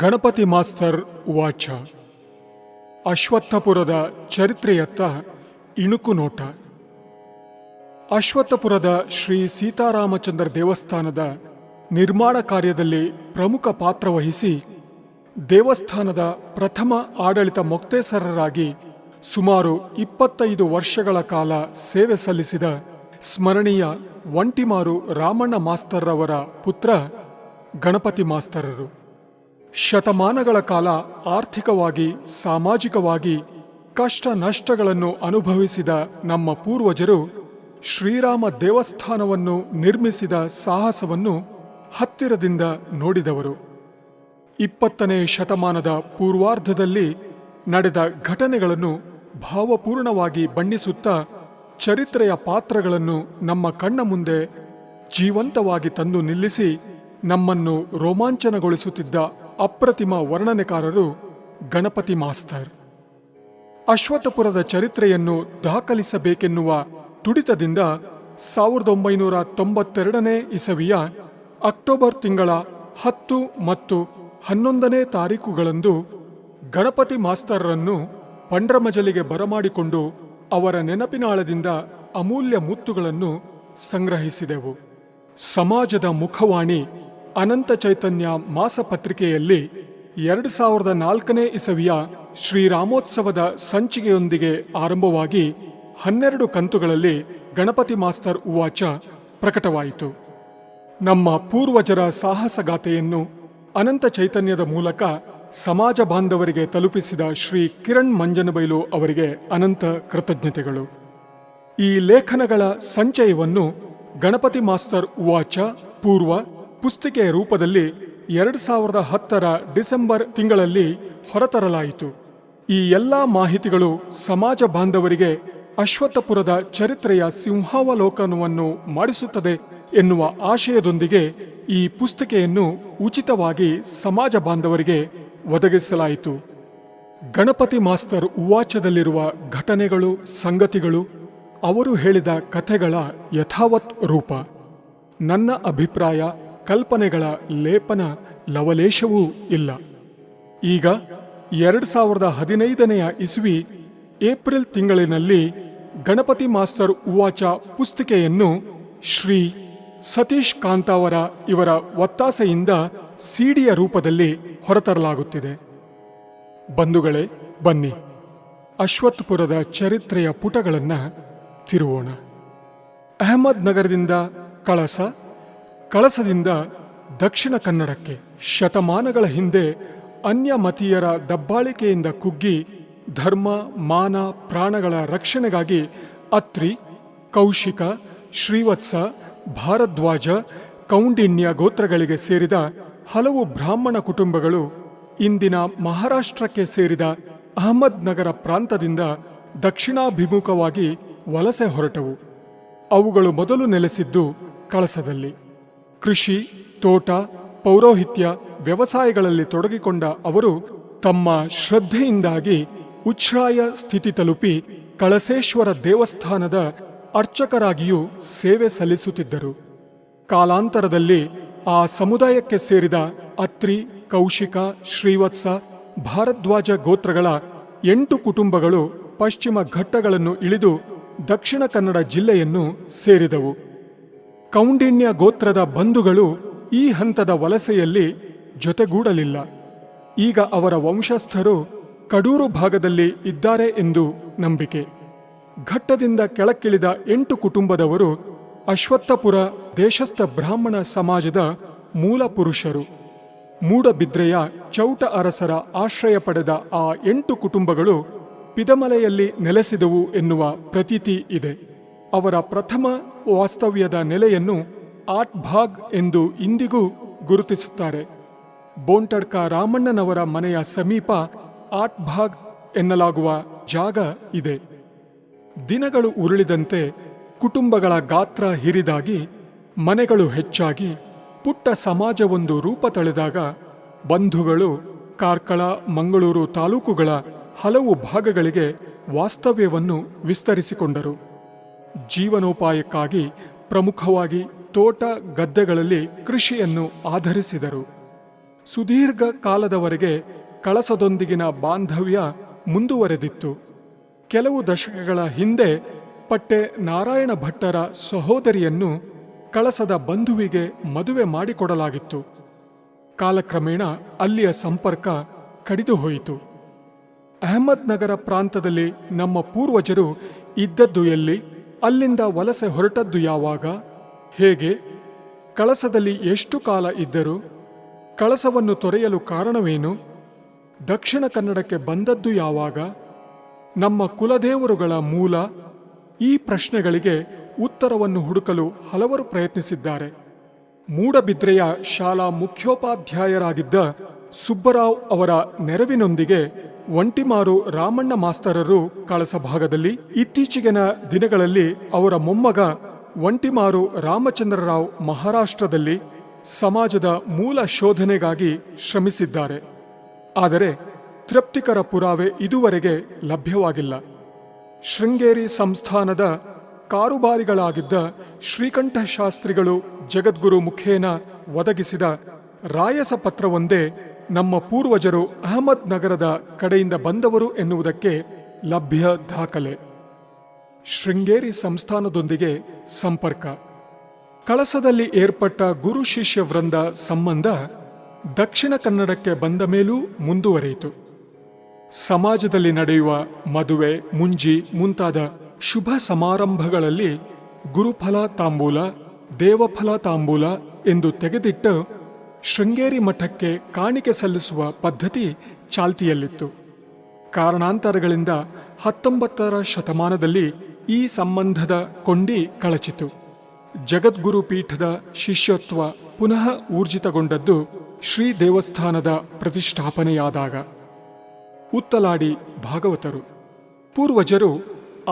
Ganapati master ಉವಾಚ. ಅಶ್ವತ್ಥಪುರದ ಚರಿತ್ರೆಯತ್ತ ಇಣುಕು ನೋಟ. ಅಶ್ವತ್ಥಪುರದ ಶ್ರೀ ಸೀತಾರಾಮಚಂದ್ರ ದೇವಸ್ಥಾನದ ನಿರ್ಮಾಣ ಕಾರ್ಯದಲ್ಲಿ ಪ್ರಮುಖ ಪಾತ್ರ ವಹಿಸಿ ದೇವಸ್ಥಾನದ ಪ್ರಥಮ ಆಡಳಿತ ಮೊಕ್ತೇಸರರಾಗಿ ಸುಮಾರು 25 ವರ್ಷಗಳ ಕಾಲ ಸೇವೆ ಸಲ್ಲಿಸಿದ ಸ್ಮರಣೀಯ ಒಂಟಿಮಾರು ರಾಮಣ್ಣ ಮಾಸ್ತರ್ರವರ ಪುತ್ರ ಗಣಪತಿ ಮಾಸ್ತರರು. ಶತಮಾನಗಳ ಕಾಲ ಆರ್ಥಿಕವಾಗಿ ಸಾಮಾಜಿಕವಾಗಿ ಕಷ್ಟ ನಷ್ಟಗಳನ್ನು ಅನುಭವಿಸಿದ ನಮ್ಮ ಪೂರ್ವಜರು ಶ್ರೀರಾಮ ದೇವಸ್ಥಾನವನ್ನು ನಿರ್ಮಿಸಿದ ಸಾಹಸವನ್ನು ಹತ್ತಿರದಿಂದ ನೋಡಿದವರು. 20ನೇ ಶತಮಾನದ ಪೂರ್ವಾರ್ಧದಲ್ಲಿ ನಡೆದ ಘಟನೆಗಳನ್ನು ಭಾವಪೂರ್ಣವಾಗಿ ಬಣ್ಣಿಸುತ್ತಾ ಚರಿತ್ರೆಯ ಪಾತ್ರಗಳನ್ನು ನಮ್ಮ ಕಣ್ಣ ಮುಂದೆ ಜೀವಂತವಾಗಿ ತಂದು ನಿಲ್ಲಿಸಿ ನಮ್ಮನ್ನು ರೋಮಾಂಚನಗೊಳಿಸುತ್ತಿದ್ದ ಅಪ್ರತಿಮ ವರ್ಣನೆಕಾರರು ಗಣಪತಿ ಮಾಸ್ತರ್. ಅಶ್ವತ್ಥಪುರದ ಚರಿತ್ರೆಯನ್ನು ದಾಖಲಿಸಬೇಕೆನ್ನುವ ತುಡಿತದಿಂದ 1992ನೇ ಇಸವಿಯ ಅಕ್ಟೋಬರ್ ತಿಂಗಳ 10 ಮತ್ತು 11ನೇ ತಾರೀಕುಗಳಂದು ಗಣಪತಿ ಮಾಸ್ತರ್ರನ್ನು ಪಂಡ್ರಮಜಲಿಗೆ ಬರಮಾಡಿಕೊಂಡು ಅವರ ನೆನಪಿನಾಳದಿಂದ ಅಮೂಲ್ಯ ಮುತ್ತುಗಳನ್ನು ಸಂಗ್ರಹಿಸಿದೆವು. ಸಮಾಜದ ಮುಖವಾಣಿ ಅನಂತ ಚೈತನ್ಯ ಮಾಸಪತ್ರಿಕೆಯಲ್ಲಿ 2004ನೇ ಇಸವಿಯ ಶ್ರೀರಾಮೋತ್ಸವದ ಸಂಚಿಕೆಯೊಂದಿಗೆ ಆರಂಭವಾಗಿ 12 ಕಂತುಗಳಲ್ಲಿ ಗಣಪತಿ ಮಾಸ್ತರ್ ಉವಾಚ ಪ್ರಕಟವಾಯಿತು. ನಮ್ಮ ಪೂರ್ವಜರ ಸಾಹಸಗಾಥೆಯನ್ನು ಅನಂತ ಚೈತನ್ಯದ ಮೂಲಕ ಸಮಾಜ ಬಾಂಧವರಿಗೆ ತಲುಪಿಸಿದ ಶ್ರೀ ಕಿರಣ್ ಮಂಜನಬೈಲು ಅವರಿಗೆ ಅನಂತ ಕೃತಜ್ಞತೆಗಳು. ಈ ಲೇಖನಗಳ ಸಂಚಯವನ್ನು ಗಣಪತಿ ಮಾಸ್ತರ್ ಉವಾಚ ಪೂರ್ವ ಪುಸ್ತಿಕೆಯ ರೂಪದಲ್ಲಿ 2010ರ ಡಿಸೆಂಬರ್ ತಿಂಗಳಲ್ಲಿ ಹೊರತರಲಾಯಿತು. ಈ ಎಲ್ಲ ಮಾಹಿತಿಗಳು ಸಮಾಜ ಬಾಂಧವರಿಗೆ ಅಶ್ವತ್ಥಪುರದ ಚರಿತ್ರೆಯ ಸಿಂಹಾವಲೋಕನವನ್ನು ಮಾಡಿಸುತ್ತದೆ ಎನ್ನುವ ಆಶಯದೊಂದಿಗೆ ಈ ಪುಸ್ತಿಕೆಯನ್ನು ಉಚಿತವಾಗಿ ಸಮಾಜ ಬಾಂಧವರಿಗೆ ಒದಗಿಸಲಾಯಿತು. ಗಣಪತಿ ಮಾಸ್ತರ್ ಉವಾಚದಲ್ಲಿರುವ ಘಟನೆಗಳು, ಸಂಗತಿಗಳು, ಅವರು ಹೇಳಿದ ಕಥೆಗಳ ಯಥಾವತ್ ರೂಪ. ನನ್ನ ಅಭಿಪ್ರಾಯ, ಕಲ್ಪನೆಗಳ ಲೇಪನ ಲವಲೇಶವೂ ಇಲ್ಲ. ಈಗ 2015ನೇ ಇಸ್ವಿ ಏಪ್ರಿಲ್ ತಿಂಗಳಿನಲ್ಲಿ ಗಣಪತಿ ಮಾಸ್ತರ್ ಉವಾಚ ಪುಸ್ತಿಕೆಯನ್ನು ಶ್ರೀ ಸತೀಶ್ ಕಾಂತಾವರ ಇವರ ಒತ್ತಾಸೆಯಿಂದ ಸಿಡಿಯ ರೂಪದಲ್ಲಿ ಹೊರತರಲಾಗುತ್ತಿದೆ. ಬಂಧುಗಳೇ, ಬನ್ನಿ ಅಶ್ವತ್ಥಪುರದ ಚರಿತ್ರೆಯ ಪುಟಗಳನ್ನು ತಿರುವೋಣ. ಅಹಮದ್ ನಗರದಿಂದ ಕಳಸ, ಕಳಸದಿಂದ ದಕ್ಷಿಣ ಕನ್ನಡಕ್ಕೆ ಶತಮಾನಗಳ ಹಿಂದೆ ಅನ್ಯಮತೀಯರ ದಬ್ಬಾಳಿಕೆಯಿಂದ ಕುಗ್ಗಿ ಧರ್ಮ, ಮಾನ, ಪ್ರಾಣಗಳ ರಕ್ಷಣೆಗಾಗಿ ಅತ್ರಿ, ಕೌಶಿಕ, ಶ್ರೀವತ್ಸ, ಭಾರದ್ವಾಜ, ಕೌಂಡಿನ್ಯ ಗೋತ್ರಗಳಿಗೆ ಸೇರಿದ ಹಲವು ಬ್ರಾಹ್ಮಣ ಕುಟುಂಬಗಳು ಇಂದಿನ ಮಹಾರಾಷ್ಟ್ರಕ್ಕೆ ಸೇರಿದ ಅಹಮದ್ ನಗರ ಪ್ರಾಂತದಿಂದ ದಕ್ಷಿಣಾಭಿಮುಖವಾಗಿ ವಲಸೆ ಹೊರಟವು. ಅವುಗಳು ಮೊದಲು ನೆಲೆಸಿದ್ದು ಕಳಸದಲ್ಲಿ. ಕೃಷಿ, ತೋಟ, ಪೌರೋಹಿತ್ಯ, ವ್ಯವಸಾಯಗಳಲ್ಲಿ ತೊಡಗಿಕೊಂಡ ಅವರು ತಮ್ಮ ಶ್ರದ್ಧೆಯಿಂದಾಗಿ ಉಚ್ಛ್ರಾಯ ಸ್ಥಿತಿ ತಲುಪಿ ಕಳಸೇಶ್ವರ ದೇವಸ್ಥಾನದ ಅರ್ಚಕರಾಗಿಯೂ ಸೇವೆ ಸಲ್ಲಿಸುತ್ತಿದ್ದರು. ಕಾಲಾಂತರದಲ್ಲಿ ಆ ಸಮುದಾಯಕ್ಕೆ ಸೇರಿದ ಅತ್ರಿ, ಕೌಶಿಕ, ಶ್ರೀವತ್ಸ, ಭಾರದ್ವಾಜ ಗೋತ್ರಗಳ 8 ಕುಟುಂಬಗಳು ಪಶ್ಚಿಮ ಘಟ್ಟಗಳನ್ನು ಇಳಿದು ದಕ್ಷಿಣ ಕನ್ನಡ ಜಿಲ್ಲೆಯನ್ನು ಸೇರಿದವು. ಕೌಂಡಿನ್ಯ ಗೋತ್ರದ ಬಂಧುಗಳು ಈ ಹಂತದ ವಲಸೆಯಲ್ಲಿ ಜೊತೆಗೂಡಲಿಲ್ಲ. ಈಗ ಅವರ ವಂಶಸ್ಥರು ಕಡೂರು ಭಾಗದಲ್ಲಿ ಇದ್ದಾರೆ ಎಂದು ನಂಬಿಕೆ. ಘಟ್ಟದಿಂದ ಕೆಳಕ್ಕಿಳಿದ 8 ಕುಟುಂಬದವರು ಅಶ್ವತ್ಥಪುರ ದೇಶಸ್ಥ ಬ್ರಾಹ್ಮಣ ಸಮಾಜದ ಮೂಲ ಪುರುಷರು. ಮೂಡಬಿದ್ರೆಯ ಚೌಟ ಅರಸರ ಆಶ್ರಯ ಪಡೆದ ಆ 8 ಕುಟುಂಬಗಳು ಪಿದಮಲೆಯಲ್ಲಿ ನೆಲೆಸಿದವು ಎನ್ನುವ ಪ್ರತೀತಿ ಇದೆ. ಅವರ ಪ್ರಥಮ ವಾಸ್ತವ್ಯದ ನೆಲೆಯನ್ನು ಆಟ್ಭಾಗ್ ಎಂದು ಇಂದಿಗೂ ಗುರುತಿಸುತ್ತಾರೆ. ಬೋಂಟಡ್ಕ ರಾಮಣ್ಣನವರ ಮನೆಯ ಸಮೀಪ ಆಟ್ಭಾಗ್ ಎನ್ನಲಾಗುವ ಜಾಗ ಇದೆ. ದಿನಗಳು ಉರುಳಿದಂತೆ ಕುಟುಂಬಗಳ ಗಾತ್ರ ಹಿರಿದಾಗಿ, ಮನೆಗಳು ಹೆಚ್ಚಾಗಿ, ಪುಟ್ಟ ಸಮಾಜವೊಂದು ರೂಪ ತಳೆದಾಗ ಬಂಧುಗಳು ಕಾರ್ಕಳ, ಮಂಗಳೂರು ತಾಲೂಕುಗಳ ಹಲವು ಭಾಗಗಳಿಗೆ ವಾಸ್ತವ್ಯವನ್ನು ವಿಸ್ತರಿಸಿಕೊಂಡರು. ಜೀವನೋಪಾಯಕ್ಕಾಗಿ ಪ್ರಮುಖವಾಗಿ ತೋಟ, ಗದ್ದೆಗಳಲ್ಲಿ ಕೃಷಿಯನ್ನು ಆಧರಿಸಿದರು. ಸುದೀರ್ಘ ಕಾಲದವರೆಗೆ ಕಳಸದೊಂದಿಗಿನ ಬಾಂಧವ್ಯ ಮುಂದುವರೆದಿತ್ತು. ಕೆಲವು ದಶಕಗಳ ಹಿಂದೆ ಪಟ್ಟೆ ನಾರಾಯಣ ಭಟ್ಟರ ಸಹೋದರಿಯನ್ನು ಕಳಸದ ಬಂಧುವಿಗೆ ಮದುವೆ ಮಾಡಿಕೊಡಲಾಗಿತ್ತು. ಕಾಲಕ್ರಮೇಣ ಅಲ್ಲಿಯ ಸಂಪರ್ಕ ಕಡಿದು ಹೋಯಿತು. ಅಹಮದ್ ನಗರ ಪ್ರಾಂತದಲ್ಲಿ ನಮ್ಮ ಪೂರ್ವಜರು ಇದ್ದದ್ದು ಎಲ್ಲಿ? ಅಲ್ಲಿಂದ ವಲಸೆ ಹೊರಟದ್ದು ಯಾವಾಗ? ಹೇಗೆ? ಕಳಸದಲ್ಲಿ ಎಷ್ಟು ಕಾಲ ಇದ್ದರು? ಕಳಸವನ್ನು ತೊರೆಯಲು ಕಾರಣವೇನು? ದಕ್ಷಿಣ ಕನ್ನಡಕ್ಕೆ ಬಂದದ್ದು ಯಾವಾಗ? ನಮ್ಮ ಕುಲದೇವರುಗಳ ಮೂಲ? ಈ ಪ್ರಶ್ನೆಗಳಿಗೆ ಉತ್ತರವನ್ನು ಹುಡುಕಲು ಹಲವರು ಪ್ರಯತ್ನಿಸಿದ್ದಾರೆ. ಮೂಡಬಿದ್ರೆಯ ಶಾಲಾ ಮುಖ್ಯೋಪಾಧ್ಯಾಯರಾಗಿದ್ದ ಸುಬ್ಬರಾವ್ ಅವರ ನೆರವಿನೊಂದಿಗೆ ಒಂಟಿಮಾರು ರಾಮಣ್ಣ ಮಾಸ್ತರರು ಕಳಸ ಭಾಗದಲ್ಲಿ, ಇತ್ತೀಚೆಗಿನ ದಿನಗಳಲ್ಲಿ ಅವರ ಮೊಮ್ಮಗ ಒಂಟಿಮಾರು ರಾಮಚಂದ್ರರಾವ್ ಮಹಾರಾಷ್ಟ್ರದಲ್ಲಿ ಸಮಾಜದ ಮೂಲ ಶೋಧನೆಗಾಗಿ ಶ್ರಮಿಸಿದ್ದಾರೆ. ಆದರೆ ತೃಪ್ತಿಕರ ಪುರಾವೆ ಇದುವರೆಗೆ ಲಭ್ಯವಾಗಿಲ್ಲ. ಶೃಂಗೇರಿ ಸಂಸ್ಥಾನದ ಕಾರುಬಾರಿಗಳಾಗಿದ್ದ ಶ್ರೀಕಂಠಶಾಸ್ತ್ರಿಗಳು ಜಗದ್ಗುರು ಮುಖೇನ ಒದಗಿಸಿದ ರಾಯಸ ಪತ್ರವೊಂದೇ ನಮ್ಮ ಪೂರ್ವಜರು ಅಹಮದ್ ನಗರದ ಕಡೆಯಿಂದ ಬಂದವರು ಎನ್ನುವುದಕ್ಕೆ ಲಭ್ಯ ದಾಖಲೆ. ಶೃಂಗೇರಿ ಸಂಸ್ಥಾನದೊಂದಿಗೆ ಸಂಪರ್ಕ. ಕಳಸದಲ್ಲಿ ಏರ್ಪಟ್ಟ ಗುರು ಶಿಷ್ಯ ವೃಂದ ಸಂಬಂಧ ದಕ್ಷಿಣ ಕನ್ನಡಕ್ಕೆ ಬಂದ ಮೇಲೂ ಮುಂದುವರಿಯಿತು. ಸಮಾಜದಲ್ಲಿ ನಡೆಯುವ ಮದುವೆ, ಮುಂಜಿ ಮುಂತಾದ ಶುಭ ಸಮಾರಂಭಗಳಲ್ಲಿ ಗುರುಫಲ ತಾಂಬೂಲ, ದೇವಫಲ ತಾಂಬೂಲ ಎಂದು ತೆಗೆದಿಟ್ಟು ಶೃಂಗೇರಿ ಮಠಕ್ಕೆ ಕಾಣಿಕೆ ಸಲ್ಲಿಸುವ ಪದ್ಧತಿ ಚಾಲ್ತಿಯಲ್ಲಿತ್ತು. ಕಾರಣಾಂತರಗಳಿಂದ 19ರ ಶತಮಾನದಲ್ಲಿ ಈ ಸಂಬಂಧದ ಕೊಂಡಿ ಕಳಚಿತು. ಜಗದ್ಗುರು ಪೀಠದ ಶಿಷ್ಯತ್ವ ಪುನಃ ಊರ್ಜಿತಗೊಂಡದ್ದು ಶ್ರೀ ದೇವಸ್ಥಾನದ ಪ್ರತಿಷ್ಠಾಪನೆಯಾದಾಗ. ಉತ್ತಲಾಡಿ ಭಾಗವತರು. ಪೂರ್ವಜರು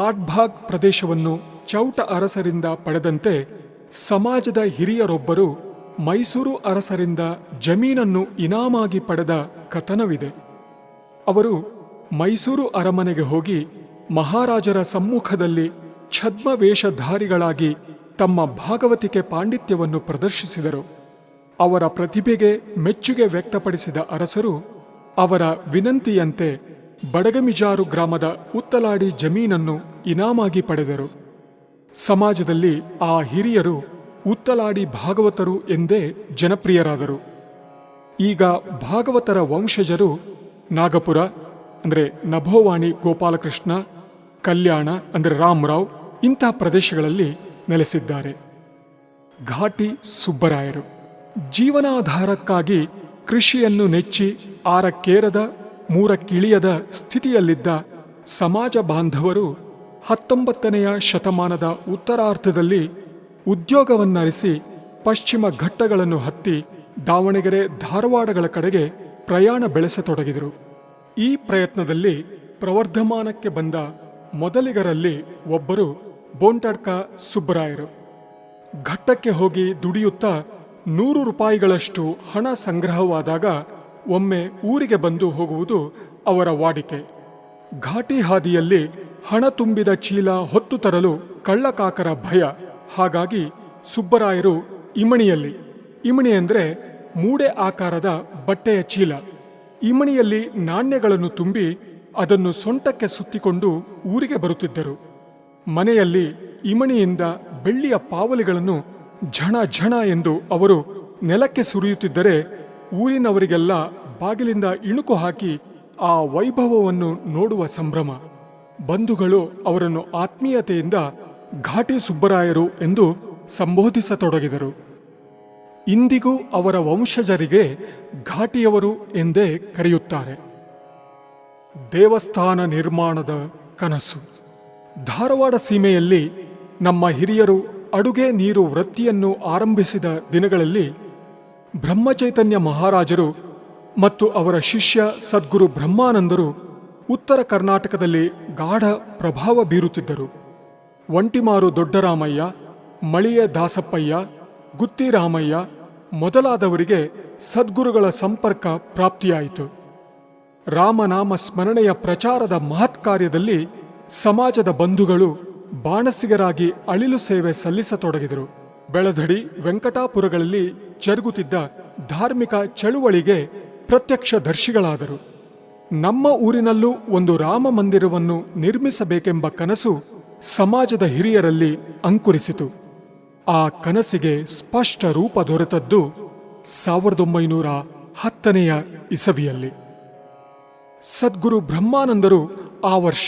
ಆಟ್ಭಾಗ್ ಪ್ರದೇಶವನ್ನು ಚೌಟ ಅರಸರಿಂದ ಪಡೆದಂತೆ ಸಮಾಜದ ಹಿರಿಯರೊಬ್ಬರು ಮೈಸೂರು ಅರಸರಿಂದ ಜಮೀನನ್ನು ಇನಾಮಾಗಿ ಪಡೆದ ಕಥನವಿದೆ. ಅವರು ಮೈಸೂರು ಅರಮನೆಗೆ ಹೋಗಿ ಮಹಾರಾಜರ ಸಮ್ಮುಖದಲ್ಲಿ ಛದ್ಮವೇಷಧಾರಿಗಳಾಗಿ ತಮ್ಮ ಭಾಗವತಿಕೆ ಪಾಂಡಿತ್ಯವನ್ನು ಪ್ರದರ್ಶಿಸಿದರು. ಅವರ ಪ್ರತಿಭೆಗೆ ಮೆಚ್ಚುಗೆ ವ್ಯಕ್ತಪಡಿಸಿದ ಅರಸರು ಅವರ ವಿನಂತಿಯಂತೆ ಬಡಗಮಿಜಾರು ಗ್ರಾಮದ ಉತ್ತಲಾಡಿ ಜಮೀನನ್ನು ಇನಾಮಾಗಿ ಪಡೆದರು. ಸಮಾಜದಲ್ಲಿ ಆ ಹಿರಿಯರು ಉತ್ತಲಾಡಿ ಭಾಗವತರು ಎಂದೇ ಜನಪ್ರಿಯರಾದರು. ಈಗ ಭಾಗವತರ ವಂಶಜರು ನಾಗಪುರ ಅಂದರೆ ನಭೋವಾಣಿ ಗೋಪಾಲಕೃಷ್ಣ, ಕಲ್ಯಾಣ ಅಂದರೆ ರಾಮರಾವ್ ಇಂಥ ಪ್ರದೇಶಗಳಲ್ಲಿ ನೆಲೆಸಿದ್ದಾರೆ. ಘಾಟಿ ಸುಬ್ಬರಾಯರು. ಜೀವನಾಧಾರಕ್ಕಾಗಿ ಕೃಷಿಯನ್ನು ನೆಚ್ಚಿ 6ಕ್ಕೇರದ 3ಕ್ಕಿಳಿಯದ ಸ್ಥಿತಿಯಲ್ಲಿದ್ದ ಸಮಾಜ ಬಾಂಧವರು 19ನೆಯ ಶತಮಾನದ ಉತ್ತರಾರ್ಧದಲ್ಲಿ ಉದ್ಯೋಗವನ್ನರಿಸಿ ಪಶ್ಚಿಮ ಘಟ್ಟಗಳನ್ನು ಹತ್ತಿ ದಾವಣಗೆರೆ, ಧಾರವಾಡಗಳ ಕಡೆಗೆ ಪ್ರಯಾಣ ಬೆಳೆಸತೊಡಗಿದರು. ಈ ಪ್ರಯತ್ನದಲ್ಲಿ ಪ್ರವರ್ಧಮಾನಕ್ಕೆ ಬಂದ ಮೊದಲಿಗರಲ್ಲಿ ಒಬ್ಬರು ಬೋಂಟಡ್ಕ ಸುಬ್ಬರಾಯರು. ಘಟ್ಟಕ್ಕೆ ಹೋಗಿ ದುಡಿಯುತ್ತಾ 100 ರೂಪಾಯಿಗಳಷ್ಟು ಹಣ ಸಂಗ್ರಹವಾದಾಗ ಒಮ್ಮೆ ಊರಿಗೆ ಬಂದು ಹೋಗುವುದು ಅವರ ವಾಡಿಕೆ. ಘಾಟಿ ಹಾದಿಯಲ್ಲಿ ಹಣ ತುಂಬಿದ ಚೀಲ ಹೊತ್ತು ತರಲು ಕಳ್ಳಕಾಕರ ಭಯ. ಹಾಗಾಗಿ ಸುಬ್ಬರಾಯರು ಇಮಣಿ ಅಂದರೆ ಮೂಡೆ ಆಕಾರದ ಬಟ್ಟೆಯ ಚೀಲ, ಇಮಣಿಯಲ್ಲಿ ನಾಣ್ಯಗಳನ್ನು ತುಂಬಿ ಅದನ್ನು ಸೊಂಟಕ್ಕೆ ಸುತ್ತಿಕೊಂಡು ಊರಿಗೆ ಬರುತ್ತಿದ್ದರು. ಮನೆಯಲ್ಲಿ ಇಮಣಿಯಿಂದ ಬೆಳ್ಳಿಯ ಪಾವಲಿಗಳನ್ನು ಝಣ ಝಣ ಎಂದು ಅವರು ನೆಲಕ್ಕೆ ಸುರಿಯುತ್ತಿದ್ದರೆ ಊರಿನವರಿಗೆಲ್ಲ ಬಾಗಿಲಿಂದ ಇಣುಕು ಹಾಕಿ ಆ ವೈಭವವನ್ನು ನೋಡುವ ಸಂಭ್ರಮ. ಬಂಧುಗಳು ಅವರನ್ನು ಆತ್ಮೀಯತೆಯಿಂದ ಘಾಟಿ ಸುಬ್ಬರಾಯರು ಎಂದು ಸಂಬೋಧಿಸತೊಡಗಿದರು. ಇಂದಿಗೂ ಅವರ ವಂಶಜರಿಗೆ ಘಾಟಿಯವರು ಎಂದೇ ಕರೆಯುತ್ತಾರೆ. ದೇವಸ್ಥಾನ ನಿರ್ಮಾಣದ ಕನಸು. ಧಾರವಾಡ ಸೀಮೆಯಲ್ಲಿ ನಮ್ಮ ಹಿರಿಯರು ಅಡುಗೆ ನೀರು ವೃತ್ತಿಯನ್ನು ಆರಂಭಿಸಿದ ದಿನಗಳಲ್ಲಿ ಬ್ರಹ್ಮಚೈತನ್ಯ ಮಹಾರಾಜರು ಮತ್ತು ಅವರ ಶಿಷ್ಯ ಸದ್ಗುರು ಬ್ರಹ್ಮಾನಂದರು ಉತ್ತರ ಕರ್ನಾಟಕದಲ್ಲಿ ಗಾಢ ಪ್ರಭಾವ ಬೀರುತ್ತಿದ್ದರು. ಒಂಟಿಮಾರು ದೊಡ್ಡರಾಮಯ್ಯ, ಮಳಿಯ ದಾಸಪ್ಪಯ್ಯ, ಗುತ್ತಿರಾಮಯ್ಯ ಮೊದಲಾದವರಿಗೆ ಸದ್ಗುರುಗಳ ಸಂಪರ್ಕ ಪ್ರಾಪ್ತಿಯಾಯಿತು. ರಾಮನಾಮ ಸ್ಮರಣೆಯ ಪ್ರಚಾರದ ಮಹತ್ ಕಾರ್ಯದಲ್ಲಿ ಸಮಾಜದ ಬಂಧುಗಳು ಬಾಣಸಿಗರಾಗಿ ಅಳಿಲು ಸೇವೆ ಸಲ್ಲಿಸತೊಡಗಿದರು. ಬೆಳಧಡಿ, ವೆಂಕಟಾಪುರಗಳಲ್ಲಿ ಜರುಗುತ್ತಿದ್ದ ಧಾರ್ಮಿಕ ಚಳುವಳಿಗೆ ಪ್ರತ್ಯಕ್ಷದರ್ಶಿಗಳಾದರು. ನಮ್ಮ ಊರಿನಲ್ಲೂ ಒಂದು ರಾಮ ಮಂದಿರವನ್ನು ನಿರ್ಮಿಸಬೇಕೆಂಬ ಕನಸು ಸಮಾಜದ ಹಿರಿಯರಲ್ಲಿ ಅಂಕುರಿಸಿತು. ಆ ಕನಸಿಗೆ ಸ್ಪಷ್ಟ ರೂಪ ದೊರೆತದ್ದು 1910ನೇ ಇಸವಿಯಲ್ಲಿ. ಸದ್ಗುರು ಬ್ರಹ್ಮಾನಂದರು ಆ ವರ್ಷ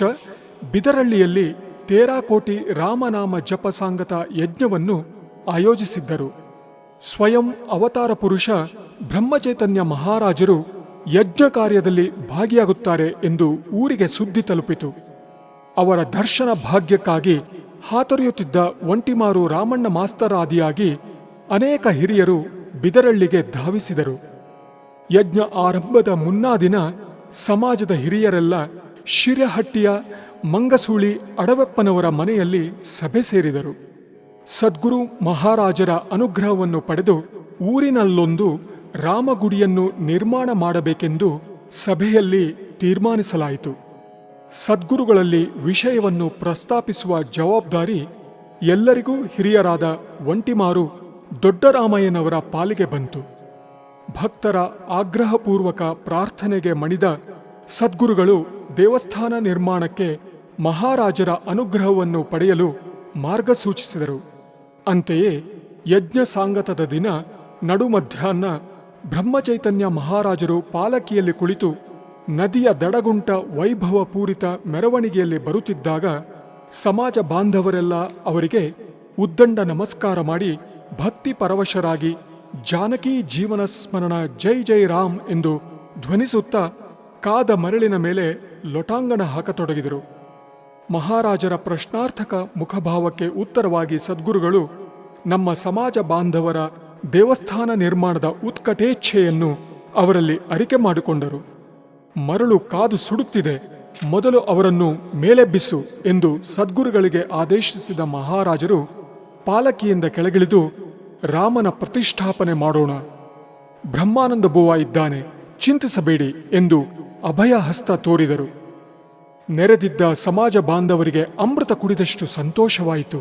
ಬಿದರಳ್ಳಿಯಲ್ಲಿ ತೇರಾಕೋಟಿ ರಾಮನಾಮ ಜಪ ಸಾಂಗತ ಯಜ್ಞವನ್ನು ಆಯೋಜಿಸಿದ್ದರು. ಸ್ವಯಂ ಅವತಾರ ಪುರುಷ ಬ್ರಹ್ಮಚೈತನ್ಯ ಮಹಾರಾಜರು ಯಜ್ಞ ಕಾರ್ಯದಲ್ಲಿ ಭಾಗಿಯಾಗುತ್ತಾರೆ ಎಂದು ಊರಿಗೆ ಸುದ್ದಿ ತಲುಪಿತು. ಅವರ ದರ್ಶನ ಭಾಗ್ಯಕ್ಕಾಗಿ ಹಾತೊರೆಯುತ್ತಿದ್ದ ಒಂಟಿಮಾರು ರಾಮಣ್ಣ ಮಾಸ್ತರಾದಿಯಾಗಿ ಅನೇಕ ಹಿರಿಯರು ಬಿದರಳ್ಳಿಗೆ ಧಾವಿಸಿದರು. ಯಜ್ಞ ಆರಂಭದ ಮುನ್ನಾ ದಿನ ಸಮಾಜದ ಹಿರಿಯರೆಲ್ಲ ಶಿರ್ಯಹಟ್ಟಿಯ ಮಂಗಸೂಳಿ ಅಡವೆಪ್ಪನವರ ಮನೆಯಲ್ಲಿ ಸಭೆ ಸೇರಿದರು. ಸದ್ಗುರು ಮಹಾರಾಜರ ಅನುಗ್ರಹವನ್ನು ಪಡೆದು ಊರಿನಲ್ಲೊಂದು ರಾಮಗುಡಿಯನ್ನು ನಿರ್ಮಾಣ ಮಾಡಬೇಕೆಂದು ಸಭೆಯಲ್ಲಿ ತೀರ್ಮಾನಿಸಲಾಯಿತು. ಸದ್ಗುರುಗಳಲ್ಲಿ ವಿಷಯವನ್ನು ಪ್ರಸ್ತಾಪಿಸುವ ಜವಾಬ್ದಾರಿ ಎಲ್ಲರಿಗೂ ಹಿರಿಯರಾದ ಒಂಟಿಮಾರು ದೊಡ್ಡರಾಮಯ್ಯನವರ ಪಾಲಿಗೆ ಬಂತು. ಭಕ್ತರ ಆಗ್ರಹಪೂರ್ವಕ ಪ್ರಾರ್ಥನೆಗೆ ಮಣಿದ ಸದ್ಗುರುಗಳು ದೇವಸ್ಥಾನ ನಿರ್ಮಾಣಕ್ಕೆ ಮಹಾರಾಜರ ಅನುಗ್ರಹವನ್ನು ಪಡೆಯಲು ಮಾರ್ಗ ಸೂಚಿಸಿದರು. ಅಂತೆಯೇ ಯಜ್ಞ ಸಾಂಗತದ ದಿನ ನಡು ಮಧ್ಯಾಹ್ನ ಬ್ರಹ್ಮಚೈತನ್ಯ ಮಹಾರಾಜರು ಪಾಲಕಿಯಲ್ಲಿ ಕುಳಿತು ನದಿಯ ದಡಗುಂಟ ವೈಭವಪೂರಿತ ಮೆರವಣಿಗೆಯಲ್ಲಿ ಬರುತ್ತಿದ್ದಾಗ ಸಮಾಜ ಬಾಂಧವರೆಲ್ಲ ಅವರಿಗೆ ಉದ್ದಂಡ ನಮಸ್ಕಾರ ಮಾಡಿ ಭಕ್ತಿ ಪರವಶರಾಗಿ ಜಾನಕಿ ಜೀವನ ಸ್ಮರಣ ಜೈ ಜೈ ರಾಮ್ ಎಂದು ಧ್ವನಿಸುತ್ತಾ ಕಾದ ಮರಳಿನ ಮೇಲೆ ಲೊಟಾಂಗಣ ಹಾಕತೊಡಗಿದರು. ಮಹಾರಾಜರ ಪ್ರಶ್ನಾರ್ಥಕ ಮುಖಭಾವಕ್ಕೆ ಉತ್ತರವಾಗಿ ಸದ್ಗುರುಗಳು ನಮ್ಮ ಸಮಾಜ ಬಾಂಧವರ ದೇವಸ್ಥಾನ ನಿರ್ಮಾಣದ ಉತ್ಕಟೇಚ್ಛೆಯನ್ನು ಅವರಲ್ಲಿ ಅರಿಕೆ ಮಾಡಿಕೊಂಡರು. ಮರಳು ಕಾದು ಸುಡುತ್ತಿದೆ, ಮೊದಲು ಅವರನ್ನು ಮೇಲೆಬ್ಬಿಸು ಎಂದು ಸದ್ಗುರುಗಳಿಗೆ ಆದೇಶಿಸಿದ ಮಹಾರಾಜರು ಪಾಲಕಿಯಿಂದ ಕೆಳಗಿಳಿದು ರಾಮನ ಪ್ರತಿಷ್ಠಾಪನೆ ಮಾಡೋಣ, ಬ್ರಹ್ಮಾನಂದ ಬುವ ಇದ್ದಾನೆ, ಚಿಂತಿಸಬೇಡಿ ಎಂದು ಅಭಯ ಹಸ್ತ ತೋರಿದರು. ನೆರೆದಿದ್ದ ಸಮಾಜ ಬಾಂಧವರಿಗೆ ಅಮೃತ ಕುಡಿದಷ್ಟು ಸಂತೋಷವಾಯಿತು.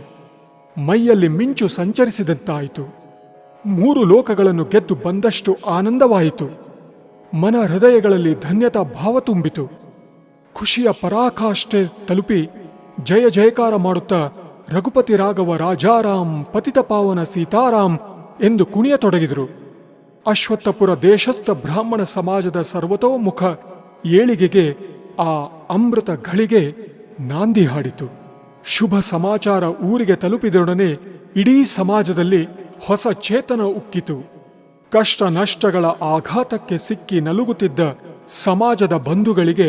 ಮೈಯಲ್ಲಿ ಮಿಂಚು ಸಂಚರಿಸಿದಂತಾಯಿತು. 3 ಲೋಕಗಳನ್ನು ಗೆದ್ದು ಬಂದಷ್ಟು ಆನಂದವಾಯಿತು. ಮನ ಹೃದಯಗಳಲ್ಲಿ ಧನ್ಯತಾ ಭಾವ ತುಂಬಿತು. ಖುಷಿಯ ಪರಾಕಾಷ್ಠೆ ತಲುಪಿ ಜಯ ಜಯಕಾರ ಮಾಡುತ್ತಾ ರಘುಪತಿ ರಾಘವ ರಾಜಾರಾಮ್ ಪತಿತ ಪಾವನ ಸೀತಾರಾಮ್ ಎಂದು ಕುಣಿಯತೊಡಗಿದರು. ಅಶ್ವತ್ಥಪುರ ದೇಶಸ್ಥ ಬ್ರಾಹ್ಮಣ ಸಮಾಜದ ಸರ್ವತೋಮುಖ ಏಳಿಗೆಗೆ ಆ ಅಮೃತ ಘಳಿಗೆ ನಾಂದಿ ಹಾಡಿತು. ಶುಭ ಸಮಾಚಾರ ಊರಿಗೆ ತಲುಪಿದೊಡನೆ ಇಡೀ ಸಮಾಜದಲ್ಲಿ ಹೊಸ ಚೇತನ ಉಕ್ಕಿತು. ಕಷ್ಟ ನಷ್ಟಗಳ ಆಘಾತಕ್ಕೆ ಸಿಕ್ಕಿ ನಲುಗುತ್ತಿದ್ದ ಸಮಾಜದ ಬಂಧುಗಳಿಗೆ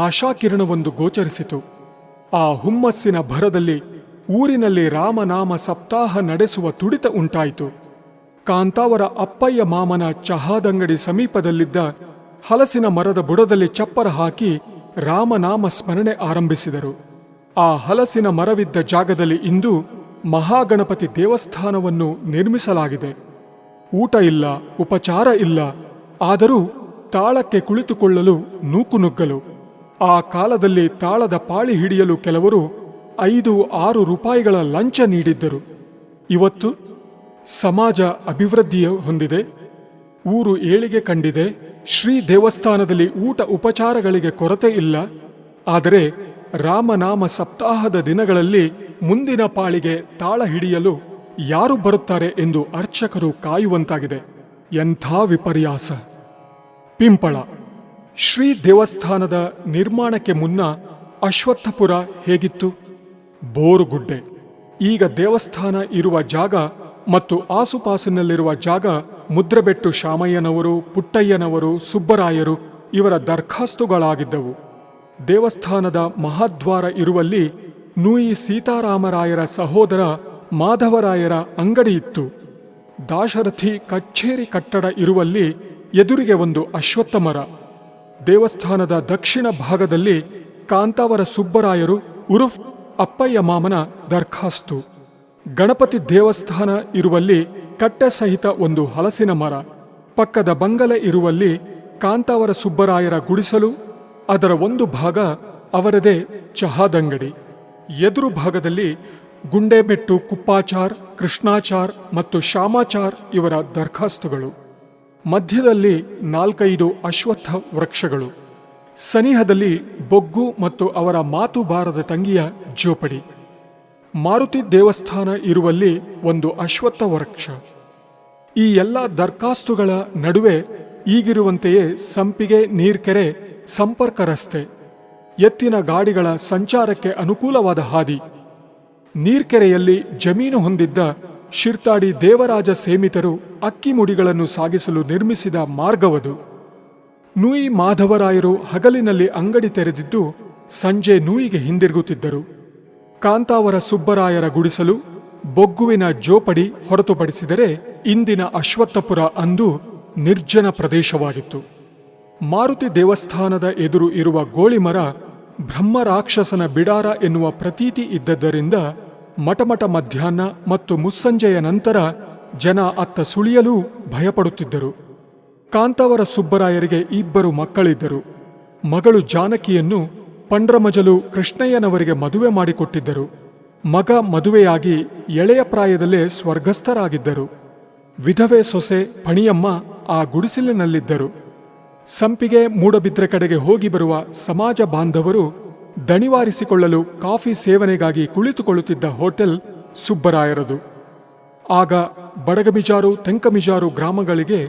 ಆಶಾಕಿರಣವೊಂದು ಗೋಚರಿಸಿತು. ಆ ಹುಮ್ಮಸ್ಸಿನ ಭರದಲ್ಲಿ ಊರಿನಲ್ಲಿ ರಾಮನಾಮ ಸಪ್ತಾಹ ನಡೆಸುವ ತುಡಿತ ಉಂಟಾಯಿತು. ಕಾಂತಾವರ ಅಪ್ಪಯ್ಯ ಮಾಮನ ಚಹಾದಂಗಡಿ ಸಮೀಪದಲ್ಲಿದ್ದ ಹಲಸಿನ ಮರದ ಬುಡದಲ್ಲಿ ಚಪ್ಪರ ಹಾಕಿ ರಾಮನಾಮ ಸ್ಮರಣೆ ಆರಂಭಿಸಿದರು. ಆ ಹಲಸಿನ ಮರವಿದ್ದ ಜಾಗದಲ್ಲಿ ಇಂದು ಮಹಾಗಣಪತಿ ದೇವಸ್ಥಾನವನ್ನು ನಿರ್ಮಿಸಲಾಗಿದೆ. ಊಟ ಇಲ್ಲ, ಉಪಚಾರ ಇಲ್ಲ, ಆದರೂ ತಾಳಕ್ಕೆ ಕುಳಿತುಕೊಳ್ಳಲು ನೂಕುನುಗ್ಗಲು. ಆ ಕಾಲದಲ್ಲಿ ತಾಳದ ಪಾಳಿ ಹಿಡಿಯಲು ಕೆಲವರು 5-6 ರೂಪಾಯಿಗಳ ಲಂಚ ನೀಡಿದ್ದರು. ಇವತ್ತು ಸಮಾಜ ಅಭಿವೃದ್ಧಿ ಹೊಂದಿದೆ, ಊರು ಏಳಿಗೆ ಕಂಡಿದೆ, ಶ್ರೀ ದೇವಸ್ಥಾನದಲ್ಲಿ ಊಟ ಉಪಚಾರಗಳಿಗೆ ಕೊರತೆ ಇಲ್ಲ. ಆದರೆ ರಾಮನಾಮ ಸಪ್ತಾಹದ ದಿನಗಳಲ್ಲಿ ಮುಂದಿನ ಪಾಳಿಗೆ ತಾಳ ಹಿಡಿಯಲು ಯಾರು ಬರುತ್ತಾರೆ ಎಂದು ಅರ್ಚಕರು ಕಾಯುವಂತಾಗಿದೆ. ಎಂಥ ವಿಪರ್ಯಾಸ! ಪಿಂಪಳ ಶ್ರೀ ದೇವಸ್ಥಾನದ ನಿರ್ಮಾಣಕ್ಕೆ ಮುನ್ನ ಅಶ್ವತ್ಥಪುರ ಹೇಗಿತ್ತು? ಬೋರುಗುಡ್ಡೆ. ಈಗ ದೇವಸ್ಥಾನ ಇರುವ ಜಾಗ ಮತ್ತು ಆಸುಪಾಸಿನಲ್ಲಿರುವ ಜಾಗ ಮುದ್ರಬೆಟ್ಟು ಶಾಮಯ್ಯನವರು, ಪುಟ್ಟಯ್ಯನವರು, ಸುಬ್ಬರಾಯರು ಇವರ ದರ್ಖಾಸ್ತುಗಳಾಗಿದ್ದವು. ದೇವಸ್ಥಾನದ ಮಹಾದ್ವಾರ ಇರುವಲ್ಲಿ ನೂಯಿ ಸೀತಾರಾಮರಾಯರ ಸಹೋದರ ಮಾಧವರಾಯರ ಅಂಗಡಿ ಇತ್ತು. ದಾಶರಥಿ ಕಚೇರಿ ಕಟ್ಟಡ ಇರುವಲ್ಲಿ ಎದುರಿಗೆ ಒಂದು ಅಶ್ವತ್ಥ ಮರ. ದೇವಸ್ಥಾನದ ದಕ್ಷಿಣ ಭಾಗದಲ್ಲಿ ಕಾಂತಾವರ ಸುಬ್ಬರಾಯರು ಉರುಫ್ ಅಪ್ಪಯ್ಯ ಮಾಮನ ದರ್ಖಾಸ್ತು. ಗಣಪತಿ ದೇವಸ್ಥಾನ ಇರುವಲ್ಲಿ ಕಟ್ಟೆ ಸಹಿತ ಒಂದು ಹಲಸಿನ ಮರ. ಪಕ್ಕದ ಬಂಗಲೆ ಇರುವಲ್ಲಿ ಕಾಂತಾವರ ಸುಬ್ಬರಾಯರ ಗುಡಿಸಲು, ಅದರ ಒಂದು ಭಾಗ ಅವರದೇ ಚಹಾದಂಗಡಿ. ಎದುರು ಭಾಗದಲ್ಲಿ ಗುಂಡೇಬೆಟ್ಟು ಕುಪ್ಪಾಚಾರ್, ಕೃಷ್ಣಾಚಾರ್ ಮತ್ತು ಶ್ಯಾಮಾಚಾರ್ ಇವರ ದರ್ಖಾಸ್ತುಗಳು. ಮಧ್ಯದಲ್ಲಿ 4-5 ಅಶ್ವತ್ಥ ವೃಕ್ಷಗಳು, ಸನಿಹದಲ್ಲಿ ಬೊಗ್ಗು ಮತ್ತು ಅವರ ಮಾತು ಬಾರದ ತಂಗಿಯ ಜೋಪಡಿ. ಮಾರುತಿ ದೇವಸ್ಥಾನ ಇರುವಲ್ಲಿ ಒಂದು ಅಶ್ವತ್ಥ ವೃಕ್ಷ. ಈ ಎಲ್ಲ ದರ್ಖಾಸ್ತುಗಳ ನಡುವೆ ಈಗಿರುವಂತೆಯೇ ಸಂಪಿಗೆ ನೀರ್ಕೆರೆ ಸಂಪರ್ಕ ರಸ್ತೆ, ಎತ್ತಿನ ಗಾಡಿಗಳ ಸಂಚಾರಕ್ಕೆ ಅನುಕೂಲವಾದ ಹಾದಿ. ನೀರ್ಕೆರೆಯಲ್ಲಿ ಜಮೀನು ಹೊಂದಿದ್ದ ಶಿರ್ತಾಡಿ ದೇವರಾಜ ಸೇಮಿತರು ಅಕ್ಕಿ ಮುಡಿಗಳನ್ನು ಸಾಗಿಸಲು ನಿರ್ಮಿಸಿದ ಮಾರ್ಗವದು. ನೂಯಿ ಮಾಧವರಾಯರು ಹಗಲಿನಲ್ಲಿ ಅಂಗಡಿ ತೆರೆದಿದ್ದು ಸಂಜೆ ನೂಯಿಗೆ ಹಿಂದಿರುಗುತ್ತಿದ್ದರು. ಕಾಂತಾವರ ಸುಬ್ಬರಾಯರ ಗುಡಿಸಲು, ಬೊಗ್ಗುವಿನ ಜೋಪಡಿ ಹೊರತುಪಡಿಸಿದರೆ ಇಂದಿನ ಅಶ್ವತ್ಥಪುರ ಅಂದು ನಿರ್ಜನ ಪ್ರದೇಶವಾಗಿತ್ತು. ಮಾರುತಿ ದೇವಸ್ಥಾನದ ಎದುರು ಇರುವ ಗೋಳಿಮರ ಬ್ರಹ್ಮರಾಕ್ಷಸನ ಬಿಡಾರ ಎನ್ನುವ ಪ್ರತೀತಿ ಇದ್ದದ್ದರಿಂದ ಮಟಮಟ ಮಧ್ಯಾಹ್ನ ಮತ್ತು ಮುಸ್ಸಂಜೆಯ ನಂತರ ಜನ ಅತ್ತ ಸುಳಿಯಲೂ ಭಯಪಡುತ್ತಿದ್ದರು. ಕಾಂತಾವರ ಸುಬ್ಬರಾಯರಿಗೆ 2 ಮಕ್ಕಳಿದ್ದರು. ಮಗಳು ಜಾನಕಿಯನ್ನು ಪಂಡ್ರಮಜಲು ಕೃಷ್ಣಯ್ಯನವರಿಗೆ ಮದುವೆ ಮಾಡಿಕೊಟ್ಟಿದ್ದರು. ಮಗ ಮದುವೆಯಾಗಿ ಎಳೆಯ ಪ್ರಾಯದಲ್ಲೇ ಸ್ವರ್ಗಸ್ಥರಾಗಿದ್ದರು. ವಿಧವೆ ಸೊಸೆ ಪಣಿಯಮ್ಮ ಆ ಗುಡಿಸಿಲಿನಲ್ಲಿದ್ದರು. ಸಂಪಿಗೆ ಮೂಡಬಿದ್ರೆ ಕಡೆಗೆ ಹೋಗಿ ಬರುವ ಸಮಾಜ ಬಾಂಧವರು ದಣಿವಾರಿಸಿಕೊಳ್ಳಲು ಕಾಫಿ ಸೇವನೆಗಾಗಿ ಕುಳಿತುಕೊಳ್ಳುತ್ತಿದ್ದ ಹೋಟೆಲ್ ಸುಬ್ಬರಾಯರದು. ಆಗ ಬಡಗಮಿಜಾರು ತೆಂಕಮಿಜಾರು ಗ್ರಾಮಗಳಿಗೆ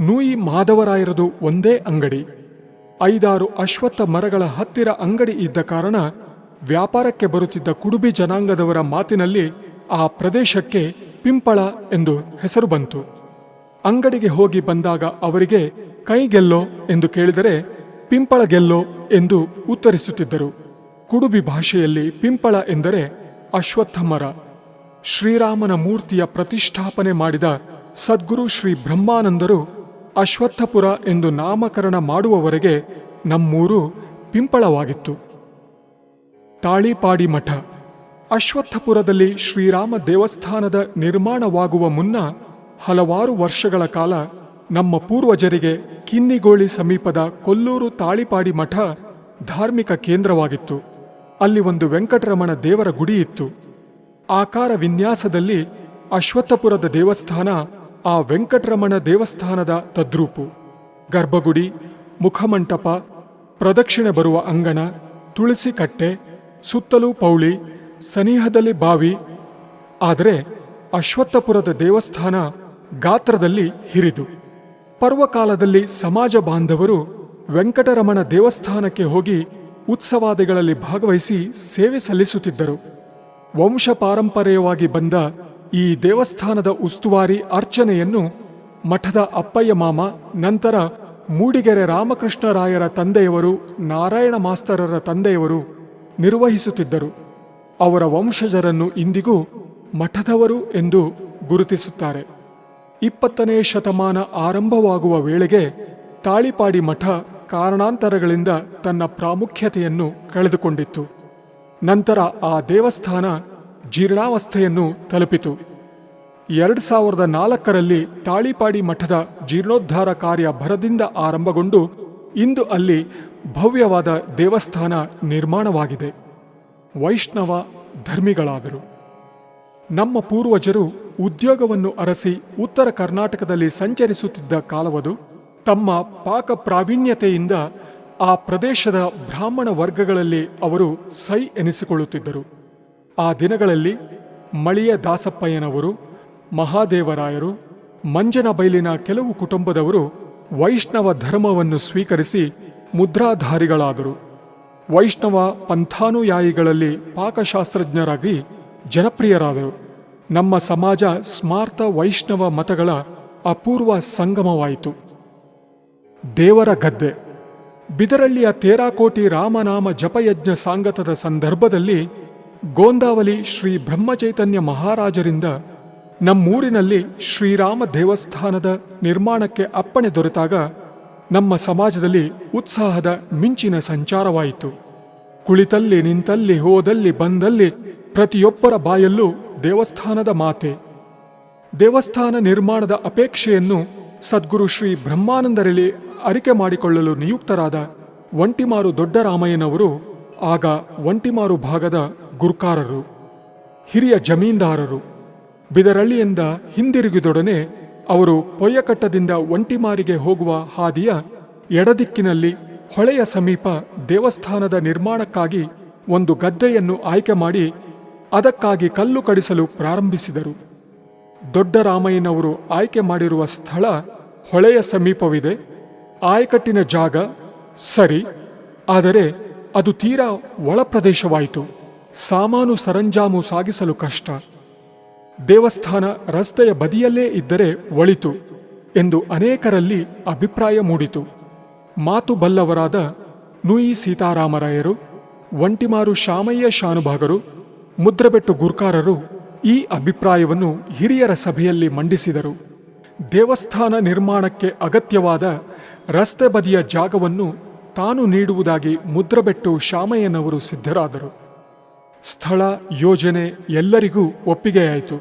ನೂಯಿ ಮಾಧವರಾಯರದು ಒಂದೇ ಅಂಗಡಿ. 5-6 ಅಶ್ವತ್ಥ ಮರಗಳ ಹತ್ತಿರ ಅಂಗಡಿ ಇದ್ದ ಕಾರಣ ವ್ಯಾಪಾರಕ್ಕೆ ಬರುತ್ತಿದ್ದ ಕುಡುಬಿ ಜನಾಂಗದವರ ಮಾತಿನಲ್ಲಿ ಆ ಪ್ರದೇಶಕ್ಕೆ ಪಿಂಪಳ ಎಂದು ಹೆಸರು ಬಂತು. ಅಂಗಡಿಗೆ ಹೋಗಿ ಬಂದಾಗ ಅವರಿಗೆ ಕೈಗೆಲ್ಲೋ ಎಂದು ಕೇಳಿದರೆ ಪಿಂಪಳಗೆಲ್ಲೋ ಎಂದು ಉತ್ತರಿಸುತ್ತಿದ್ದರು. ಕುಡುಬಿ ಭಾಷೆಯಲ್ಲಿ ಪಿಂಪಳ ಎಂದರೆ ಅಶ್ವತ್ಥ ಮರ. ಶ್ರೀರಾಮನ ಮೂರ್ತಿಯ ಪ್ರತಿಷ್ಠಾಪನೆ ಮಾಡಿದ ಸದ್ಗುರು ಶ್ರೀ ಬ್ರಹ್ಮಾನಂದರು ಅಶ್ವತ್ಥಪುರ ಎಂದು ನಾಮಕರಣ ಮಾಡುವವರೆಗೆ ನಮ್ಮೂರು ಪಿಂಪಳವಾಗಿತ್ತು. ತಾಳಿಪಾಡಿ ಮಠ. ಅಶ್ವತ್ಥಪುರದಲ್ಲಿ ಶ್ರೀರಾಮ ದೇವಸ್ಥಾನದ ನಿರ್ಮಾಣವಾಗುವ ಮುನ್ನ ಹಲವಾರು ವರ್ಷಗಳ ಕಾಲ ನಮ್ಮ ಪೂರ್ವಜರಿಗೆ ಕಿನ್ನಿಗೋಳಿ ಸಮೀಪದ ಕೊಲ್ಲೂರು ತಾಳಿಪಾಡಿ ಮಠ ಧಾರ್ಮಿಕ ಕೇಂದ್ರವಾಗಿತ್ತು. ಅಲ್ಲಿ ಒಂದು ವೆಂಕಟರಮಣ ದೇವರ ಗುಡಿ ಇತ್ತು. ಆಕಾರ ವಿನ್ಯಾಸದಲ್ಲಿ ಅಶ್ವತ್ಥಪುರದ ದೇವಸ್ಥಾನ ಆ ವೆಂಕಟರಮಣ ದೇವಸ್ಥಾನದ ತದ್ರೂಪು. ಗರ್ಭಗುಡಿ, ಮುಖಮಂಟಪ, ಪ್ರದಕ್ಷಿಣೆ ಬರುವ ಅಂಗಣ, ತುಳಸಿ ಕಟ್ಟೆ, ಸುತ್ತಲೂ ಪೌಳಿ, ಸನಿಹದಲ್ಲಿ ಬಾವಿ. ಆದರೆ ಅಶ್ವತ್ಥಪುರದ ದೇವಸ್ಥಾನ ಗಾತ್ರದಲ್ಲಿ ಹಿರಿದು. ಪರ್ವಕಾಲದಲ್ಲಿ ಸಮಾಜ ಬಾಂಧವರು ವೆಂಕಟರಮಣ ದೇವಸ್ಥಾನಕ್ಕೆ ಹೋಗಿ ಉತ್ಸವಾದಿಗಳಲ್ಲಿ ಭಾಗವಹಿಸಿ ಸೇವೆ ಸಲ್ಲಿಸುತ್ತಿದ್ದರು. ವಂಶ ಪಾರಂಪರ್ಯವಾಗಿ ಬಂದ ಈ ದೇವಸ್ಥಾನದ ಉಸ್ತುವಾರಿ ಅರ್ಚನೆಯನ್ನು ಮಠದ ಅಪ್ಪಯ್ಯ ಮಾಮ, ನಂತರ ಮೂಡಿಗೆರೆ ರಾಮಕೃಷ್ಣರಾಯರ ತಂದೆಯವರು, ನಾರಾಯಣ ಮಾಸ್ತರರ ತಂದೆಯವರು ನಿರ್ವಹಿಸುತ್ತಿದ್ದರು. ಅವರ ವಂಶಜರನ್ನು ಇಂದಿಗೂ ಮಠದವರು ಎಂದು ಗುರುತಿಸುತ್ತಾರೆ. 20ನೇ ಶತಮಾನ ಆರಂಭವಾಗುವ ವೇಳೆಗೆ ತಾಳಿಪಾಡಿ ಮಠ ಕಾರಣಾಂತರಗಳಿಂದ ತನ್ನ ಪ್ರಾಮುಖ್ಯತೆಯನ್ನು ಕಳೆದುಕೊಂಡಿತ್ತು. ನಂತರ ಆ ದೇವಸ್ಥಾನ ಜೀರ್ಣಾವಸ್ಥೆಯನ್ನು ತಲುಪಿತು. 2004ರಲ್ಲಿ ತಾಳಿಪಾಡಿ ಮಠದ ಜೀರ್ಣೋದ್ಧಾರ ಕಾರ್ಯ ಭರದಿಂದ ಆರಂಭಗೊಂಡು ಇಂದು ಅಲ್ಲಿ ಭವ್ಯವಾದ ದೇವಸ್ಥಾನ ನಿರ್ಮಾಣವಾಗಿದೆ. ವೈಷ್ಣವ ಧರ್ಮಿಗಳಾದರು. ನಮ್ಮ ಪೂರ್ವಜರು ಉದ್ಯೋಗವನ್ನು ಅರಸಿ ಉತ್ತರ ಕರ್ನಾಟಕದಲ್ಲಿ ಸಂಚರಿಸುತ್ತಿದ್ದ ಕಾಲವದು. ತಮ್ಮ ಪಾಕ ಪ್ರಾವೀಣ್ಯತೆಯಿಂದ ಆ ಪ್ರದೇಶದ ಬ್ರಾಹ್ಮಣ ವರ್ಗಗಳಲ್ಲಿ ಅವರು ಸೈ ಎನಿಸಿಕೊಳ್ಳುತ್ತಿದ್ದರು. ಆ ದಿನಗಳಲ್ಲಿ ಮಳಿಯ ದಾಸಪ್ಪಯ್ಯನವರು, ಮಹಾದೇವರಾಯರು, ಮಂಜನಬೈಲಿನ ಕೆಲವು ಕುಟುಂಬದವರು ವೈಷ್ಣವ ಧರ್ಮವನ್ನು ಸ್ವೀಕರಿಸಿ ಮುದ್ರಾಧಾರಿಗಳಾದರು. ವೈಷ್ಣವ ಪಂಥಾನುಯಾಯಿಗಳಲ್ಲಿ ಪಾಕಶಾಸ್ತ್ರಜ್ಞರಾಗಿ ಜನಪ್ರಿಯರಾದರು. ನಮ್ಮ ಸಮಾಜ ಸ್ಮಾರ್ತ ವೈಷ್ಣವ ಮತಗಳ ಅಪೂರ್ವ ಸಂಗಮವಾಯಿತು. ದೇವರ ಗದ್ದೆ. ಬಿದರಳ್ಳಿಯ ತೇರಾಕೋಟಿ ರಾಮನಾಮ ಜಪಯಜ್ಞ ಸಾಂಗತದ ಸಂದರ್ಭದಲ್ಲಿ ಗೋಂದಾವಲಿ ಶ್ರೀ ಬ್ರಹ್ಮಚೈತನ್ಯ ಮಹಾರಾಜರಿಂದ ನಮ್ಮೂರಿನಲ್ಲಿ ಶ್ರೀರಾಮ ದೇವಸ್ಥಾನದ ನಿರ್ಮಾಣಕ್ಕೆ ಅಪ್ಪಣೆ ದೊರೆತಾಗ ನಮ್ಮ ಸಮಾಜದಲ್ಲಿ ಉತ್ಸಾಹದ ಮಿಂಚಿನ ಸಂಚಾರವಾಯಿತು. ಕುಳಿತಲ್ಲಿ, ನಿಂತಲ್ಲಿ, ಹೋದಲ್ಲಿ, ಬಂದಲ್ಲಿ ಪ್ರತಿಯೊಬ್ಬರ ಬಾಯಲ್ಲೂ ದೇವಸ್ಥಾನದ ಮಾತೆ. ದೇವಸ್ಥಾನ ನಿರ್ಮಾಣದ ಅಪೇಕ್ಷೆಯನ್ನು ಸದ್ಗುರು ಶ್ರೀ ಬ್ರಹ್ಮಾನಂದರಲ್ಲಿ ಅರಿಕೆ ಮಾಡಿಕೊಳ್ಳಲು ನಿಯುಕ್ತರಾದ ಒಂಟಿಮಾರು ದೊಡ್ಡರಾಮಯ್ಯನವರು ಆಗ ಒಂಟಿಮಾರು ಭಾಗದ ಗುರ್ಕಾರರು, ಹಿರಿಯ ಜಮೀನ್ದಾರರು. ಬಿದರಳ್ಳಿಯಿಂದ ಹಿಂದಿರುಗಿದೊಡನೆ ಅವರು ಪೊಯ್ಯಕಟ್ಟದಿಂದ ಒಂಟಿಮಾರಿಗೆ ಹೋಗುವ ಹಾದಿಯ ಎಡದಿಕ್ಕಿನಲ್ಲಿ ಹೊಳೆಯ ಸಮೀಪ ದೇವಸ್ಥಾನದ ನಿರ್ಮಾಣಕ್ಕಾಗಿ ಒಂದು ಗದ್ದೆಯನ್ನು ಆಯ್ಕೆ ಮಾಡಿ ಅದಕ್ಕಾಗಿ ಕಲ್ಲು ಕಡಿಸಲು ಪ್ರಾರಂಭಿಸಿದರು. ದೊಡ್ಡರಾಮಯ್ಯನವರು ಆಯ್ಕೆ ಮಾಡಿರುವ ಸ್ಥಳ ಹೊಳೆಯ ಸಮೀಪವಿದೆ. ಆಯಕಟ್ಟಿನ ಜಾಗ ಸರಿ, ಆದರೆ ಅದು ತೀರಾ ಒಳಪ್ರದೇಶವಾಯಿತು. ಸಾಮಾನು ಸರಂಜಾಮು ಸಾಗಿಸಲು ಕಷ್ಟ. ದೇವಸ್ಥಾನ ರಸ್ತೆಯ ಬದಿಯಲ್ಲೇ ಇದ್ದರೆ ಒಳಿತು ಎಂದು ಅನೇಕರಲ್ಲಿ ಅಭಿಪ್ರಾಯ ಮೂಡಿತು. ಮಾತು ಬಲ್ಲವರಾದ ನುಯಿ ಸೀತಾರಾಮರಾಯರು, ಒಂಟಿಮಾರು ಶಾಮಯ್ಯ ಶಾನುಭಾಗರು, ಮುದ್ರಬೆಟ್ಟು ಗುರ್ಕಾರರು ಈ ಅಭಿಪ್ರಾಯವನ್ನು ಹಿರಿಯರ ಸಭೆಯಲ್ಲಿ ಮಂಡಿಸಿದರು. ದೇವಸ್ಥಾನ ನಿರ್ಮಾಣಕ್ಕೆ ಅಗತ್ಯವಾದ ರಸ್ತೆ ಬದಿಯ ಜಾಗವನ್ನು ತಾನು ನೀಡುವುದಾಗಿ ಮುದ್ರಬೆಟ್ಟು ಶಾಮಯ್ಯನವರು ಸಿದ್ಧರಾದರು. ಸ್ಥಳ ಯೋಜನೆ ಎಲ್ಲರಿಗೂ ಒಪ್ಪಿಗೆಯಾಯಿತು.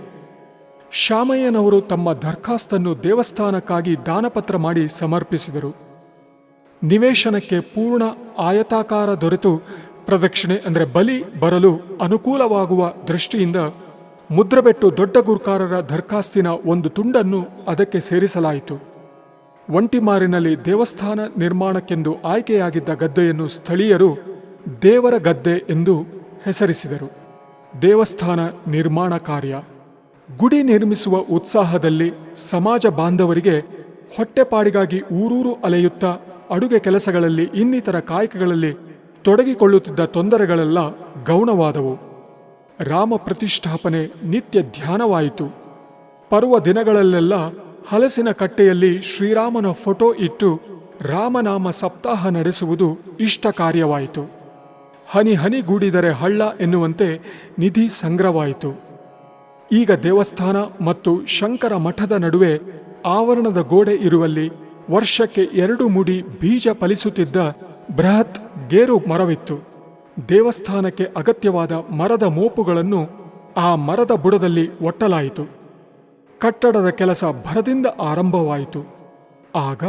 ಶಾಮಯ್ಯನವರು ತಮ್ಮ ದರ್ಖಾಸ್ತನ್ನು ದೇವಸ್ಥಾನಕ್ಕಾಗಿ ದಾನಪತ್ರ ಮಾಡಿ ಸಮರ್ಪಿಸಿದರು. ನಿವೇಶನಕ್ಕೆ ಪೂರ್ಣ ಆಯತಾಕಾರ ದೊರೆತು ಪ್ರದಕ್ಷಿಣೆ ಅಂದರೆ ಬಲಿ ಬರಲು ಅನುಕೂಲವಾಗುವ ದೃಷ್ಟಿಯಿಂದ ಮುದ್ರಬೆಟ್ಟು ದೊಡ್ಡ ಗುರ್ಕಾರರ ದರ್ಖಾಸ್ತಿನ ಒಂದು ತುಂಡನ್ನು ಅದಕ್ಕೆ ಸೇರಿಸಲಾಯಿತು. ಒಂಟಿಮಾರಿನಲ್ಲಿ ದೇವಸ್ಥಾನ ನಿರ್ಮಾಣಕ್ಕೆಂದು ಆಯ್ಕೆಯಾಗಿದ್ದ ಗದ್ದೆಯನ್ನು ಸ್ಥಳೀಯರು ದೇವರ ಗದ್ದೆ ಎಂದು ಹೆಸರಿಸಿದರು. ದೇವಸ್ಥಾನ ನಿರ್ಮಾಣ ಕಾರ್ಯ. ಗುಡಿ ನಿರ್ಮಿಸುವ ಉತ್ಸಾಹದಲ್ಲಿ ಸಮಾಜ ಬಾಂಧವರಿಗೆ ಹೊಟ್ಟೆಪಾಡಿಗಾಗಿ ಊರೂರು ಅಲೆಯುತ್ತಾ ಅಡುಗೆ ಕೆಲಸಗಳಲ್ಲಿ ಇನ್ನಿತರ ಕಾಯಕಗಳಲ್ಲಿ ತೊಡಗಿಕೊಳ್ಳುತ್ತಿದ್ದ ತೊಂದರೆಗಳೆಲ್ಲ ಗೌಣವಾದವು. ರಾಮ ಪ್ರತಿಷ್ಠಾಪನೆ ನಿತ್ಯ ಧ್ಯಾನವಾಯಿತು. ಪರ್ವ ದಿನಗಳಲ್ಲೆಲ್ಲ ಹಲಸಿನ ಕಟ್ಟೆಯಲ್ಲಿ ಶ್ರೀರಾಮನ ಫೋಟೋ ಇಟ್ಟು ರಾಮನಾಮ ಸಪ್ತಾಹ ನಡೆಸುವುದು ಇಷ್ಟ ಕಾರ್ಯವಾಯಿತು. ಹನಿ ಹನಿಗೂಡಿದರೆ ಹಳ್ಳ ಎನ್ನುವಂತೆ ನಿಧಿ ಸಂಗ್ರಹವಾಯಿತು. ಈಗ ದೇವಸ್ಥಾನ ಮತ್ತು ಶಂಕರ ಮಠದ ನಡುವೆ ಆವರಣದ ಗೋಡೆ ಇರುವಲ್ಲಿ ವರ್ಷಕ್ಕೆ 2 ಮುಡಿ ಬೀಜ ಫಲಿಸುತ್ತಿದ್ದ ಬೃಹತ್ ಗೇರು ಮರವಿತ್ತು. ದೇವಸ್ಥಾನಕ್ಕೆ ಅಗತ್ಯವಾದ ಮರದ ಮೋಪುಗಳನ್ನು ಆ ಮರದ ಬುಡದಲ್ಲಿ ಒಟ್ಟಲಾಯಿತು. ಕಟ್ಟಡದ ಕೆಲಸ ಭರದಿಂದ ಆರಂಭವಾಯಿತು. ಆಗ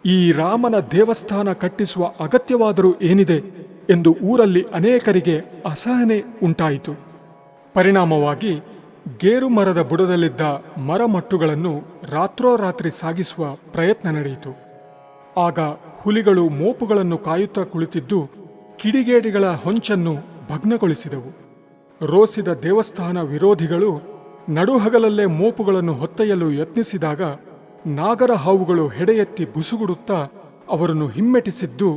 ಈ ರಾಮನ ದೇವಸ್ಥಾನ ಕಟ್ಟಿಸುವ ಅಗತ್ಯವಾದರೂ ಏನಿದೆ ಎಂದು ಊರಲ್ಲಿ ಅನೇಕರಿಗೆ ಅಸಹನೆ ಉಂಟಾಯಿತು. ಪರಿಣಾಮವಾಗಿ ಗೇರು ಮರದ ಬುಡದಲ್ಲಿದ್ದ ಮರಮಟ್ಟುಗಳನ್ನು ರಾತ್ರೋರಾತ್ರಿ ಸಾಗಿಸುವ ಪ್ರಯತ್ನ ನಡೆಯಿತು. ಆಗ ಹುಲಿಗಳು ಮೋಪುಗಳನ್ನು ಕಾಯುತ್ತಾ ಕುಳಿತಿದ್ದು ಕಿಡಿಗೇಡಿಗಳ ಹೊಂಚನ್ನು ಭಗ್ನಗೊಳಿಸಿದವು. ರೋಸಿದ ದೇವಸ್ಥಾನ ವಿರೋಧಿಗಳು ನಡುಹಗಲಲ್ಲೇ ಮೋಪುಗಳನ್ನು ಹೊತ್ತೊಯ್ಯಲು ಯತ್ನಿಸಿದಾಗ ನಾಗರ ಹಾವುಗಳು ಹೆಡೆಯೆತ್ತಿ ಬುಸುಗುಡುತ್ತಾ ಅವರನ್ನು ಹಿಮ್ಮೆಟ್ಟಿಸಿದ್ದು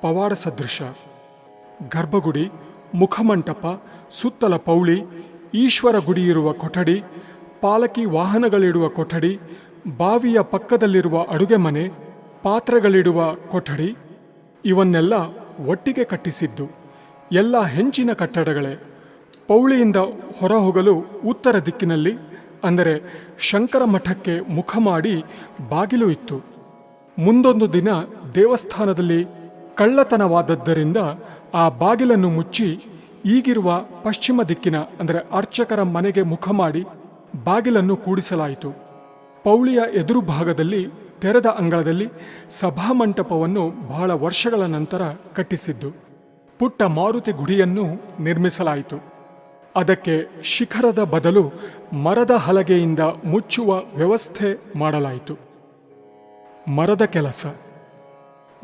ಪವಾಡ ಸದೃಶ. ಗರ್ಭಗುಡಿ, ಮುಖಮಂಟಪ, ಸುತ್ತಲ ಪೌಳಿ, ಈಶ್ವರ ಗುಡಿಯಿರುವ ಕೊಠಡಿ, ಪಾಲಕಿ ವಾಹನಗಳಿಡುವ ಕೊಠಡಿ, ಬಾವಿಯ ಪಕ್ಕದಲ್ಲಿರುವ ಅಡುಗೆ ಮನೆ, ಪಾತ್ರೆಗಳಿಡುವ ಕೊಠಡಿ ಇವನ್ನೆಲ್ಲ ಒಟ್ಟಿಗೆ ಕಟ್ಟಿಸಿದ್ದು. ಎಲ್ಲ ಹೆಂಚಿನ ಕಟ್ಟಡಗಳೇ. ಪೌಳಿಯಿಂದ ಹೊರಹೋಗಲು ಉತ್ತರ ದಿಕ್ಕಿನಲ್ಲಿ ಅಂದರೆ ಶಂಕರ ಮಠಕ್ಕೆ ಮುಖ ಮಾಡಿ ಬಾಗಿಲು ಇತ್ತು. ಮುಂದೊಂದು ದಿನ ದೇವಸ್ಥಾನದಲ್ಲಿ ಕಳ್ಳತನವಾದದ್ದರಿಂದ ಆ ಬಾಗಿಲನ್ನು ಮುಚ್ಚಿ ಈಗಿರುವ ಪಶ್ಚಿಮ ದಿಕ್ಕಿನ ಅಂದರೆ ಅರ್ಚಕರ ಮನೆಗೆ ಮುಖ ಮಾಡಿ ಬಾಗಿಲನ್ನು ಕೂಡಿಸಲಾಯಿತು. ಪೌಳಿಯ ಎದುರು ಭಾಗದಲ್ಲಿ ತೆರೆದ ಅಂಗಳದಲ್ಲಿ ಸಭಾಮಂಟಪವನ್ನು ಬಹಳ ವರ್ಷಗಳ ನಂತರ ಕಟ್ಟಿಸಿದ್ದು. ಪುಟ್ಟ ಮಾರುತಿ ಗುಡಿಯನ್ನು ನಿರ್ಮಿಸಲಾಯಿತು. ಅದಕ್ಕೆ ಶಿಖರದ ಬದಲು ಮರದ ಹಲಗೆಯಿಂದ ಮುಚ್ಚುವ ವ್ಯವಸ್ಥೆ ಮಾಡಲಾಯಿತು. ಮರದ ಕೆಲಸ.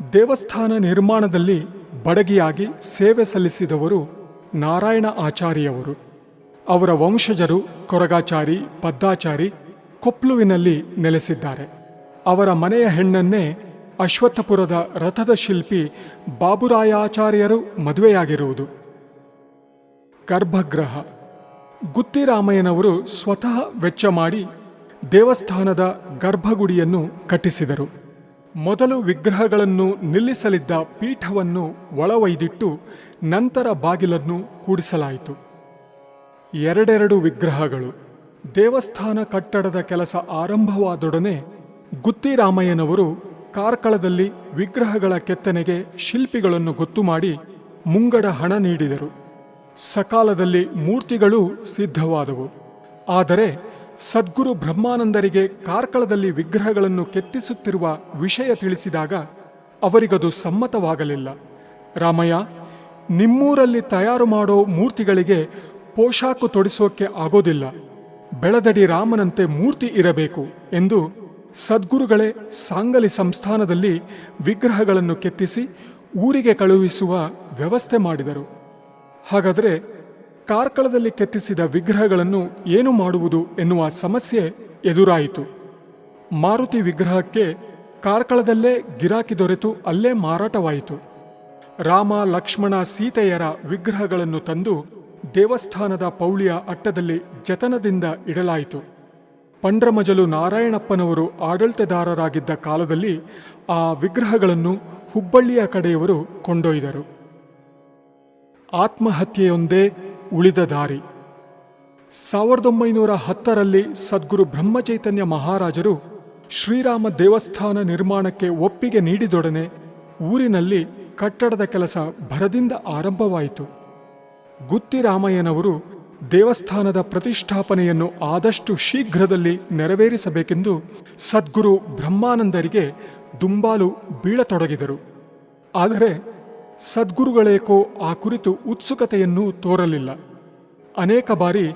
ದೇವಸ್ಥಾನ ನಿರ್ಮಾಣದಲ್ಲಿ ಬಡಗಿಯಾಗಿ ಸೇವೆ ಸಲ್ಲಿಸಿದವರು ನಾರಾಯಣ ಆಚಾರ್ಯವರು. ಅವರ ವಂಶಜರು ಕೊರಗಾಚಾರಿ, ಪದ್ದಾಚಾರಿ ಕೊಪ್ಲುವಿನಲ್ಲಿ ನೆಲೆಸಿದ್ದಾರೆ. ಅವರ ಮನೆಯ ಹೆಣ್ಣನ್ನೇ ಅಶ್ವತ್ಥಪುರದ ರಥದ ಶಿಲ್ಪಿ ಬಾಬುರಾಯಾಚಾರ್ಯರು ಮದುವೆಯಾಗಿರುವುದು. ಗರ್ಭಗೃಹ. ಗುತ್ತಿರಾಮಯ್ಯನವರು ಸ್ವತಃ ವೆಚ್ಚ ಮಾಡಿ ದೇವಸ್ಥಾನದ ಗರ್ಭಗುಡಿಯನ್ನು ಕಟ್ಟಿಸಿದರು. ಮೊದಲು ವಿಗ್ರಹಗಳನ್ನು ನಿಲ್ಲಿಸಲಿದ್ದ ಪೀಠವನ್ನು ಒಳವೈದಿಟ್ಟು ನಂತರ ಬಾಗಿಲನ್ನು ಕೂಡಿಸಲಾಯಿತು. 2 ವಿಗ್ರಹಗಳು. ದೇವಸ್ಥಾನ ಕಟ್ಟಡದ ಕೆಲಸ ಆರಂಭವಾದೊಡನೆ ಗುತ್ತಿರಾಮಯ್ಯನವರು ಕಾರ್ಕಳದಲ್ಲಿ ವಿಗ್ರಹಗಳ ಕೆತ್ತನೆಗೆ ಶಿಲ್ಪಿಗಳನ್ನು ಗೊತ್ತು ಮಾಡಿ ಮುಂಗಡ ಹಣ ನೀಡಿದರು. ಸಕಾಲದಲ್ಲಿ ಮೂರ್ತಿಗಳೂ ಸಿದ್ಧವಾದವು. ಆದರೆ ಸದ್ಗುರು ಬ್ರಹ್ಮಾನಂದರಿಗೆ ಕಾರ್ಕಳದಲ್ಲಿ ವಿಗ್ರಹಗಳನ್ನು ಕೆತ್ತಿಸುತ್ತಿರುವ ವಿಷಯ ತಿಳಿಸಿದಾಗ ಅವರಿಗದು ಸಮ್ಮತವಾಗಲಿಲ್ಲ. ರಾಮಯ್ಯ, ನಿಮ್ಮೂರಲ್ಲಿ ತಯಾರು ಮಾಡೋ ಮೂರ್ತಿಗಳಿಗೆ ಪೋಷಾಕು ತೊಡಿಸೋಕೆ ಆಗೋದಿಲ್ಲ. ಬೆಳದಡಿ ರಾಮನಂತೆ ಮೂರ್ತಿ ಇರಬೇಕು ಎಂದು ಸದ್ಗುರುಗಳೇ ಸಾಂಗಲಿ ಸಂಸ್ಥಾನದಲ್ಲಿ ವಿಗ್ರಹಗಳನ್ನು ಕೆತ್ತಿಸಿ ಊರಿಗೆ ಕಳುಹಿಸುವ ವ್ಯವಸ್ಥೆ ಮಾಡಿದರು. ಹಾಗಾದರೆ ಕಾರ್ಕಳದಲ್ಲಿ ಕೆತ್ತಿಸಿದ ವಿಗ್ರಹಗಳನ್ನು ಏನು ಮಾಡುವುದು ಎನ್ನುವ ಸಮಸ್ಯೆ ಎದುರಾಯಿತು. ಮಾರುತಿ ವಿಗ್ರಹಕ್ಕೆ ಕಾರ್ಕಳದಲ್ಲೇ ಗಿರಾಕಿ ದೊರೆತು ಅಲ್ಲೇ ಮಾರಾಟವಾಯಿತು. ರಾಮ, ಲಕ್ಷ್ಮಣ, ಸೀತೆಯರ ವಿಗ್ರಹಗಳನ್ನು ತಂದು ದೇವಸ್ಥಾನದ ಪೌಳಿಯ ಅಟ್ಟದಲ್ಲಿ ಜತನದಿಂದ ಇಡಲಾಯಿತು. ಪಂಡ್ರಮಜಲು ನಾರಾಯಣಪ್ಪನವರು ಆಡಳಿತದಾರರಾಗಿದ್ದ ಕಾಲದಲ್ಲಿ ಆ ವಿಗ್ರಹಗಳನ್ನು ಹುಬ್ಬಳ್ಳಿಯ ಕಡೆಯವರು ಕೊಂಡೊಯ್ದರು. ಆತ್ಮಹತ್ಯೆಯೊಂದೇ ಉಳಿದ ದಾರಿ. 1910ರಲ್ಲಿ ಸದ್ಗುರು ಬ್ರಹ್ಮಚೈತನ್ಯ ಮಹಾರಾಜರು ಶ್ರೀರಾಮ ದೇವಸ್ಥಾನ ನಿರ್ಮಾಣಕ್ಕೆ ಒಪ್ಪಿಗೆ ನೀಡಿದೊಡನೆ ಊರಿನಲ್ಲಿ ಕಟ್ಟಡದ ಕೆಲಸ ಭರದಿಂದ ಆರಂಭವಾಯಿತು. ಗುತ್ತಿರಾಮಯ್ಯನವರು ದೇವಸ್ಥಾನದ ಪ್ರತಿಷ್ಠಾಪನೆಯನ್ನು ಆದಷ್ಟು ಶೀಘ್ರದಲ್ಲಿ ನೆರವೇರಿಸಬೇಕೆಂದು ಸದ್ಗುರು ಬ್ರಹ್ಮಾನಂದರಿಗೆ ದುಂಬಾಲು ಬೀಳತೊಡಗಿದರು. ಆದರೆ ಸದ್ಗುರುಗಳೇಕೋ ಆ ಕುರಿತು ಉತ್ಸುಕತೆಯನ್ನು ತೋರಲಿಲ್ಲ. ಅನೇಕ ಬಾರಿ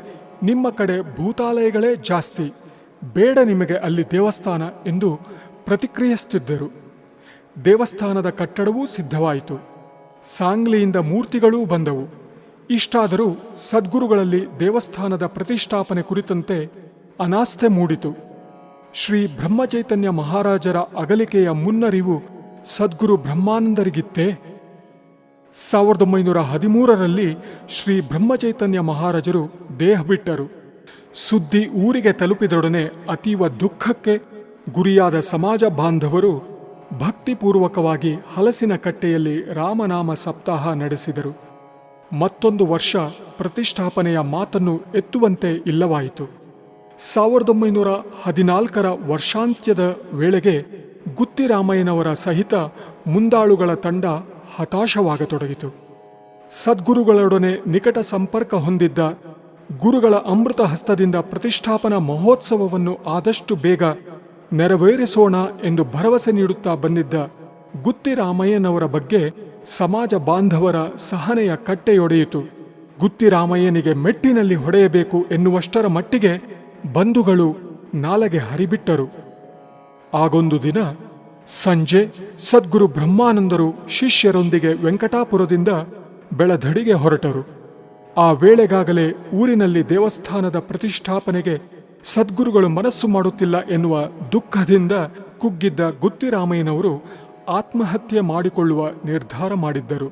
ನಿಮ್ಮ ಕಡೆ ಭೂತಾಲಯಗಳೇ ಜಾಸ್ತಿ, ಬೇಡ ನಿಮಗೆ ಅಲ್ಲಿ ದೇವಸ್ಥಾನ ಎಂದು ಪ್ರತಿಕ್ರಿಯಿಸುತ್ತಿದ್ದರು. ದೇವಸ್ಥಾನದ ಕಟ್ಟಡವೂ ಸಿದ್ಧವಾಯಿತು. ಸಾಂಗ್ಲಿಯಿಂದ ಮೂರ್ತಿಗಳೂ ಬಂದವು. ಇಷ್ಟಾದರೂ ಸದ್ಗುರುಗಳಲ್ಲಿ ದೇವಸ್ಥಾನದ ಪ್ರತಿಷ್ಠಾಪನೆ ಕುರಿತಂತೆ ಅನಾಸ್ಥೆ ಮೂಡಿತು. ಶ್ರೀ ಬ್ರಹ್ಮಚೈತನ್ಯ ಮಹಾರಾಜರ ಅಗಲಿಕೆಯ ಮುನ್ನರಿವು ಸದ್ಗುರು ಬ್ರಹ್ಮಾನಂದರಿಗಿತ್ತೇ? 1913ರಲ್ಲಿ ಶ್ರೀ ಬ್ರಹ್ಮಚೈತನ್ಯ ಮಹಾರಾಜರು ದೇಹ ಬಿಟ್ಟರು. ಸುದ್ದಿ ಊರಿಗೆ ತಲುಪಿದೊಡನೆ ಅತೀವ ದುಃಖಕ್ಕೆ ಗುರಿಯಾದ ಸಮಾಜ ಬಾಂಧವರು ಭಕ್ತಿಪೂರ್ವಕವಾಗಿ ಹಲಸಿನ ಕಟ್ಟೆಯಲ್ಲಿ ರಾಮನಾಮ ಸಪ್ತಾಹ ನಡೆಸಿದರು. ಮತ್ತೊಂದು ವರ್ಷ ಪ್ರತಿಷ್ಠಾಪನೆಯ ಮಾತನ್ನು ಎತ್ತುವಂತೆ ಇಲ್ಲವಾಯಿತು. 1914ರ ವರ್ಷಾಂತ್ಯದ ವೇಳೆಗೆ ಗುತ್ತಿರಾಮಯ್ಯನವರ ಸಹಿತ ಮುಂದಾಳುಗಳ ತಂಡ ಹತಾಶವಾಗತೊಡಗಿತು. ಸದ್ಗುರುಗಳೊಡನೆ ನಿಕಟ ಸಂಪರ್ಕ ಹೊಂದಿದ್ದ ಗುರುಗಳ ಅಮೃತ ಹಸ್ತದಿಂದ ಪ್ರತಿಷ್ಠಾಪನಾ ಮಹೋತ್ಸವವನ್ನು ಆದಷ್ಟು ಬೇಗ ನೆರವೇರಿಸೋಣ ಎಂದು ಭರವಸೆ ನೀಡುತ್ತಾ ಬಂದಿದ್ದ ಗುತ್ತಿರಾಮಯ್ಯನವರ ಬಗ್ಗೆ ಸಮಾಜ ಬಾಂಧವರ ಸಹನೆಯ ಕಟ್ಟೆಯೊಡೆಯಿತು. ಗುತ್ತಿರಾಮಯ್ಯನಿಗೆ ಮೆಟ್ಟಿನಲ್ಲಿ ಹೊಡೆಯಬೇಕು ಎನ್ನುವಷ್ಟರ ಮಟ್ಟಿಗೆ ಬಂಧುಗಳು ನಾಲೆಗೆ ಹರಿಬಿಟ್ಟರು. ಆಗೊಂದು ದಿನ ಸಂಜೆ ಸದ್ಗುರು ಬ್ರಹ್ಮಾನಂದರು ಶಿಷ್ಯರೊಂದಿಗೆ ವೆಂಕಟಾಪುರದಿಂದ ಬೆಳಧಡಿಗೆ ಹೊರಟರು. ಆ ವೇಳೆಗಾಗಲೇ ಊರಿನಲ್ಲಿ ದೇವಸ್ಥಾನದ ಪ್ರತಿಷ್ಠಾಪನೆಗೆ ಸದ್ಗುರುಗಳು ಮನಸ್ಸು ಮಾಡುತ್ತಿಲ್ಲ ಎನ್ನುವ ದುಃಖದಿಂದ ಕುಗ್ಗಿದ್ದ ಗುತ್ತಿರಾಮಯ್ಯನವರು ಆತ್ಮಹತ್ಯೆ ಮಾಡಿಕೊಳ್ಳುವ ನಿರ್ಧಾರ ಮಾಡಿದ್ದರು.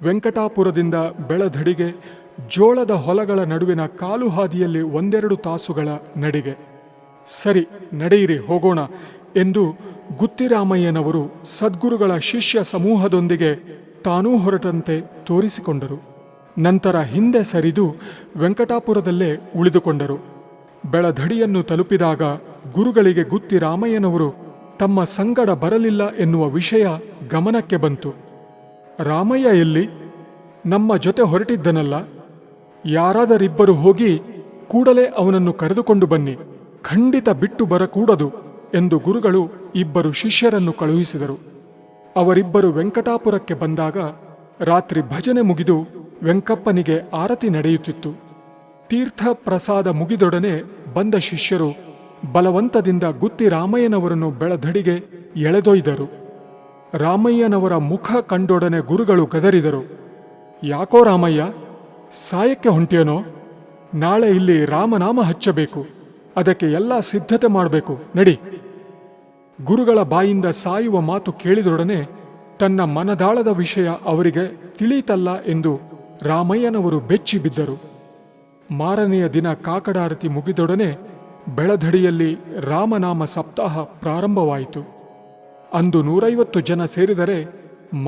ವೆಂಕಟಾಪುರದಿಂದ ಬೆಳಧಡಿಗೆ ಜೋಳದ ಹೊಲಗಳ ನಡುವಿನ ಕಾಲು ಹಾದಿಯಲ್ಲಿ 1-2 ತಾಸುಗಳ ನಡಿಗೆ. ಸರಿ, ನಡೆಯಿರಿ, ಹೋಗೋಣ ಎಂದು ಗುತ್ತಿರಾಮಯ್ಯನವರು ಸದ್ಗುರುಗಳ ಶಿಷ್ಯ ಸಮೂಹದೊಂದಿಗೆ ತಾನೂ ಹೊರಟಂತೆ ತೋರಿಸಿಕೊಂಡರು. ನಂತರ ಹಿಂದೆ ಸರಿದು ವೆಂಕಟಾಪುರದಲ್ಲೇ ಉಳಿದುಕೊಂಡರು. ಬೆಳಧಡಿಯನ್ನು ತಲುಪಿದಾಗ ಗುರುಗಳಿಗೆ ಗುತ್ತಿರಾಮಯ್ಯನವರು ತಮ್ಮ ಸಂಗಡ ಬರಲಿಲ್ಲ ಎನ್ನುವ ವಿಷಯ ಗಮನಕ್ಕೆ ಬಂತು. ರಾಮಯ್ಯ ಎಲ್ಲಿ? ನಮ್ಮ ಜೊತೆ ಹೊರಟಿದ್ದನಲ್ಲ, ಯಾರಾದರಿಬ್ಬರು ಹೋಗಿ ಕೂಡಲೇ ಅವನನ್ನು ಕರೆದುಕೊಂಡು ಬನ್ನಿ, ಖಂಡಿತ ಬಿಟ್ಟು ಬರಕೂಡದು ಎಂದು ಗುರುಗಳು 2 ಶಿಷ್ಯರನ್ನು ಕಳುಹಿಸಿದರು. ಅವರಿಬ್ಬರು ವೆಂಕಟಾಪುರಕ್ಕೆ ಬಂದಾಗ ರಾತ್ರಿ ಭಜನೆ ಮುಗಿದು ವೆಂಕಪ್ಪನಿಗೆ ಆರತಿ ನಡೆಯುತ್ತಿತ್ತು. ತೀರ್ಥ ಪ್ರಸಾದ ಮುಗಿದೊಡನೆ ಬಂದ ಶಿಷ್ಯರು ಬಲವಂತದಿಂದ ಗುತ್ತಿರಾಮಯ್ಯನವರನ್ನು ಬೆಳಧಡಿಗೆ ಎಳೆದೊಯ್ದರು. ರಾಮಯ್ಯನವರ ಮುಖ ಕಂಡೊಡನೆ ಗುರುಗಳು ಗದರಿದರು. ಯಾಕೋ ರಾಮಯ್ಯ, ಸಾಯಕ್ಕೆ ಹೊಂಟೇನೋ? ನಾಳೆ ಇಲ್ಲಿ ರಾಮನಾಮ ಹಚ್ಚಬೇಕು, ಅದಕ್ಕೆ ಎಲ್ಲ ಸಿದ್ಧತೆ ಮಾಡಬೇಕು, ನಡಿ. ಗುರುಗಳ ಬಾಯಿಂದ ಸಾಯುವ ಮಾತು ಕೇಳಿದೊಡನೆ ತನ್ನ ಮನದಾಳದ ವಿಷಯ ಅವರಿಗೆ ತಿಳಿಯಿತಲ್ಲ ಎಂದು ರಾಮಯ್ಯನವರು ಬೆಚ್ಚಿ ಬಿದ್ದರು. ಮಾರನೆಯ ದಿನ ಕಾಕಡಾರತಿ ಮುಗಿದೊಡನೆ ಬೆಳಧಡಿಯಲ್ಲಿ ರಾಮನಾಮ ಸಪ್ತಾಹ ಪ್ರಾರಂಭವಾಯಿತು. ಅಂದು 150 ಜನ ಸೇರಿದರೆ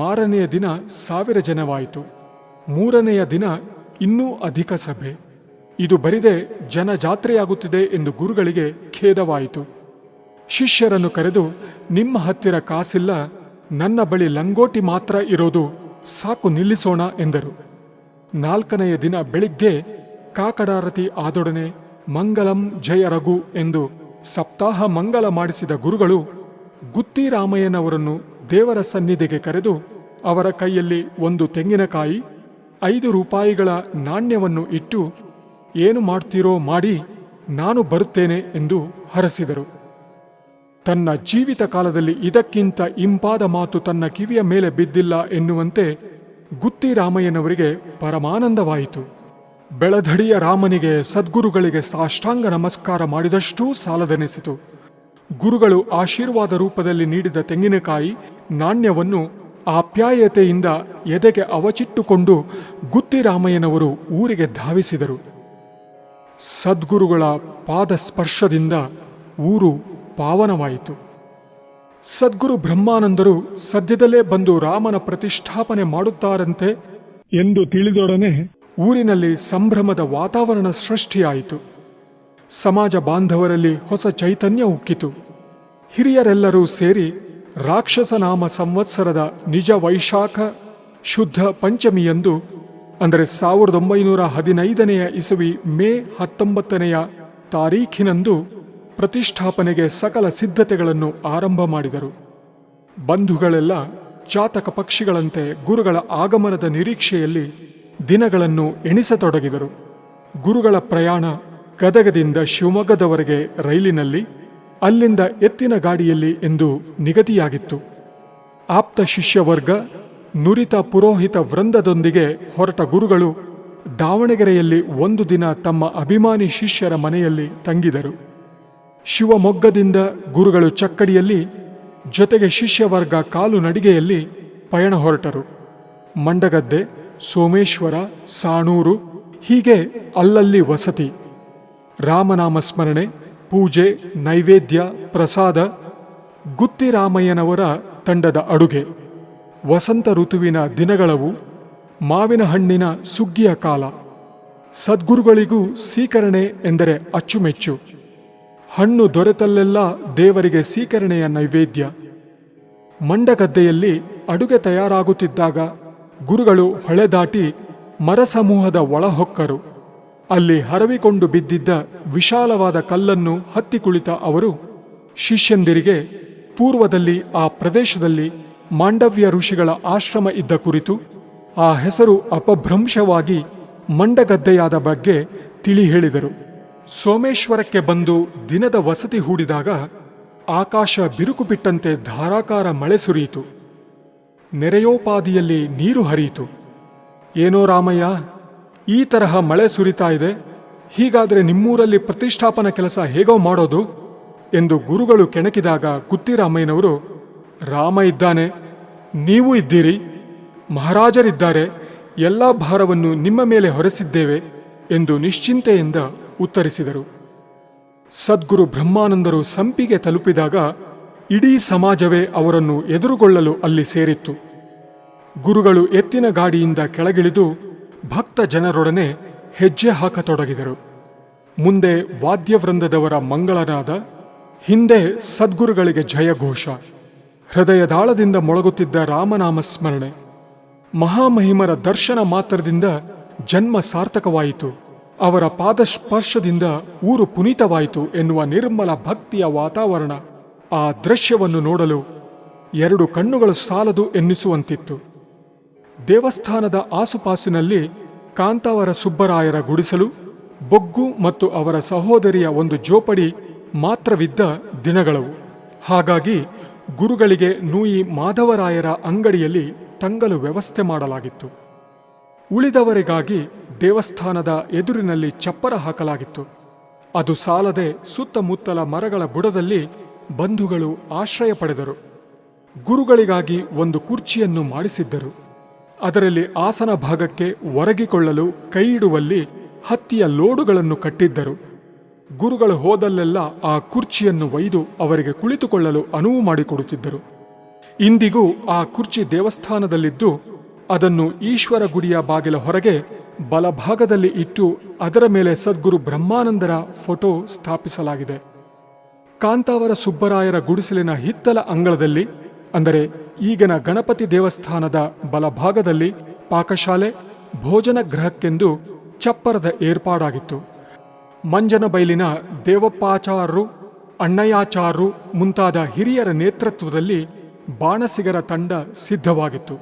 ಮಾರನೆಯ ದಿನ 1000 ಜನವಾಯಿತು. 3ನೆಯ ದಿನ ಇನ್ನೂ ಅಧಿಕ ಸಭೆ. ಇದು ಬರಿದೆ ಜನಜಾತ್ರೆಯಾಗುತ್ತಿದೆ ಎಂದು ಗುರುಗಳಿಗೆ ಖೇದವಾಯಿತು. ಶಿಷ್ಯರನ್ನು ಕರೆದು, ನಿಮ್ಮ ಹತ್ತಿರ ಕಾಸಿಲ್ಲ, ನನ್ನ ಬಳಿ ಲಂಗೋಟಿ ಮಾತ್ರ ಇರೋದು, ಸಾಕು, ನಿಲ್ಲಿಸೋಣ ಎಂದರು. 4ನೆಯ ದಿನ ಬೆಳಿಗ್ಗೆ ಕಾಕಡಾರತಿ ಆದೊಡನೆ ಮಂಗಲಂ ಜಯ ರಘು ಎಂದು ಸಪ್ತಾಹ ಮಂಗಲ ಮಾಡಿಸಿದ ಗುರುಗಳು ಗುತ್ತಿರಾಮಯ್ಯನವರನ್ನು ದೇವರ ಸನ್ನಿಧಿಗೆ ಕರೆದು ಅವರ ಕೈಯಲ್ಲಿ 1 ತೆಂಗಿನಕಾಯಿ, 5 ರೂಪಾಯಿಗಳ ನಾಣ್ಯವನ್ನು ಇಟ್ಟು, ಏನು ಮಾಡ್ತೀರೋ ಮಾಡಿ, ನಾನು ಬರುತ್ತೇನೆ ಎಂದು ಹರಸಿದರು. ತನ್ನ ಜೀವಿತ ಕಾಲದಲ್ಲಿ ಇದಕ್ಕಿಂತ ಇಂಪಾದ ಮಾತು ತನ್ನ ಕಿವಿಯ ಮೇಲೆ ಬಿದ್ದಿಲ್ಲ ಎನ್ನುವಂತೆ ಗುತ್ತಿ ರಾಮಯ್ಯನವರಿಗೆ ಪರಮಾನಂದವಾಯಿತು. ಬೆಳಧಡಿಯ ರಾಮನಿಗೆ ಸದ್ಗುರುಗಳಿಗೆ ಸಾಷ್ಟಾಂಗ ನಮಸ್ಕಾರ ಮಾಡಿದಷ್ಟೂ ಸಾಲದೆನಿಸಿತು. ಗುರುಗಳು ಆಶೀರ್ವಾದ ರೂಪದಲ್ಲಿ ನೀಡಿದ ತೆಂಗಿನಕಾಯಿ ನಾಣ್ಯವನ್ನು ಆಪ್ಯಾಯತೆಯಿಂದ ಎದೆಗೆ ಅವಚಿಟ್ಟುಕೊಂಡು ಗುತ್ತಿ ರಾಮಯ್ಯನವರು ಊರಿಗೆ ಧಾವಿಸಿದರು. ಸದ್ಗುರುಗಳ ಪಾದ ಸ್ಪರ್ಶದಿಂದ ಊರು ಪಾವನವಾಯಿತು. ಸದ್ಗುರು ಬ್ರಹ್ಮಾನಂದರು ಸದ್ಯದಲ್ಲೇ ಬಂದು ರಾಮನ ಪ್ರತಿಷ್ಠಾಪನೆ ಮಾಡುತ್ತಾರಂತೆ ಎಂದು ತಿಳಿದೊಡನೆ ಊರಿನಲ್ಲಿ ಸಂಭ್ರಮದ ವಾತಾವರಣ ಸೃಷ್ಟಿಯಾಯಿತು. ಸಮಾಜ ಬಾಂಧವರಲ್ಲಿ ಹೊಸ ಚೈತನ್ಯ ಉಕ್ಕಿತು. ಹಿರಿಯರೆಲ್ಲರೂ ಸೇರಿ ರಾಕ್ಷಸನಾಮ ಸಂವತ್ಸರದ ನಿಜ ವೈಶಾಖ ಶುದ್ಧ ಪಂಚಮಿಯಂದು, ಅಂದರೆ 1915 ಇಸವಿ ಮೇ 19 ತಾರೀಖಿನಂದು ಪ್ರತಿಷ್ಠಾಪನೆಗೆ ಸಕಲ ಸಿದ್ಧತೆಗಳನ್ನು ಆರಂಭ ಮಾಡಿದರು. ಬಂಧುಗಳೆಲ್ಲ ಚಾತಕ ಪಕ್ಷಿಗಳಂತೆ ಗುರುಗಳ ಆಗಮನದ ನಿರೀಕ್ಷೆಯಲ್ಲಿ ದಿನಗಳನ್ನು ಎಣಿಸತೊಡಗಿದರು. ಗುರುಗಳ ಪ್ರಯಾಣ ಗದಗದಿಂದ ಶಿವಮೊಗ್ಗದವರೆಗೆ ರೈಲಿನಲ್ಲಿ, ಅಲ್ಲಿಂದ ಎತ್ತಿನ ಗಾಡಿಯಲ್ಲಿ ಎಂದು ನಿಗದಿಯಾಗಿತ್ತು. ಆಪ್ತ ಶಿಷ್ಯವರ್ಗ, ನುರಿತ ಪುರೋಹಿತ ವೃಂದದೊಂದಿಗೆ ಹೊರಟ ಗುರುಗಳು ದಾವಣಗೆರೆಯಲ್ಲಿ ಒಂದು ದಿನ ತಮ್ಮ ಅಭಿಮಾನಿ ಶಿಷ್ಯರ ಮನೆಯಲ್ಲಿ ತಂಗಿದರು. ಶಿವಮೊಗ್ಗದಿಂದ ಗುರುಗಳು ಚಕ್ಕಡಿಯಲ್ಲಿ, ಜೊತೆಗೆ ಶಿಷ್ಯವರ್ಗ ಕಾಲು ನಡಿಗೆಯಲ್ಲಿ ಪಯಣ ಹೊರಟರು. ಮಂಡಗದ್ದೆ, ಸೋಮೇಶ್ವರ, ಸಾಣೂರು ಹೀಗೆ ಅಲ್ಲಲ್ಲಿ ವಸತಿ. ರಾಮನಾಮ ಸ್ಮರಣೆ, ಪೂಜೆ, ನೈವೇದ್ಯ, ಪ್ರಸಾದ, ಗುತ್ತಿ ರಾಮಯ್ಯನವರ ತಂಡದ ಅಡುಗೆ. ವಸಂತ ಋತುವಿನ ದಿನಗಳವು, ಮಾವಿನ ಹಣ್ಣಿನ ಸುಗ್ಗಿಯ ಕಾಲ. ಸದ್ಗುರುಗಳಿಗೂ ಸೀಕರಣೆ ಎಂದರೆ ಅಚ್ಚುಮೆಚ್ಚು. ಹಣ್ಣು ದೊರೆತಲ್ಲೆಲ್ಲ ದೇವರಿಗೆ ಸೀಕರಣೆಯ ನೈವೇದ್ಯ. ಮಂಡಗದ್ದೆಯಲ್ಲಿ ಅಡುಗೆ ತಯಾರಾಗುತ್ತಿದ್ದಾಗ ಗುರುಗಳು ಹೊಳೆ ದಾಟಿ ಮರಸಮೂಹದ ಒಳಹೊಕ್ಕರು. ಅಲ್ಲಿ ಹರವಿಕೊಂಡು ಬಿದ್ದಿದ್ದ ವಿಶಾಲವಾದ ಕಲ್ಲನ್ನು ಹತ್ತಿ ಕುಳಿತ ಅವರು ಶಿಷ್ಯಂದಿರಿಗೆ ಪೂರ್ವದಲ್ಲಿ ಆ ಪ್ರದೇಶದಲ್ಲಿ ಮಾಂಡವ್ಯ ಋಷಿಗಳ ಆಶ್ರಮ ಇದ್ದ ಕುರಿತು, ಆ ಹೆಸರು ಅಪಭ್ರಂಶವಾಗಿ ಮಂಡಗದ್ದೆಯಾದ ಬಗ್ಗೆ ತಿಳಿ ಹೇಳಿದರು. ಸೋಮೇಶ್ವರಕ್ಕೆ ಬಂದು ದಿನದ ವಸತಿ ಹೂಡಿದಾಗ ಆಕಾಶ ಬಿರುಕು ಬಿಟ್ಟಂತೆ ಧಾರಾಕಾರ ಮಳೆ ಸುರಿಯಿತು. ನೆರೆಯೋಪಾದಿಯಲ್ಲಿ ನೀರು ಹರಿಯಿತು. ಏನೋ ರಾಮಯ್ಯ, ಈ ತರಹ ಮಳೆ ಸುರಿತಾ ಇದೆ, ಹೀಗಾದರೆ ನಿಮ್ಮೂರಲ್ಲಿ ಪ್ರತಿಷ್ಠಾಪನಾ ಕೆಲಸ ಹೇಗೋ ಮಾಡೋದು ಎಂದು ಗುರುಗಳು ಕೆಣಕಿದಾಗ ಗುತ್ತಿರಾಮಯ್ಯನವರು, ರಾಮ ಇದ್ದಾನೆ, ನೀವು ಇದ್ದೀರಿ, ಮಹಾರಾಜರಿದ್ದಾರೆ, ಎಲ್ಲ ಭಾರವನ್ನು ನಿಮ್ಮ ಮೇಲೆ ಹೊರೆಸಿದ್ದೇವೆ ಎಂದು ನಿಶ್ಚಿಂತೆಯಿಂದ ಉತ್ತರಿಸಿದರು. ಸದ್ಗುರು ಬ್ರಹ್ಮಾನಂದರು ಸಂಪಿಗೆ ತಲುಪಿದಾಗ ಇಡೀ ಸಮಾಜವೇ ಅವರನ್ನು ಎದುರುಗೊಳ್ಳಲು ಅಲ್ಲಿ ಸೇರಿತ್ತು. ಗುರುಗಳು ಎತ್ತಿನ ಗಾಡಿಯಿಂದ ಕೆಳಗಿಳಿದು ಭಕ್ತ ಜನರೊಡನೆ ಹೆಜ್ಜೆ ಹಾಕತೊಡಗಿದರು. ಮುಂದೆ ವಾದ್ಯವೃಂದದವರ ಮಂಗಳನಾದ, ಹಿಂದೆ ಸದ್ಗುರುಗಳಿಗೆ ಜಯಘೋಷ. ಹೃದಯದಾಳದಿಂದ ಮೊಳಗುತ್ತಿದ್ದ ರಾಮನಾಮ ಸ್ಮರಣೆ. ಮಹಾಮಹಿಮರ ದರ್ಶನ ಮಾತ್ರದಿಂದ ಜನ್ಮ ಸಾರ್ಥಕವಾಯಿತು, ಅವರ ಪಾದಸ್ಪರ್ಶದಿಂದ ಊರು ಪುನೀತವಾಯಿತು ಎನ್ನುವ ನಿರ್ಮಲ ಭಕ್ತಿಯ ವಾತಾವರಣ. ಆ ದೃಶ್ಯವನ್ನು ನೋಡಲು 2 ಕಣ್ಣುಗಳು ಸಾಲದು ಎನ್ನಿಸುವಂತಿತ್ತು. ದೇವಸ್ಥಾನದ ಆಸುಪಾಸಿನಲ್ಲಿ ಕಾಂತಾವರ ಸುಬ್ಬರಾಯರ ಗುಡಿಸಲು, ಬೊಗ್ಗು ಮತ್ತು ಅವರ ಸಹೋದರಿಯ ಒಂದು ಜೋಪಡಿ ಮಾತ್ರವಿದ್ದ ದಿನಗಳವು. ಹಾಗಾಗಿ ಗುರುಗಳಿಗೆ ನೂಯಿ ಮಾಧವರಾಯರ ಅಂಗಡಿಯಲ್ಲಿ ತಂಗಲು ವ್ಯವಸ್ಥೆ ಮಾಡಲಾಗಿತ್ತು. ಉಳಿದವರಿಗಾಗಿ ದೇವಸ್ಥಾನದ ಎದುರಿನಲ್ಲಿ ಚಪ್ಪರ ಹಾಕಲಾಗಿತ್ತು. ಅದು ಸಾಲದೆ ಸುತ್ತಮುತ್ತಲ ಮರಗಳ ಬುಡದಲ್ಲಿ ಬಂಧುಗಳು ಆಶ್ರಯ ಪಡೆದರು. ಗುರುಗಳಿಗಾಗಿ ಒಂದು ಕುರ್ಚಿಯನ್ನು ಮಾಡಿಸಿದ್ದರು. ಅದರಲ್ಲಿ ಆಸನ ಭಾಗಕ್ಕೆ ಒರಗಿಕೊಳ್ಳಲು ಕೈ ಇಡುವಲ್ಲಿ ಹತ್ತಿಯ ಲೋಡುಗಳನ್ನು ಕಟ್ಟಿದ್ದರು. ಗುರುಗಳು ಹೋದಲ್ಲೆಲ್ಲ ಆ ಕುರ್ಚಿಯನ್ನು ಒಯ್ದು ಅವರಿಗೆ ಕುಳಿತುಕೊಳ್ಳಲು ಅನುವು ಮಾಡಿಕೊಡುತ್ತಿದ್ದರು. ಇಂದಿಗೂ ಆ ಕುರ್ಚಿ ದೇವಸ್ಥಾನದಲ್ಲಿದ್ದು, ಅದನ್ನು ಈಶ್ವರ ಗುಡಿಯ ಬಾಗಿಲ ಹೊರಗೆ ಬಲಭಾಗದಲ್ಲಿ ಇಟ್ಟು ಅದರ ಮೇಲೆ ಸದ್ಗುರು ಬ್ರಹ್ಮಾನಂದರ ಫೋಟೋ ಸ್ಥಾಪಿಸಲಾಗಿದೆ. ಕಾಂತಾವರ ಸುಬ್ಬರಾಯರ ಗುಡಿಸಲಿನ ಹಿತ್ತಲ ಅಂಗಳದಲ್ಲಿ, ಅಂದರೆ ಈಗಿನ ಗಣಪತಿ ದೇವಸ್ಥಾನದ ಬಲಭಾಗದಲ್ಲಿ ಪಾಕಶಾಲೆ, ಭೋಜನ ಗೃಹಕ್ಕೆಂದು ಚಪ್ಪರದ ಏರ್ಪಾಡಾಗಿತ್ತು. ಮಂಜನಬೈಲಿನ ದೇವಪ್ಪಾಚಾರ್ರು, ಅಣ್ಣಯ್ಯಾಚಾರ್ರು ಮುಂತಾದ ಹಿರಿಯರ ನೇತೃತ್ವದಲ್ಲಿ ಬಾಣಸಿಗರ ತಂಡ ಸಿದ್ಧವಾಗಿತ್ತು.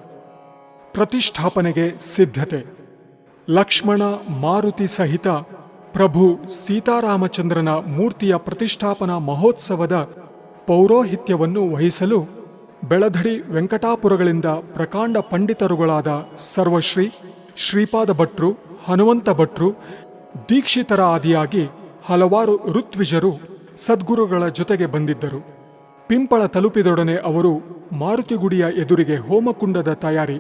ಪ್ರತಿಷ್ಠಾಪನೆಗೆ ಸಿದ್ಧತೆ. ಲಕ್ಷ್ಮಣ, ಮಾರುತಿ ಸಹಿತ ಪ್ರಭು ಸೀತಾರಾಮಚಂದ್ರನ ಮೂರ್ತಿಯ ಪ್ರತಿಷ್ಠಾಪನಾ ಮಹೋತ್ಸವದ ಪೌರೋಹಿತ್ಯವನ್ನು ವಹಿಸಲು ಬೆಳಧಡಿ ವೆಂಕಟಾಪುರಗಳಿಂದ ಪ್ರಕಾಂಡ ಪಂಡಿತರುಗಳಾದ ಸರ್ವಶ್ರೀ ಶ್ರೀಪಾದ ಭಟ್ರು, ಹನುಮಂತ ಭಟ್ರು, ದೀಕ್ಷಿತರ ಆದಿಯಾಗಿ ಹಲವಾರು ಋತ್ವಿಜರು ಸದ್ಗುರುಗಳ ಜೊತೆಗೆ ಬಂದಿದ್ದರು. ಪಿಂಪಳ ತಲುಪಿದೊಡನೆ ಅವರು ಮಾರುತಿಗುಡಿಯ ಎದುರಿಗೆ ಹೋಮಕುಂಡದ ತಯಾರಿ.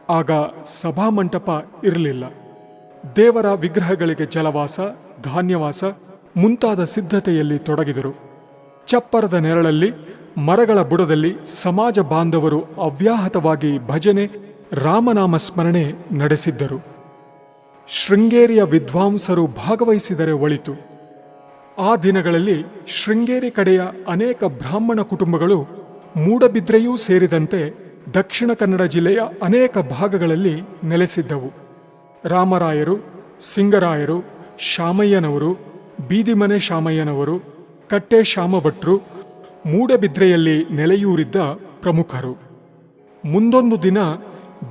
ಆಗ ಸಭಾಮಂಟಪ ಇರಲಿಲ್ಲ. ದೇವರ ವಿಗ್ರಹಗಳಿಗೆ ಜಲವಾಸ, ಧಾನ್ಯವಾಸ ಮುಂತಾದ ಸಿದ್ಧತೆಯಲ್ಲಿ ತೊಡಗಿದರು. ಚಪ್ಪರದ ನೆರಳಲ್ಲಿ, ಮರಗಳ ಬುಡದಲ್ಲಿ ಸಮಾಜ ಬಾಂಧವರು ಅವ್ಯಾಹತವಾಗಿ ಭಜನೆ, ರಾಮನಾಮ ಸ್ಮರಣೆ ನಡೆಸಿದ್ದರು. ಶೃಂಗೇರಿಯ ವಿದ್ವಾಂಸರು ಭಾಗವಹಿಸಿದರೆ ಒಳಿತು. ಆ ದಿನಗಳಲ್ಲಿ ಶೃಂಗೇರಿ ಕಡೆಯ ಅನೇಕ ಬ್ರಾಹ್ಮಣ ಕುಟುಂಬಗಳು ಮೂಡಬಿದ್ರೆಯೂ ಸೇರಿದಂತೆ ದಕ್ಷಿಣ ಕನ್ನಡ ಜಿಲ್ಲೆಯ ಅನೇಕ ಭಾಗಗಳಲ್ಲಿ ನೆಲೆಸಿದ್ದವು. ರಾಮರಾಯರು, ಸಿಂಗರಾಯರು, ಶಾಮಯ್ಯನವರು, ಬೀದಿಮನೆ ಶಾಮಯ್ಯನವರು, ಕಟ್ಟೆ ಶಾಮಭಟ್ರು ಮೂಡಬಿದ್ರೆಯಲ್ಲಿ ನೆಲೆಯೂರಿದ್ದ ಪ್ರಮುಖರು. ಮುಂದೊಂದು ದಿನ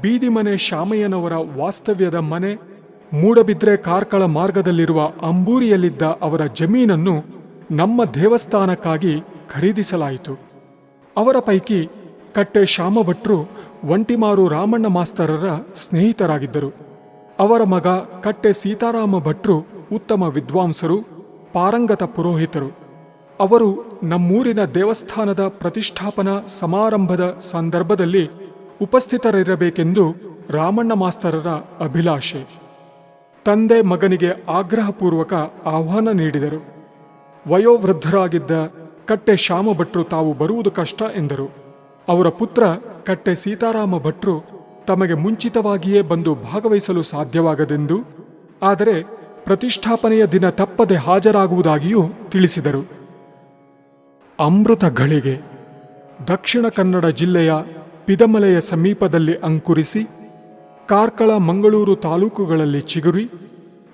ಬೀದಿಮನೆ ಶಾಮಯ್ಯನವರ ವಾಸ್ತವ್ಯದ ಮನೆ ಮೂಡಬಿದ್ರೆ ಕಾರ್ಕಳ ಮಾರ್ಗದಲ್ಲಿರುವ ಅಂಬೂರಿಯಲ್ಲಿದ್ದ ಅವರ ಜಮೀನನ್ನು ನಮ್ಮ ದೇವಸ್ಥಾನಕ್ಕಾಗಿ ಖರೀದಿಸಲಾಯಿತು. ಅವರ ಪೈಕಿ ಕಟ್ಟೆ ಶಾಮಭಟ್ರು ಒಂಟಿಮಾರು ರಾಮಣ್ಣ ಮಾಸ್ತರರ ಸ್ನೇಹಿತರಾಗಿದ್ದರು. ಅವರ ಮಗ ಕಟ್ಟೆ ಸೀತಾರಾಮ ಭಟ್ರು ಉತ್ತಮ ವಿದ್ವಾಂಸರು, ಪಾರಂಗತ ಪುರೋಹಿತರು. ಅವರು ನಮ್ಮೂರಿನ ದೇವಸ್ಥಾನದ ಪ್ರತಿಷ್ಠಾಪನಾ ಸಮಾರಂಭದ ಸಂದರ್ಭದಲ್ಲಿ ಉಪಸ್ಥಿತರಿರಬೇಕೆಂದು ರಾಮಣ್ಣ ಮಾಸ್ತರರ ಅಭಿಲಾಷೆ. ತಂದೆ ಮಗನಿಗೆ ಆಗ್ರಹಪೂರ್ವಕ ಆಹ್ವಾನ ನೀಡಿದರು. ವಯೋವೃದ್ಧರಾಗಿದ್ದ ಕಟ್ಟೆ ಶಾಮಭಟ್ರು ತಾವು ಬರುವುದು ಕಷ್ಟ ಎಂದರು. ಅವರ ಪುತ್ರ ಕಟ್ಟೆ ಸೀತಾರಾಮ ಭಟ್ರು ತಮಗೆ ಮುಂಚಿತವಾಗಿಯೇ ಬಂದು ಭಾಗವಹಿಸಲು ಸಾಧ್ಯವಾಗದೆಂದು, ಆದರೆ ಪ್ರತಿಷ್ಠಾಪನೆಯ ದಿನ ತಪ್ಪದೆ ಹಾಜರಾಗುವುದಾಗಿಯೂ ತಿಳಿಸಿದರು. ಅಮೃತ ಘಳಿಗೆ ದಕ್ಷಿಣ ಕನ್ನಡ ಜಿಲ್ಲೆಯ ಪಿದಮಲೆಯ ಸಮೀಪದಲ್ಲಿ ಅಂಕುರಿಸಿ ಕಾರ್ಕಳ, ಮಂಗಳೂರು ತಾಲೂಕುಗಳಲ್ಲಿ ಚಿಗುರಿ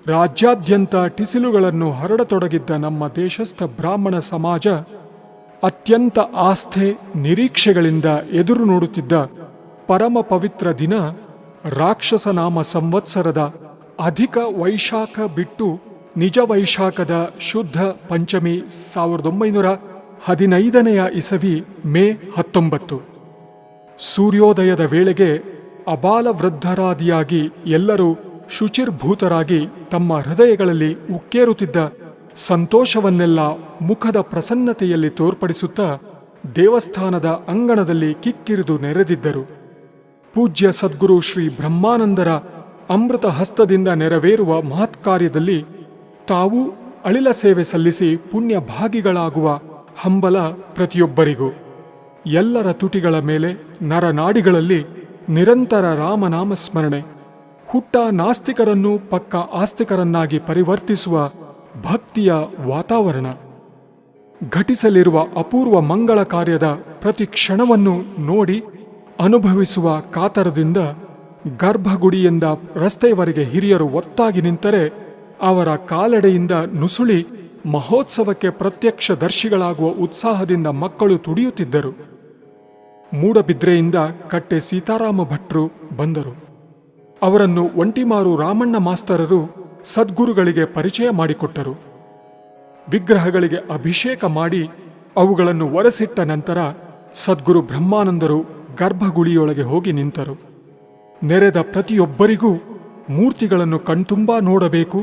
ರಾಜ್ಯಾದ್ಯಂತ ಟಿಸಿಲುಗಳನ್ನು ಹರಡತೊಡಗಿದ್ದ ನಮ್ಮ ದೇಶಸ್ಥ ಬ್ರಾಹ್ಮಣ ಸಮಾಜ ಅತ್ಯಂತ ಆಸ್ಥೆ, ನಿರೀಕ್ಷೆಗಳಿಂದ ಎದುರು ನೋಡುತ್ತಿದ್ದ ಪರಮ ಪವಿತ್ರ ದಿನ ರಾಕ್ಷಸನಾಮ ಸಂವತ್ಸರದ ಅಧಿಕ ವೈಶಾಖ ಬಿಟ್ಟು ನಿಜ ವೈಶಾಖದ ಶುದ್ಧ ಪಂಚಮಿ 1915 ಇಸವಿ ಮೇ 19. ಸೂರ್ಯೋದಯದ ವೇಳೆಗೆ ಅಬಾಲವೃದ್ಧರಾದಿಯಾಗಿ ಎಲ್ಲರೂ ಶುಚಿರ್ಭೂತರಾಗಿ ತಮ್ಮ ಹೃದಯಗಳಲ್ಲಿ ಉಕ್ಕೇರುತ್ತಿದ್ದ ಸಂತೋಷವನ್ನೆಲ್ಲ ಮುಖದ ಪ್ರಸನ್ನತೆಯಲ್ಲಿ ತೋರ್ಪಡಿಸುತ್ತಾ ದೇವಸ್ಥಾನದ ಅಂಗಣದಲ್ಲಿ ಕಿಕ್ಕಿರಿದು ನೆರೆದಿದ್ದರು. ಪೂಜ್ಯ ಸದ್ಗುರು ಶ್ರೀ ಬ್ರಹ್ಮಾನಂದರ ಅಮೃತ ಹಸ್ತದಿಂದ ನೆರವೇರುವ ಮಹತ್ಕಾರ್ಯದಲ್ಲಿ ತಾವೂ ಅಳಿಲ ಸೇವೆ ಸಲ್ಲಿಸಿ ಪುಣ್ಯ ಭಾಗಿಗಳಾಗುವ ಹಂಬಲ ಪ್ರತಿಯೊಬ್ಬರಿಗೂ. ಎಲ್ಲರ ತುಟಿಗಳ ಮೇಲೆ, ನರನಾಡಿಗಳಲ್ಲಿ ನಿರಂತರ ರಾಮನಾಮ ಸ್ಮರಣೆ, ಹುಟ್ಟ ನಾಸ್ತಿಕರನ್ನು ಪಕ್ಕ ಆಸ್ತಿಕರನ್ನಾಗಿ ಪರಿವರ್ತಿಸುವ ಭಕ್ತಿಯ ವಾತಾವರಣ. ಘಟಿಸಲಿರುವ ಅಪೂರ್ವ ಮಂಗಳ ಕಾರ್ಯದ ಪ್ರತಿ ಕ್ಷಣವನ್ನು ನೋಡಿ ಅನುಭವಿಸುವ ಕಾತರದಿಂದ ಗರ್ಭಗುಡಿಯಿಂದ ರಸ್ತೆಯವರೆಗೆ ಹಿರಿಯರು ಒತ್ತಾಗಿ ನಿಂತರೆ ಅವರ ಕಾಲೆಡೆಯಿಂದ ನುಸುಳಿ ಮಹೋತ್ಸವಕ್ಕೆ ಪ್ರತ್ಯಕ್ಷ ದರ್ಶಿಗಳಾಗುವ ಉತ್ಸಾಹದಿಂದ ಮಕ್ಕಳು ತುಡಿಯುತ್ತಿದ್ದರು. ಮೂಡಬಿದ್ರೆಯಿಂದ ಕಟ್ಟೆ ಸೀತಾರಾಮ ಭಟ್ರು ಬಂದರು. ಅವರನ್ನು ಒಂಟಿಮಾರು ರಾಮಣ್ಣ ಮಾಸ್ತರರು ಸದ್ಗುರುಗಳಿಗೆ ಪರಿಚಯ ಮಾಡಿಕೊಟ್ಟರು. ವಿಗ್ರಹಗಳಿಗೆ ಅಭಿಷೇಕ ಮಾಡಿ ಅವುಗಳನ್ನು ಒರೆಸಿಟ್ಟ ನಂತರ ಸದ್ಗುರು ಬ್ರಹ್ಮಾನಂದರು ಗರ್ಭಗುಡಿಯೊಳಗೆ ಹೋಗಿ ನಿಂತರು. ನೆರೆದ ಪ್ರತಿಯೊಬ್ಬರಿಗೂ ಮೂರ್ತಿಗಳನ್ನು ಕಣ್ತುಂಬಾ ನೋಡಬೇಕು,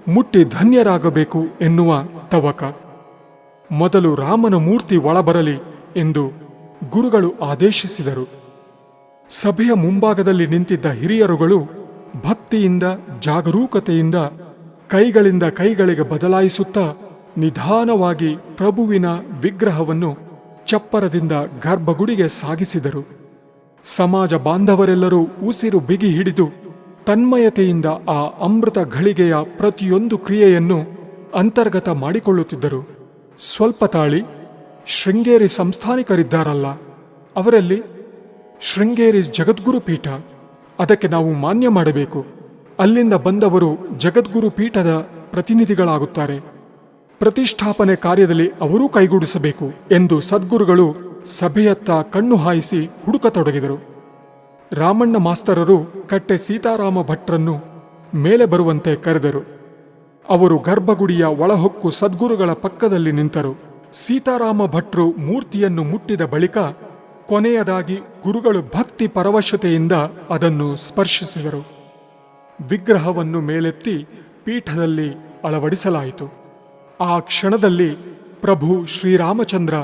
ಮುಟ್ಟಿ ಧನ್ಯರಾಗಬೇಕು ಎನ್ನುವ ತವಕ. ಮೊದಲು ರಾಮನ ಮೂರ್ತಿ ಒಳಬರಲಿ ಎಂದು ಗುರುಗಳು ಆದೇಶಿಸಿದರು. ಸಭೆಯ ಮುಂಭಾಗದಲ್ಲಿ ನಿಂತಿದ್ದ ಹಿರಿಯರುಗಳು ಭಕ್ತಿಯಿಂದ, ಜಾಗರೂಕತೆಯಿಂದ ಕೈಗಳಿಂದ ಕೈಗಳಿಗೆ ಬದಲಾಯಿಸುತ್ತಾ ನಿಧಾನವಾಗಿ ಪ್ರಭುವಿನ ವಿಗ್ರಹವನ್ನು ಚಪ್ಪರದಿಂದ ಗರ್ಭಗುಡಿಗೆ ಸಾಗಿಸಿದರು. ಸಮಾಜ ಬಾಂಧವರೆಲ್ಲರೂ ಉಸಿರು ಬಿಗಿ ಹಿಡಿದು ತನ್ಮಯತೆಯಿಂದ ಆ ಅಮೃತ ಘಳಿಗೆಯ ಪ್ರತಿಯೊಂದು ಕ್ರಿಯೆಯನ್ನು ಅಂತರ್ಗತ ಮಾಡಿಕೊಳ್ಳುತ್ತಿದ್ದರು. ಸ್ವಲ್ಪ ತಾಳಿ, ಶೃಂಗೇರಿ ಸಂಸ್ಥಾನಿಕರಿದ್ದಾರಲ್ಲ, ಅವರಲ್ಲಿ ಶೃಂಗೇರಿ ಜಗದ್ಗುರು ಪೀಠ, ಅದಕ್ಕೆ ನಾವು ಮಾನ್ಯ ಮಾಡಬೇಕು. ಅಲ್ಲಿಂದ ಬಂದವರು ಜಗದ್ಗುರು ಪೀಠದ ಪ್ರತಿನಿಧಿಗಳಾಗುತ್ತಾರೆ. ಪ್ರತಿಷ್ಠಾಪನೆ ಕಾರ್ಯದಲ್ಲಿ ಅವರೂ ಕೈಗೂಡಿಸಬೇಕು ಎಂದು ಸದ್ಗುರುಗಳು ಸಭೆಯತ್ತ ಕಣ್ಣು ಹಾಯಿಸಿ ಹುಡುಕತೊಡಗಿದರು. ರಾಮಣ್ಣ ಮಾಸ್ತರರು ಕಟ್ಟೆ ಸೀತಾರಾಮ ಭಟ್ರನ್ನು ಮೇಲೆ ಬರುವಂತೆ ಕರೆದರು. ಅವರು ಗರ್ಭಗುಡಿಯ ಒಳಹೊಕ್ಕು ಸದ್ಗುರುಗಳ ಪಕ್ಕದಲ್ಲಿ ನಿಂತರು. ಸೀತಾರಾಮ ಭಟ್ರು ಮೂರ್ತಿಯನ್ನು ಮುಟ್ಟಿದ ಬಳಿಕ ಕೊನೆಯದಾಗಿ ಗುರುಗಳು ಭಕ್ತಿ ಪರವಶತೆಯಿಂದ ಅದನ್ನು ಸ್ಪರ್ಶಿಸಿದರು. ವಿಗ್ರಹವನ್ನು ಮೇಲೆತ್ತಿ ಪೀಠದಲ್ಲಿ ಅಳವಡಿಸಲಾಯಿತು. ಆ ಕ್ಷಣದಲ್ಲಿ ಪ್ರಭು ಶ್ರೀರಾಮಚಂದ್ರ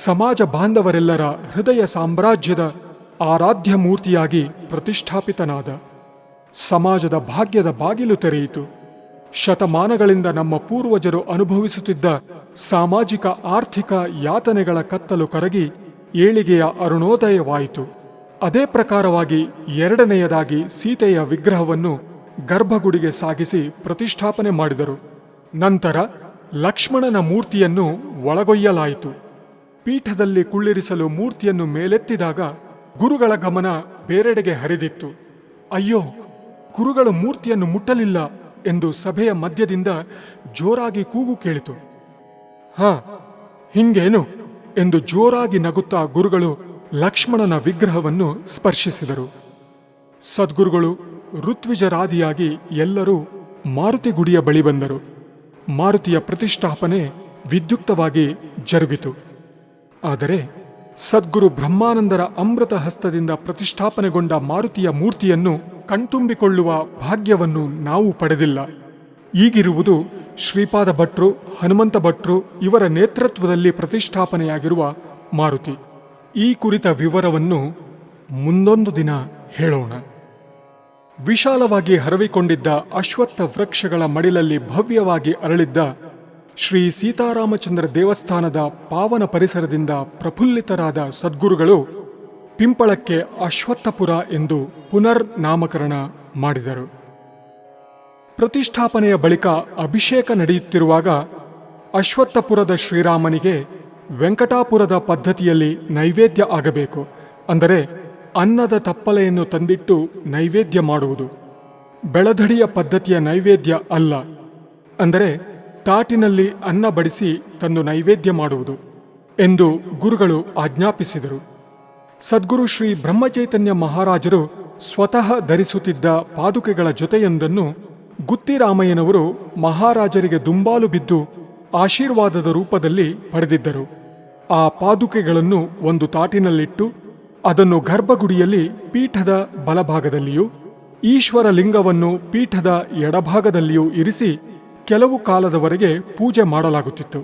ಸಮಾಜ ಬಾಂಧವರೆಲ್ಲರ ಹೃದಯ ಸಾಮ್ರಾಜ್ಯದ ಆರಾಧ್ಯ ಮೂರ್ತಿಯಾಗಿ ಪ್ರತಿಷ್ಠಾಪಿತನಾದ. ಸಮಾಜದ ಭಾಗ್ಯದ ಬಾಗಿಲು ತೆರೆಯಿತು. ಶತಮಾನಗಳಿಂದ ನಮ್ಮ ಪೂರ್ವಜರು ಅನುಭವಿಸುತ್ತಿದ್ದ ಸಾಮಾಜಿಕ ಆರ್ಥಿಕ ಯಾತನೆಗಳ ಕತ್ತಲು ಕರಗಿ ಏಳಿಗೆಯ ಅರುಣೋದಯವಾಯಿತು. ಅದೇ ಪ್ರಕಾರವಾಗಿ ಎರಡನೆಯದಾಗಿ ಸೀತೆಯ ವಿಗ್ರಹವನ್ನು ಗರ್ಭಗುಡಿಗೆ ಸಾಗಿಸಿ ಪ್ರತಿಷ್ಠಾಪನೆ ಮಾಡಿದರು. ನಂತರ ಲಕ್ಷ್ಮಣನ ಮೂರ್ತಿಯನ್ನು ಒಳಗೊಯ್ಯಲಾಯಿತು. ಪೀಠದಲ್ಲಿ ಕುಳ್ಳಿರಿಸಲು ಮೂರ್ತಿಯನ್ನು ಮೇಲೆತ್ತಿದಾಗ ಗುರುಗಳ ಗಮನ ಬೇರೆಡೆಗೆ ಹರಿದಿತ್ತು. ಅಯ್ಯೋ, ಗುರುಗಳು ಮೂರ್ತಿಯನ್ನು ಮುಟ್ಟಲಿಲ್ಲ ಎಂದು ಸಭೆಯ ಮಧ್ಯದಿಂದ ಜೋರಾಗಿ ಕೂಗು ಕೇಳಿತು. ಹಿಂಗೇನು ಎಂದು ಜೋರಾಗಿ ನಗುತ್ತಾ ಗುರುಗಳು ಲಕ್ಷ್ಮಣನ ವಿಗ್ರಹವನ್ನು ಸ್ಪರ್ಶಿಸಿದರು. ಸದ್ಗುರುಗಳು ಋತ್ವಿಜರಾದಿಯಾಗಿ ಎಲ್ಲರೂ ಮಾರುತಿ ಗುಡಿಯ ಬಳಿ ಬಂದರು. ಮಾರುತಿಯ ಪ್ರತಿಷ್ಠಾಪನೆ ವಿದ್ಯುಕ್ತವಾಗಿ ಜರುಗಿತು. ಆದರೆ ಸದ್ಗುರು ಬ್ರಹ್ಮಾನಂದರ ಅಮೃತ ಹಸ್ತದಿಂದ ಪ್ರತಿಷ್ಠಾಪನೆಗೊಂಡ ಮಾರುತಿಯ ಮೂರ್ತಿಯನ್ನು ಕಣ್ತುಂಬಿಕೊಳ್ಳುವ ಭಾಗ್ಯವನ್ನು ನಾವು ಪಡೆದಿಲ್ಲ. ಈಗಿರುವುದು ಶ್ರೀಪಾದ ಭಟ್ರು, ಹನುಮಂತ ಭಟ್ರು ಇವರ ನೇತೃತ್ವದಲ್ಲಿ ಪ್ರತಿಷ್ಠಾಪನೆಯಾಗಿರುವ ಮಾರುತಿ. ಈ ಕುರಿತ ವಿವರವನ್ನು ಮುಂದೊಂದು ದಿನ ಹೇಳೋಣ. ವಿಶಾಲವಾಗಿ ಹರವಿಕೊಂಡಿದ್ದ ಅಶ್ವತ್ಥ ವೃಕ್ಷಗಳ ಮಡಿಲಲ್ಲಿ ಭವ್ಯವಾಗಿ ಅರಳಿದ್ದ ಶ್ರೀ ಸೀತಾರಾಮಚಂದ್ರ ದೇವಸ್ಥಾನದ ಪಾವನ ಪರಿಸರದಿಂದ ಪ್ರಫುಲ್ಲಿತರಾದ ಸದ್ಗುರುಗಳು ಪಿಂಪಳಕ್ಕೆ ಅಶ್ವತ್ಥಪುರ ಎಂದು ಪುನರ್ ನಾಮಕರಣ ಮಾಡಿದರು. ಪ್ರತಿಷ್ಠಾಪನೆಯ ಬಳಿಕ ಅಭಿಷೇಕ ನಡೆಯುತ್ತಿರುವಾಗ ಅಶ್ವತ್ಥಪುರದ ಶ್ರೀರಾಮನಿಗೆ ವೆಂಕಟಾಪುರದ ಪದ್ಧತಿಯಲ್ಲಿ ನೈವೇದ್ಯ ಆಗಬೇಕು. ಅಂದರೆ ಅನ್ನದ ತಪ್ಪಲೆಯನ್ನು ತಂದಿಟ್ಟು ನೈವೇದ್ಯ ಮಾಡುವುದು. ಬೆಳಧಡಿಯ ಪದ್ಧತಿಯ ನೈವೇದ್ಯ ಅಲ್ಲ. ಅಂದರೆ ತಾಟಿನಲ್ಲಿ ಅನ್ನ ಬಡಿಸಿ ತಂದು ನೈವೇದ್ಯ ಮಾಡುವುದು ಎಂದು ಗುರುಗಳು ಆಜ್ಞಾಪಿಸಿದರು. ಸದ್ಗುರು ಶ್ರೀ ಬ್ರಹ್ಮಚೈತನ್ಯ ಮಹಾರಾಜರು ಸ್ವತಃ ಧರಿಸುತ್ತಿದ್ದ ಪಾದುಕೆಗಳ ಜೊತೆಯೊಂದನ್ನು ಗುತ್ತಿರಾಮಯ್ಯನವರು ಮಹಾರಾಜರಿಗೆ ದುಂಬಾಲು ಬಿದ್ದು ಆಶೀರ್ವಾದದ ರೂಪದಲ್ಲಿ ಪಡೆದಿದ್ದರು. ಆ ಪಾದುಕೆಗಳನ್ನು ಒಂದು ತಾಟಿನಲ್ಲಿಟ್ಟು ಅದನ್ನು ಗರ್ಭಗುಡಿಯಲ್ಲಿ ಪೀಠದ ಬಲಭಾಗದಲ್ಲಿಯೂ ಈಶ್ವರ ಲಿಂಗವನ್ನು ಪೀಠದ ಎಡಭಾಗದಲ್ಲಿಯೂ ಇರಿಸಿ ಕೆಲವು ಕಾಲದವರೆಗೆ ಪೂಜೆ ಮಾಡಲಾಗುತ್ತಿತ್ತು.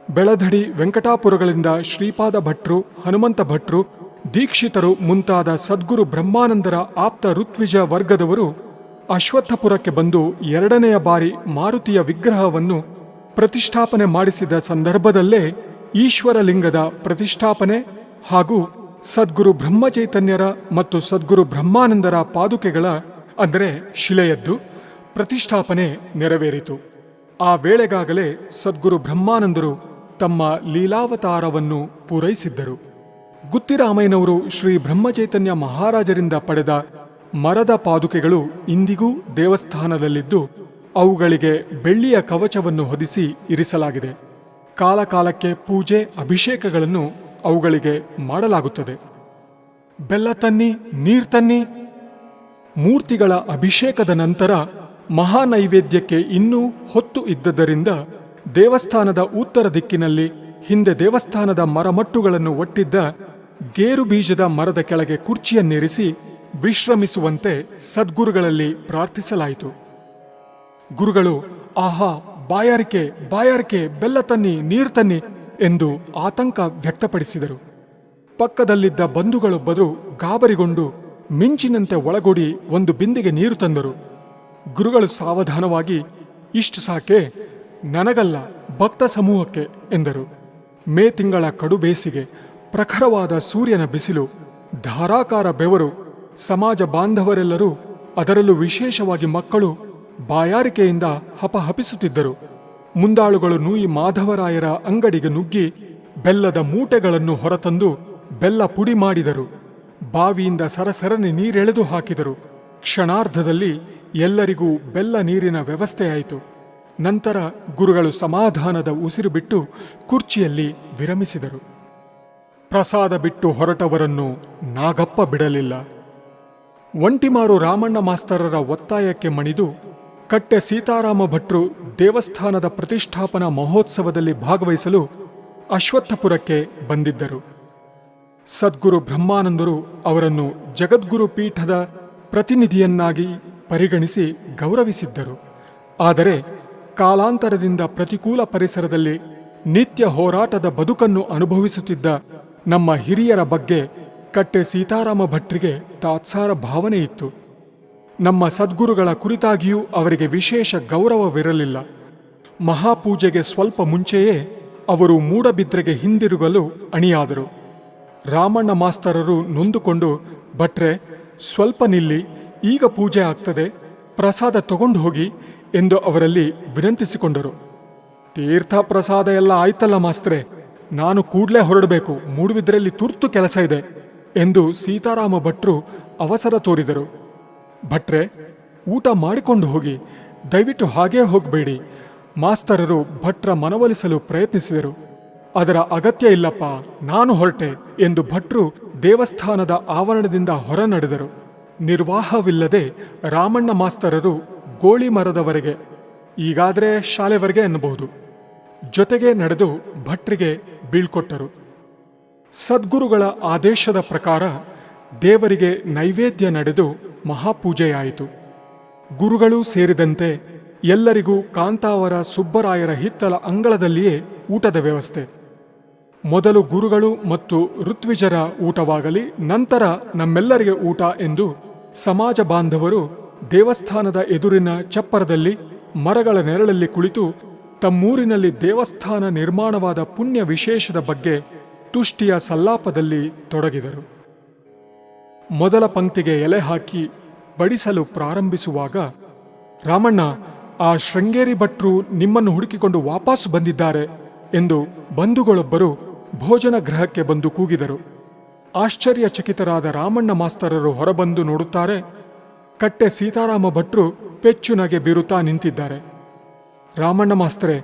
ಬೆಳಧಡಿ ವೆಂಕಟಾಪುರಗಳಿಂದ ಶ್ರೀಪಾದ ಭಟ್ರು, ಹನುಮಂತ ಭಟ್ರು, ದೀಕ್ಷಿತರು ಮುಂತಾದ ಸದ್ಗುರು ಬ್ರಹ್ಮಾನಂದರ ಆಪ್ತ ಋತ್ವಿಜ ವರ್ಗದವರು ಅಶ್ವತ್ಥಪುರಕ್ಕೆ ಬಂದು ಎರಡನೆಯ ಬಾರಿ ಮಾರುತಿಯ ವಿಗ್ರಹವನ್ನು ಪ್ರತಿಷ್ಠಾಪನೆ ಮಾಡಿಸಿದ ಸಂದರ್ಭದಲ್ಲೇ ಈಶ್ವರಲಿಂಗದ ಪ್ರತಿಷ್ಠಾಪನೆ ಹಾಗೂ ಸದ್ಗುರು ಬ್ರಹ್ಮಚೈತನ್ಯರ ಮತ್ತು ಸದ್ಗುರು ಬ್ರಹ್ಮಾನಂದರ ಪಾದುಕೆಗಳ ಅಂದರೆ ಶಿಲೆಯದ್ದು ಪ್ರತಿಷ್ಠಾಪನೆ ನೆರವೇರಿತು. ಆ ವೇಳೆಗಾಗಲೇ ಸದ್ಗುರು ಬ್ರಹ್ಮಾನಂದರು ತಮ್ಮ ಲೀಲಾವತಾರವನ್ನು ಪೂರೈಸಿದ್ದರು. ಗುತ್ತಿರಾಮಯ್ಯನವರು ಶ್ರೀ ಬ್ರಹ್ಮಚೈತನ್ಯ ಮಹಾರಾಜರಿಂದ ಪಡೆದ ಮರದ ಪಾದುಕೆಗಳು ಇಂದಿಗೂ ದೇವಸ್ಥಾನದಲ್ಲಿದ್ದು ಅವುಗಳಿಗೆ ಬೆಳ್ಳಿಯ ಕವಚವನ್ನು ಹೊದಿಸಿ ಇರಿಸಲಾಗಿದೆ. ಕಾಲಕಾಲಕ್ಕೆ ಪೂಜೆ ಅಭಿಷೇಕಗಳನ್ನು ಅವುಗಳಿಗೆ ಮಾಡಲಾಗುತ್ತದೆ. ಬೆಲ್ಲ ತನ್ನಿ, ನೀರ್ ತನ್ನಿ. ಮೂರ್ತಿಗಳ ಅಭಿಷೇಕದ ನಂತರ ಮಹಾನೈವೇದ್ಯಕ್ಕೆ ಇನ್ನೂ ಹೊತ್ತು ಇದ್ದದರಿಂದ ದೇವಸ್ಥಾನದ ಉತ್ತರ ದಿಕ್ಕಿನಲ್ಲಿ ಹಿಂದೆ ದೇವಸ್ಥಾನದ ಮರಮಟ್ಟುಗಳನ್ನು ಒಟ್ಟಿದ್ದ ಗೇರು ಬೀಜದ ಮರದ ಕೆಳಗೆ ಕುರ್ಚಿಯನ್ನಿರಿಸಿ ವಿಶ್ರಮಿಸುವಂತೆ ಸದ್ಗುರುಗಳಲ್ಲಿ ಪ್ರಾರ್ಥಿಸಲಾಯಿತು. ಗುರುಗಳು ಆಹಾ, ಬಾಯಾರಿಕೆ ಬಾಯಾರಿಕೆ, ಬೆಲ್ಲ ತನ್ನಿ, ನೀರು ತನ್ನಿ ಎಂದು ಆತಂಕ ವ್ಯಕ್ತಪಡಿಸಿದರು. ಪಕ್ಕದಲ್ಲಿದ್ದ ಬಂಧುಗಳೊಬ್ಬರು ಗಾಬರಿಗೊಂಡು ಮಿಂಚಿನಂತೆ ಒಳಗೊಡಿ ಒಂದು ಬಿಂದಿಗೆ ನೀರು ತಂದರು. ಗುರುಗಳು ಸಾವಧಾನವಾಗಿ ಇಷ್ಟು ಸಾಕೆ, ನನಗಲ್ಲ ಭಕ್ತ ಸಮೂಹಕ್ಕೆ ಎಂದರು. ಮೇ ತಿಂಗಳ ಕಡು ಬೇಸಿಗೆ, ಪ್ರಖರವಾದ ಸೂರ್ಯನ ಬಿಸಿಲು, ಧಾರಾಕಾರ ಬೆವರು. ಸಮಾಜ ಬಾಂಧವರೆಲ್ಲರೂ, ಅದರಲ್ಲೂ ವಿಶೇಷವಾಗಿ ಮಕ್ಕಳು ಬಾಯಾರಿಕೆಯಿಂದ ಹಪಹಪಿಸುತ್ತಿದ್ದರು. ಮುಂದಾಳುಗಳು ನೂಯಿ ಮಾಧವರಾಯರ ಅಂಗಡಿಗೆ ನುಗ್ಗಿ ಬೆಲ್ಲದ ಮೂಟೆಗಳನ್ನು ಹೊರತಂದು ಬೆಲ್ಲ ಪುಡಿ ಮಾಡಿದರು. ಬಾವಿಯಿಂದ ಸರಸರನೆ ನೀರೆಳೆದು ಹಾಕಿದರು. ಕ್ಷಣಾರ್ಧದಲ್ಲಿ ಎಲ್ಲರಿಗೂ ಬೆಲ್ಲ ನೀರಿನ ವ್ಯವಸ್ಥೆಯಾಯಿತು. ನಂತರ ಗುರುಗಳು ಸಮಾಧಾನದ ಉಸಿರು ಬಿಟ್ಟು ಕುರ್ಚಿಯಲ್ಲಿ ವಿರಮಿಸಿದರು. ಪ್ರಸಾದ ಬಿಟ್ಟು ಹೊರಟವರನ್ನು ನಾಗಪ್ಪ ಬಿಡಲಿಲ್ಲ. ಒಂಟಿಮಾರು ರಾಮಣ್ಣ ಮಾಸ್ತರರ ಒತ್ತಾಯಕ್ಕೆ ಮಣಿದು ಕಟ್ಟೆ ಸೀತಾರಾಮ ಭಟ್ರು ದೇವಸ್ಥಾನದ ಪ್ರತಿಷ್ಠಾಪನಾ ಮಹೋತ್ಸವದಲ್ಲಿ ಭಾಗವಹಿಸಲು ಅಶ್ವತ್ಥಪುರಕ್ಕೆ ಬಂದಿದ್ದರು. ಸದ್ಗುರು ಬ್ರಹ್ಮಾನಂದರು ಅವರನ್ನು ಜಗದ್ಗುರು ಪೀಠದ ಪ್ರತಿನಿಧಿಯನ್ನಾಗಿ ಪರಿಗಣಿಸಿ ಗೌರವಿಸಿದ್ದರು. ಆದರೆ ಕಾಲಾಂತರದಿಂದ ಪ್ರತಿಕೂಲ ಪರಿಸರದಲ್ಲಿ ನಿತ್ಯ ಹೋರಾಟದ ಬದುಕನ್ನು ಅನುಭವಿಸುತ್ತಿದ್ದ ನಮ್ಮ ಹಿರಿಯರ ಬಗ್ಗೆ ಕಟ್ಟೆ ಸೀತಾರಾಮ ಭಟ್ರಿಗೆ ತಾತ್ಸಾರ ಭಾವನೆ ಇತ್ತು. ನಮ್ಮ ಸದ್ಗುರುಗಳ ಕುರಿತಾಗಿಯೂ ಅವರಿಗೆ ವಿಶೇಷ ಗೌರವವಿರಲಿಲ್ಲ. ಮಹಾಪೂಜೆಗೆ ಸ್ವಲ್ಪ ಮುಂಚೆಯೇ ಅವರು ಮೂಡಬಿದ್ರೆಗೆ ಹಿಂದಿರುಗಲು ಅಣಿಯಾದರು. ರಾಮಣ್ಣ ಮಾಸ್ತರರು ನೊಂದುಕೊಂಡು, ಭಟ್ರೆ, ಸ್ವಲ್ಪ ನಿಲ್ಲಿ, ಈಗ ಪೂಜೆ ಆಗ್ತದೆ, ಪ್ರಸಾದ ತಗೊಂಡು ಹೋಗಿ ಎಂದು ಅವರಲ್ಲಿ ವಿನಂತಿಸಿಕೊಂಡರು. ತೀರ್ಥ ಪ್ರಸಾದ ಎಲ್ಲ ಆಯ್ತಲ್ಲ ಮಾಸ್ತ್ರೆ, ನಾನು ಕೂಡಲೇ ಹೊರಡಬೇಕು, ಮೂಡುಬಿದ್ರೆಯಲ್ಲಿ ತುರ್ತು ಕೆಲಸ ಇದೆ ಎಂದು ಸೀತಾರಾಮ ಭಟ್ರು ಅವಸರ ತೋರಿದರು. ಭಟ್ರೆ, ಊಟ ಮಾಡಿಕೊಂಡು ಹೋಗಿ, ದಯವಿಟ್ಟು ಹಾಗೇ ಹೋಗಬೇಡಿ. ಮಾಸ್ತರರು ಭಟ್ರ ಮನವೊಲಿಸಲು ಪ್ರಯತ್ನಿಸಿದರು. ಅದರ ಅಗತ್ಯ ಇಲ್ಲಪ್ಪ, ನಾನು ಹೊರಟೆ ಎಂದು ಭಟ್ರು ದೇವಸ್ಥಾನದ ಆವರಣದಿಂದ ಹೊರ ನಡೆದರು. ನಿರ್ವಾಹವಿಲ್ಲದೆ ರಾಮಣ್ಣ ಮಾಸ್ತರರು ಗೋಳಿ ಮರದವರೆಗೆ, ಈಗಾದರೆ ಶಾಲೆವರೆಗೆ ಎನ್ನಬಹುದು, ಜೊತೆಗೆ ನಡೆದು ಭಟ್ರಿಗೆ ಬೀಳ್ಕೊಟ್ಟರು. ಸದ್ಗುರುಗಳ ಆದೇಶದ ಪ್ರಕಾರ ದೇವರಿಗೆ ನೈವೇದ್ಯ ನಡೆದು ಮಹಾಪೂಜೆಯಾಯಿತು. ಗುರುಗಳೂ ಸೇರಿದಂತೆ ಎಲ್ಲರಿಗೂ ಕಾಂತಾವರ ಸುಬ್ಬರಾಯರ ಹಿತ್ತಲ ಅಂಗಳದಲ್ಲಿಯೇ ಊಟದ ವ್ಯವಸ್ಥೆ. ಮೊದಲು ಗುರುಗಳು ಮತ್ತು ಋತ್ವಿಜರ ಊಟವಾಗಲಿ, ನಂತರ ನಮ್ಮೆಲ್ಲರಿಗೆ ಊಟ ಎಂದು ಸಮಾಜ ಬಾಂಧವರು ದೇವಸ್ಥಾನದ ಎದುರಿನ ಚಪ್ಪರದಲ್ಲಿ ಮರಗಳ ನೆರಳಲ್ಲಿ ಕುಳಿತು ತಮ್ಮೂರಿನಲ್ಲಿ ದೇವಸ್ಥಾನ ನಿರ್ಮಾಣವಾದ ಪುಣ್ಯ ವಿಶೇಷದ ಬಗ್ಗೆ ತುಷ್ಟಿಯ ಸಲ್ಲಾಪದಲ್ಲಿ ತೊಡಗಿದರು. ಮೊದಲ ಪಂಕ್ತಿಗೆ ಎಲೆ ಹಾಕಿ ಬಡಿಸಲು ಪ್ರಾರಂಭಿಸುವಾಗ, ರಾಮಣ್ಣ, ಆ ಶೃಂಗೇರಿ ಭಟ್ರು ನಿಮ್ಮನ್ನು ಹುಡುಕಿಕೊಂಡು ವಾಪಸ್ ಬಂದಿದ್ದಾರೆ ಎಂದು ಬಂಧುಗಳೊಬ್ಬರು ಭೋಜನ ಗೃಹಕ್ಕೆ ಬಂದು ಕೂಗಿದರು. ಆಶ್ಚರ್ಯಚಕಿತರಾದ ರಾಮಣ್ಣ ಮಾಸ್ತರರು ಹೊರಬಂದು ನೋಡುತ್ತಾರೆ, ಕಟ್ಟೆ ಸೀತಾರಾಮ ಭಟ್ರು ಪೆಚ್ಚುನಗೆ ಬೀರುತ್ತಾ ನಿಂತಿದ್ದಾರೆ. ರಾಮಣ್ಣ ಮಾಸ್ತರೆ,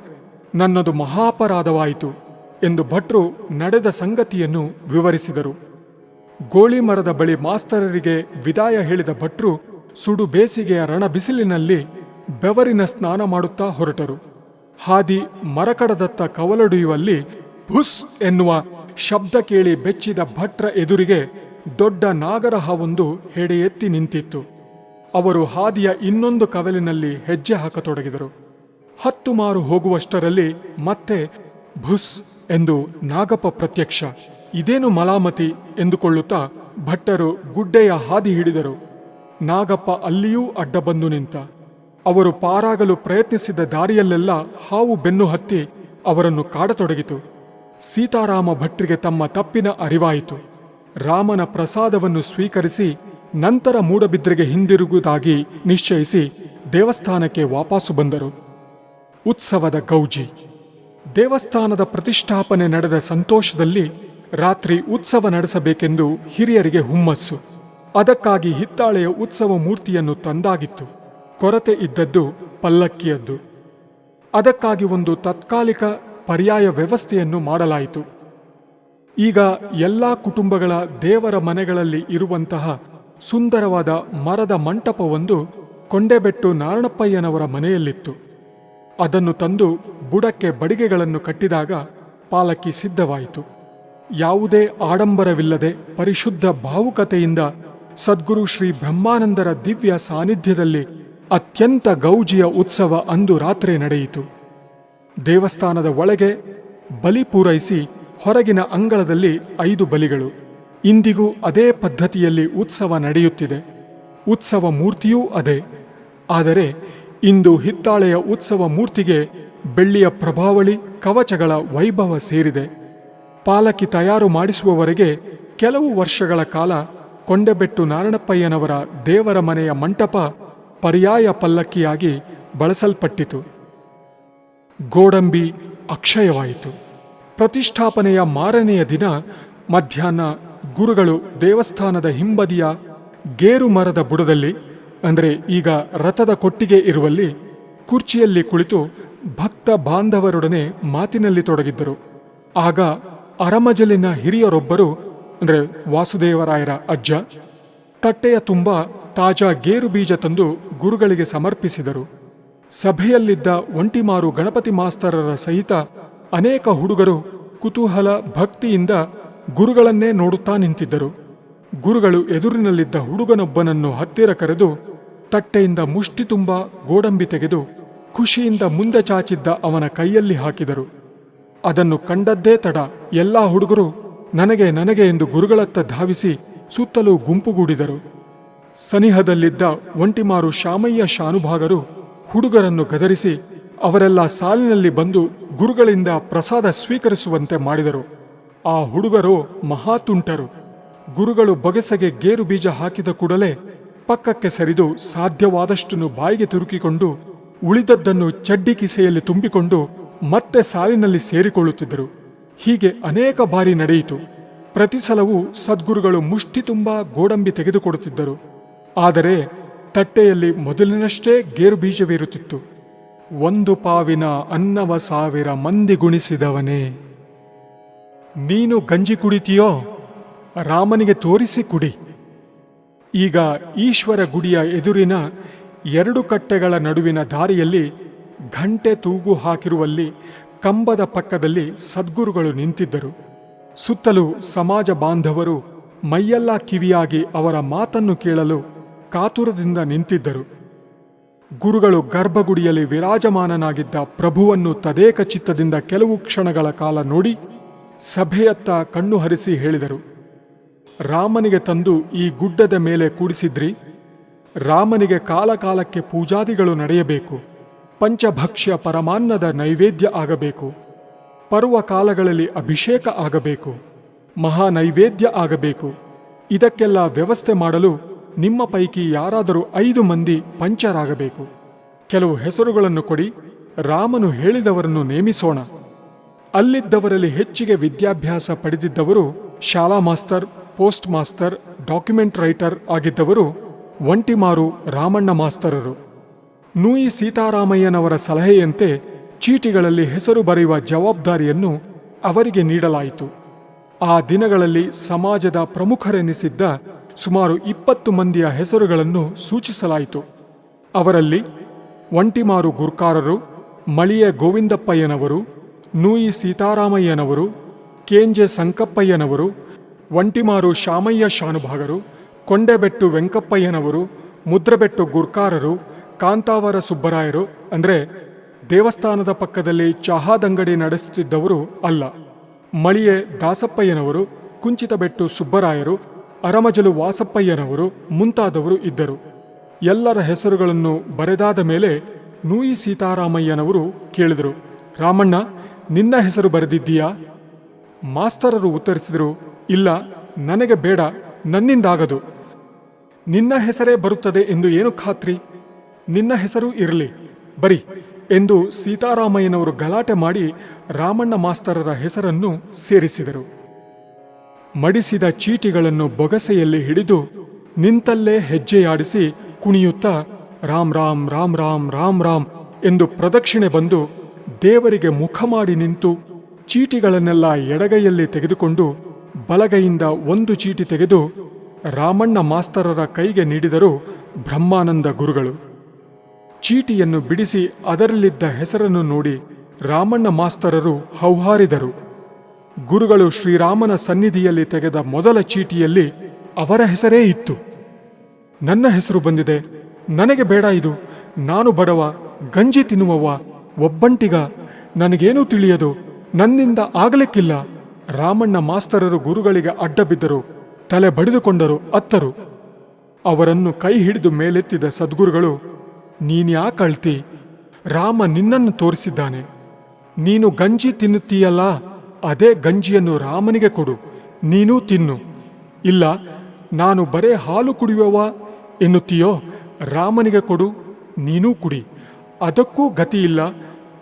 ನನ್ನದು ಮಹಾಪರಾಧವಾಯಿತು ಎಂದು ಭಟ್ರು ನಡೆದ ಸಂಗತಿಯನ್ನು ವಿವರಿಸಿದರು. ಗೋಳಿ ಮರದ ಬಳಿ ಮಾಸ್ತರರಿಗೆ ವಿದಾಯ ಹೇಳಿದ ಭಟ್ರು ಸುಡು ಬೇಸಿಗೆಯ ರಣ ಬಿಸಿಲಿನಲ್ಲಿ ಬೆವರಿನ ಸ್ನಾನ ಮಾಡುತ್ತಾ ಹೊರಟರು. ಹಾದಿ ಮರಕಡದತ್ತ ಕವಲೊಡೆಯುವಲ್ಲಿ ಭುಸ್ ಎನ್ನುವ ಶಬ್ದ ಕೇಳಿ ಬೆಚ್ಚಿದ ಭಟ್ರ ಎದುರಿಗೆ ದೊಡ್ಡ ನಾಗರ ಹಾವೊಂದು ಹೆಡೆ ಎತ್ತಿ ನಿಂತಿತ್ತು. ಅವರು ಹಾದಿಯ ಇನ್ನೊಂದು ಕವಲಿನಲ್ಲಿ ಹೆಜ್ಜೆ ಹಾಕತೊಡಗಿದರು. 10 ಮಾರು ಹೋಗುವಷ್ಟರಲ್ಲಿ ಮತ್ತೆ ಭುಸ್ ಎಂದು ನಾಗಪ್ಪ ಪ್ರತ್ಯಕ್ಷ. ಇದೇನು ಮಲಾಮತಿ ಎಂದುಕೊಳ್ಳುತ್ತಾ ಭಟ್ಟರು ಗುಡ್ಡೆಯ ಹಾದಿ ಹಿಡಿದರು. ನಾಗಪ್ಪ ಅಲ್ಲಿಯೂ ಅಡ್ಡ ಬಂದು ನಿಂತ. ಅವರು ಪಾರಾಗಲು ಪ್ರಯತ್ನಿಸಿದ ದಾರಿಯಲ್ಲೆಲ್ಲ ಹಾವು ಬೆನ್ನು ಹತ್ತಿ ಅವರನ್ನು ಕಾಡತೊಡಗಿತು. ಸೀತಾರಾಮ ಭಟ್ರಿಗೆ ತಮ್ಮ ತಪ್ಪಿನ ಅರಿವಾಯಿತು. ರಾಮನ ಪ್ರಸಾದವನ್ನು ಸ್ವೀಕರಿಸಿ ನಂತರ ಮೂಡಬಿದ್ರೆಗೆ ಹಿಂದಿರುಗುವುದಾಗಿ ನಿಶ್ಚಯಿಸಿ ದೇವಸ್ಥಾನಕ್ಕೆ ವಾಪಸ್ಸು ಬಂದರು. ಉತ್ಸವದ ಗೌಜಿ. ದೇವಸ್ಥಾನದ ಪ್ರತಿಷ್ಠಾಪನೆ ನಡೆದ ಸಂತೋಷದಲ್ಲಿ ರಾತ್ರಿ ಉತ್ಸವ ನಡೆಸಬೇಕೆಂದು ಹಿರಿಯರಿಗೆ ಹುಮ್ಮಸ್ಸು. ಅದಕ್ಕಾಗಿ ಹಿತ್ತಾಳೆಯ ಉತ್ಸವ ಮೂರ್ತಿಯನ್ನು ತಂದಾಗಿತ್ತು. ಕೊರತೆ ಇದ್ದದ್ದು ಪಲ್ಲಕ್ಕಿಯದ್ದು. ಅದಕ್ಕಾಗಿ ಒಂದು ತಾತ್ಕಾಲಿಕ ಪರ್ಯಾಯ ವ್ಯವಸ್ಥೆಯನ್ನು ಮಾಡಲಾಯಿತು. ಈಗ ಎಲ್ಲ ಕುಟುಂಬಗಳ ದೇವರ ಮನೆಗಳಲ್ಲಿ ಇರುವಂತಹ ಸುಂದರವಾದ ಮರದ ಮಂಟಪವೊಂದು ಕೊಂಡೆಬೆಟ್ಟು ನಾರಣಪ್ಪಯ್ಯನವರ ಮನೆಯಲ್ಲಿತ್ತು. ಅದನ್ನು ತಂದು ಬುಡಕ್ಕೆ ಬಡಿಗೆಗಳನ್ನು ಕಟ್ಟಿದಾಗ ಪಾಲಕಿ ಸಿದ್ಧವಾಯಿತು. ಯಾವುದೇ ಆಡಂಬರವಿಲ್ಲದೆ ಪರಿಶುದ್ಧ ಭಾವುಕತೆಯಿಂದ ಸದ್ಗುರು ಶ್ರೀ ಬ್ರಹ್ಮಾನಂದರ ದಿವ್ಯ ಸಾನ್ನಿಧ್ಯದಲ್ಲಿ ಅತ್ಯಂತ ಗೌಜಿಯ ಉತ್ಸವ ಅಂದು ರಾತ್ರಿ ನಡೆಯಿತು. ದೇವಸ್ಥಾನದ ಒಳಗೆ ಬಲಿ ಪೂರೈಸಿ ಹೊರಗಿನ ಅಂಗಳದಲ್ಲಿ 5 ಬಲಿಗಳು. ಇಂದಿಗೂ ಅದೇ ಪದ್ಧತಿಯಲ್ಲಿ ಉತ್ಸವ ನಡೆಯುತ್ತಿದೆ. ಉತ್ಸವ ಮೂರ್ತಿಯೂ ಅದೇ. ಆದರೆ ಇಂದು ಹಿತ್ತಾಳೆಯ ಉತ್ಸವ ಮೂರ್ತಿಗೆ ಬೆಳ್ಳಿಯ ಪ್ರಭಾವಳಿ, ಕವಚಗಳ ವೈಭವ ಸೇರಿದೆ. ಪಾಲಕಿ ತಯಾರು ಮಾಡಿಸುವವರೆಗೆ ಕೆಲವು ವರ್ಷಗಳ ಕಾಲ ಕೊಂಡೆಬೆಟ್ಟು ನಾರಣಪ್ಪಯ್ಯನವರ ದೇವರ ಮನೆಯ ಮಂಟಪ ಪರ್ಯಾಯ ಪಲ್ಲಕ್ಕಿಯಾಗಿ ಬಳಸಲ್ಪಟ್ಟಿತು. ಗೋಡಂಬಿ ಅಕ್ಷಯವಾಯಿತು. ಪ್ರತಿಷ್ಠಾಪನೆಯ ಮಾರನೆಯ ದಿನ ಮಧ್ಯಾಹ್ನ ಗುರುಗಳು ದೇವಸ್ಥಾನದ ಹಿಂಬದಿಯ ಗೇರು ಮರದ ಬುಡದಲ್ಲಿ, ಅಂದರೆ ಈಗ ರಥದ ಕೊಟ್ಟಿಗೆ ಇರುವಲ್ಲಿ, ಕುರ್ಚಿಯಲ್ಲಿ ಕುಳಿತು ಭಕ್ತ ಬಾಂಧವರೊಡನೆ ಮಾತಿನಲ್ಲಿ ತೊಡಗಿದ್ದರು. ಆಗ ಅರಮಜಲಿನ ಹಿರಿಯರೊಬ್ಬರು, ಅಂದರೆ ವಾಸುದೇವರಾಯರ ಅಜ್ಜ, ತಟ್ಟೆಯ ತುಂಬ ತಾಜಾ ಗೇರು ಬೀಜ ತಂದು ಗುರುಗಳಿಗೆ ಸಮರ್ಪಿಸಿದರು. ಸಭೆಯಲ್ಲಿದ್ದ ಒಂಟಿಮಾರು ಗಣಪತಿ ಮಾಸ್ತರರ ಸಹಿತ ಅನೇಕ ಹುಡುಗರು ಕುತೂಹಲ ಭಕ್ತಿಯಿಂದ ಗುರುಗಳನ್ನೇ ನೋಡುತ್ತಾ ನಿಂತಿದ್ದರು. ಗುರುಗಳು ಎದುರಿನಲ್ಲಿದ್ದ ಹುಡುಗನೊಬ್ಬನನ್ನು ಹತ್ತಿರ ಕರೆದು ತಟ್ಟೆಯಿಂದ ಮುಷ್ಟಿ ತುಂಬ ಗೋಡಂಬಿ ತೆಗೆದು ಖುಷಿಯಿಂದ ಮುಂದೆ ಚಾಚಿದ್ದ ಅವನ ಕೈಯಲ್ಲಿ ಹಾಕಿದರು. ಅದನ್ನು ಕಂಡದ್ದೇ ತಡ ಎಲ್ಲಾ ಹುಡುಗರು ನನಗೆ ನನಗೆ ಎಂದು ಗುರುಗಳತ್ತ ಧಾವಿಸಿ ಸುತ್ತಲೂ ಗುಂಪುಗೂಡಿದರು. ಸನಿಹದಲ್ಲಿದ್ದ ಒಂಟಿಮಾರು ಶಾಮಯ್ಯ ಶಾನುಭಾಗರು ಹುಡುಗರನ್ನು ಗದರಿಸಿ ಅವರೆಲ್ಲ ಸಾಲಿನಲ್ಲಿ ಬಂದು ಗುರುಗಳಿಂದ ಪ್ರಸಾದ ಸ್ವೀಕರಿಸುವಂತೆ ಮಾಡಿದರು. ಆ ಹುಡುಗರು ಮಹಾತುಂಟರು. ಗುರುಗಳು ಬೊಗೆಸೆಗೆ ಗೇರು ಬೀಜ ಹಾಕಿದ ಕೂಡಲೇ ಪಕ್ಕಕ್ಕೆ ಸರಿದು ಸಾಧ್ಯವಾದಷ್ಟನ್ನು ಬಾಯಿಗೆ ತುರುಕಿಕೊಂಡು ಉಳಿದದ್ದನ್ನು ಚಡ್ಡಿ ಕಿಸೆಯಲ್ಲಿ ತುಂಬಿಕೊಂಡು ಮತ್ತೆ ಸಾಲಿನಲ್ಲಿ ಸೇರಿಕೊಳ್ಳುತ್ತಿದ್ದರು. ಹೀಗೆ ಅನೇಕ ಬಾರಿ ನಡೆಯಿತು. ಪ್ರತಿ ಸಲವೂ ಸದ್ಗುರುಗಳು ಮುಷ್ಟಿ ತುಂಬ ಗೋಡಂಬಿ ತೆಗೆದುಕೊಡುತ್ತಿದ್ದರು. ಆದರೆ ತಟ್ಟೆಯಲ್ಲಿ ಮೊದಲಿನಷ್ಟೇ ಗೇರು ಬೀಜವಿರುತ್ತಿತ್ತು. 1 ಪಾವಿನ ಅನ್ನವ 1000 ಮಂದಿ ಗುಣಿಸಿದವನೇ, ನೀನು ಗಂಜಿ ಕುಡಿತೀಯೋ? ರಾಮನಿಗೆ ತೋರಿಸಿ ಕುಡಿ. ಈಗ ಈಶ್ವರ ಗುಡಿಯ ಎದುರಿನ 2 ಕಟ್ಟೆಗಳ ನಡುವಿನ ದಾರಿಯಲ್ಲಿ ಘಂಟೆ ತೂಗು ಹಾಕಿರುವಲ್ಲಿ ಕಂಬದ ಪಕ್ಕದಲ್ಲಿ ಸದ್ಗುರುಗಳು ನಿಂತಿದ್ದರು. ಸುತ್ತಲೂ ಸಮಾಜ ಬಾಂಧವರು ಮೈಯೆಲ್ಲ ಕಿವಿಯಾಗಿ ಅವರ ಮಾತನ್ನು ಕೇಳಲು ಕಾತುರದಿಂದ ನಿಂತಿದ್ದರು. ಗುರುಗಳು ಗರ್ಭಗುಡಿಯಲ್ಲಿ ವಿರಾಜಮಾನನಾಗಿದ್ದ ಪ್ರಭುವನ್ನು ತದೇಕ ಚಿತ್ತದಿಂದ ಕೆಲವು ಕ್ಷಣಗಳ ಕಾಲ ನೋಡಿ ಸಭೆಯತ್ತ ಕಣ್ಣು ಹರಿಸಿ ಹೇಳಿದರು, ರಾಮನಿಗೆ ತಂದು ಈ ಗುಡ್ಡದ ಮೇಲೆ ಕೂಡಿಸಿದ್ರಿ. ರಾಮನಿಗೆ ಕಾಲಕಾಲಕ್ಕೆ ಪೂಜಾದಿಗಳು ನಡೆಯಬೇಕು. ಪಂಚಭಕ್ಷ್ಯ ಪರಮಾನ್ನದ ನೈವೇದ್ಯ ಆಗಬೇಕು. ಪರ್ವ ಕಾಲಗಳಲ್ಲಿ ಅಭಿಷೇಕ ಆಗಬೇಕು. ಮಹಾನೈವೇದ್ಯ ಆಗಬೇಕು. ಇದಕ್ಕೆಲ್ಲ ವ್ಯವಸ್ಥೆ ಮಾಡಲು ನಿಮ್ಮ ಪೈಕಿ ಯಾರಾದರೂ 5 ಮಂದಿ ಪಂಚರಾಗಬೇಕು. ಕೆಲವು ಹೆಸರುಗಳನ್ನು ಕೊಡಿ. ರಾಮನು ಹೇಳಿದವರನ್ನು ನೇಮಿಸೋಣ. ಅಲ್ಲಿದ್ದವರಲ್ಲಿ ಹೆಚ್ಚಿಗೆ ವಿದ್ಯಾಭ್ಯಾಸ ಪಡೆದಿದ್ದವರು ಶಾಲಾ master, post master, document writer ಆಗಿದ್ದವರು ಒಂಟಿಮಾರು ರಾಮಣ್ಣ ಮಾಸ್ತರರು. ನೂಯಿ ಸೀತಾರಾಮಯ್ಯನವರ ಸಲಹೆಯಂತೆ ಚೀಟಿಗಳಲ್ಲಿ ಹೆಸರು ಬರೆಯುವ ಜವಾಬ್ದಾರಿಯನ್ನು ಅವರಿಗೆ ನೀಡಲಾಯಿತು. ಆ ದಿನಗಳಲ್ಲಿ ಸಮಾಜದ ಪ್ರಮುಖರೆನಿಸಿದ್ದ ಸುಮಾರು 20 ಮಂದಿಯ ಹೆಸರುಗಳನ್ನು ಸೂಚಿಸಲಾಯಿತು. ಅವರಲ್ಲಿ ಒಂಟಿಮಾರು ಗುರ್ಕಾರರು, ಮಳಿಯ ಗೋವಿಂದಪ್ಪಯ್ಯನವರು, ನೂಯಿ ಸೀತಾರಾಮಯ್ಯನವರು, ಕೇಂಜೆ ಸಂಕಪ್ಪಯ್ಯನವರು, ಒಂಟಿಮಾರು ಶಾಮಯ್ಯ ಶಾನುಭಾಗರು, ಕೊಂಡೆಬೆಟ್ಟು ವೆಂಕಪ್ಪಯ್ಯನವರು, ಮುದ್ರಬೆಟ್ಟು ಗುರ್ಕಾರರು, ಕಾಂತಾವರ ಸುಬ್ಬರಾಯರು ಅಂದರೆ ದೇವಸ್ಥಾನದ ಪಕ್ಕದಲ್ಲಿ ಚಹಾದಂಗಡಿ ನಡೆಸುತ್ತಿದ್ದವರು ಅಲ್ಲ, ಮಳಿಯೆ ದಾಸಪ್ಪಯ್ಯನವರು, ಕುಂಚಿತಬೆಟ್ಟು ಸುಬ್ಬರಾಯರು, ಅರಮಜಲು ವಾಸಪ್ಪಯ್ಯನವರು ಮುಂತಾದವರು ಇದ್ದರು. ಎಲ್ಲರ ಹೆಸರುಗಳನ್ನು ಬರೆದಾದ ಮೇಲೆ ನೂಯಿ ಸೀತಾರಾಮಯ್ಯನವರು ಕೇಳಿದರು, ರಾಮಣ್ಣ, ನಿನ್ನ ಹೆಸರು ಬರೆದಿದ್ದೀಯಾ? ಮಾಸ್ತರರು ಉತ್ತರಿಸಿದರು, ಇಲ್ಲ, ನನಗೆ ಬೇಡ, ನನ್ನಿಂದಾಗದು. ನಿನ್ನ ಹೆಸರೇ ಬರುತ್ತದೆ ಎಂದು ಏನು ಖಾತ್ರಿ? ನಿನ್ನ ಹೆಸರು ಇರಲಿ, ಬರಿ ಎಂದು ಸೀತಾರಾಮಯ್ಯನವರು ಗಲಾಟೆ ಮಾಡಿ ರಾಮಣ್ಣ ಮಾಸ್ತರರ ಹೆಸರನ್ನು ಸೇರಿಸಿದರು. ಮಡಿಸಿದ ಚೀಟಿಗಳನ್ನು ಬೊಗಸೆಯಲ್ಲಿ ಹಿಡಿದು ನಿಂತಲ್ಲೇ ಹೆಜ್ಜೆಯಾಡಿಸಿ ಕುಣಿಯುತ್ತಾ ರಾಮ್ ರಾಮ್ ರಾಮ್ ರಾಮ್ ರಾಮ್ ರಾಮ್ ಎಂದು ಪ್ರದಕ್ಷಿಣೆ ಬಂದು ದೇವರಿಗೆ ಮುಖ ಮಾಡಿ ನಿಂತು ಚೀಟಿಗಳನ್ನೆಲ್ಲ ಎಡಗೈಯಲ್ಲಿ ತೆಗೆದುಕೊಂಡು ಬಲಗೈಯಿಂದ 1 ಚೀಟಿ ತೆಗೆದು ರಾಮಣ್ಣ ಮಾಸ್ತರರ ಕೈಗೆ ನೀಡಿದರು ಬ್ರಹ್ಮಾನಂದ ಗುರುಗಳು. ಚೀಟಿಯನ್ನು ಬಿಡಿಸಿ ಅದರಲ್ಲಿದ್ದ ಹೆಸರನ್ನು ನೋಡಿ ರಾಮಣ್ಣ ಮಾಸ್ತರರು ಹೌಹಾರಿದರು. ಗುರುಗಳು ಶ್ರೀರಾಮನ ಸನ್ನಿಧಿಯಲ್ಲಿ ತೆಗೆದ ಮೊದಲ ಚೀಟಿಯಲ್ಲಿ ಅವರ ಹೆಸರೇ ಇತ್ತು. ನನ್ನ ಹೆಸರು ಬಂದಿದೆ, ನನಗೆ ಬೇಡ ಇದು, ನಾನು ಬಡವ, ಗಂಜಿ ತಿನ್ನುವವ, ಒಬ್ಬಂಟಿಗ, ನನಗೇನೂ ತಿಳಿಯದು, ನನ್ನಿಂದ ಆಗಲಿಕ್ಕಿಲ್ಲ. ರಾಮಣ್ಣ ಮಾಸ್ತರರು ಗುರುಗಳಿಗೆ ಅಡ್ಡ ಬಿದ್ದರು, ತಲೆ ಬಡಿದುಕೊಂಡರು, ಅತ್ತರು. ಅವರನ್ನು ಕೈ ಹಿಡಿದು ಮೇಲೆತ್ತಿದ ಸದ್ಗುರುಗಳು, ನೀನ್ಯಾಕಳ್ತಿ? ರಾಮ ನಿನ್ನನ್ನು ತೋರಿಸಿದ್ದಾನೆ. ನೀನು ಗಂಜಿ ತಿನ್ನುತ್ತೀಯಲ್ಲ, ಅದೇ ಗಂಜಿಯನ್ನು ರಾಮನಿಗೆ ಕೊಡು, ನೀನೂ ತಿನ್ನು. ಇಲ್ಲ, ನಾನು ಬರೇ ಹಾಲು ಕುಡಿಯುವವ ಎನ್ನುತ್ತೀಯೋ, ರಾಮನಿಗೆ ಕೊಡು, ನೀನೂ ಕುಡಿ. ಅದಕ್ಕೂ ಗತಿಯಿಲ್ಲ,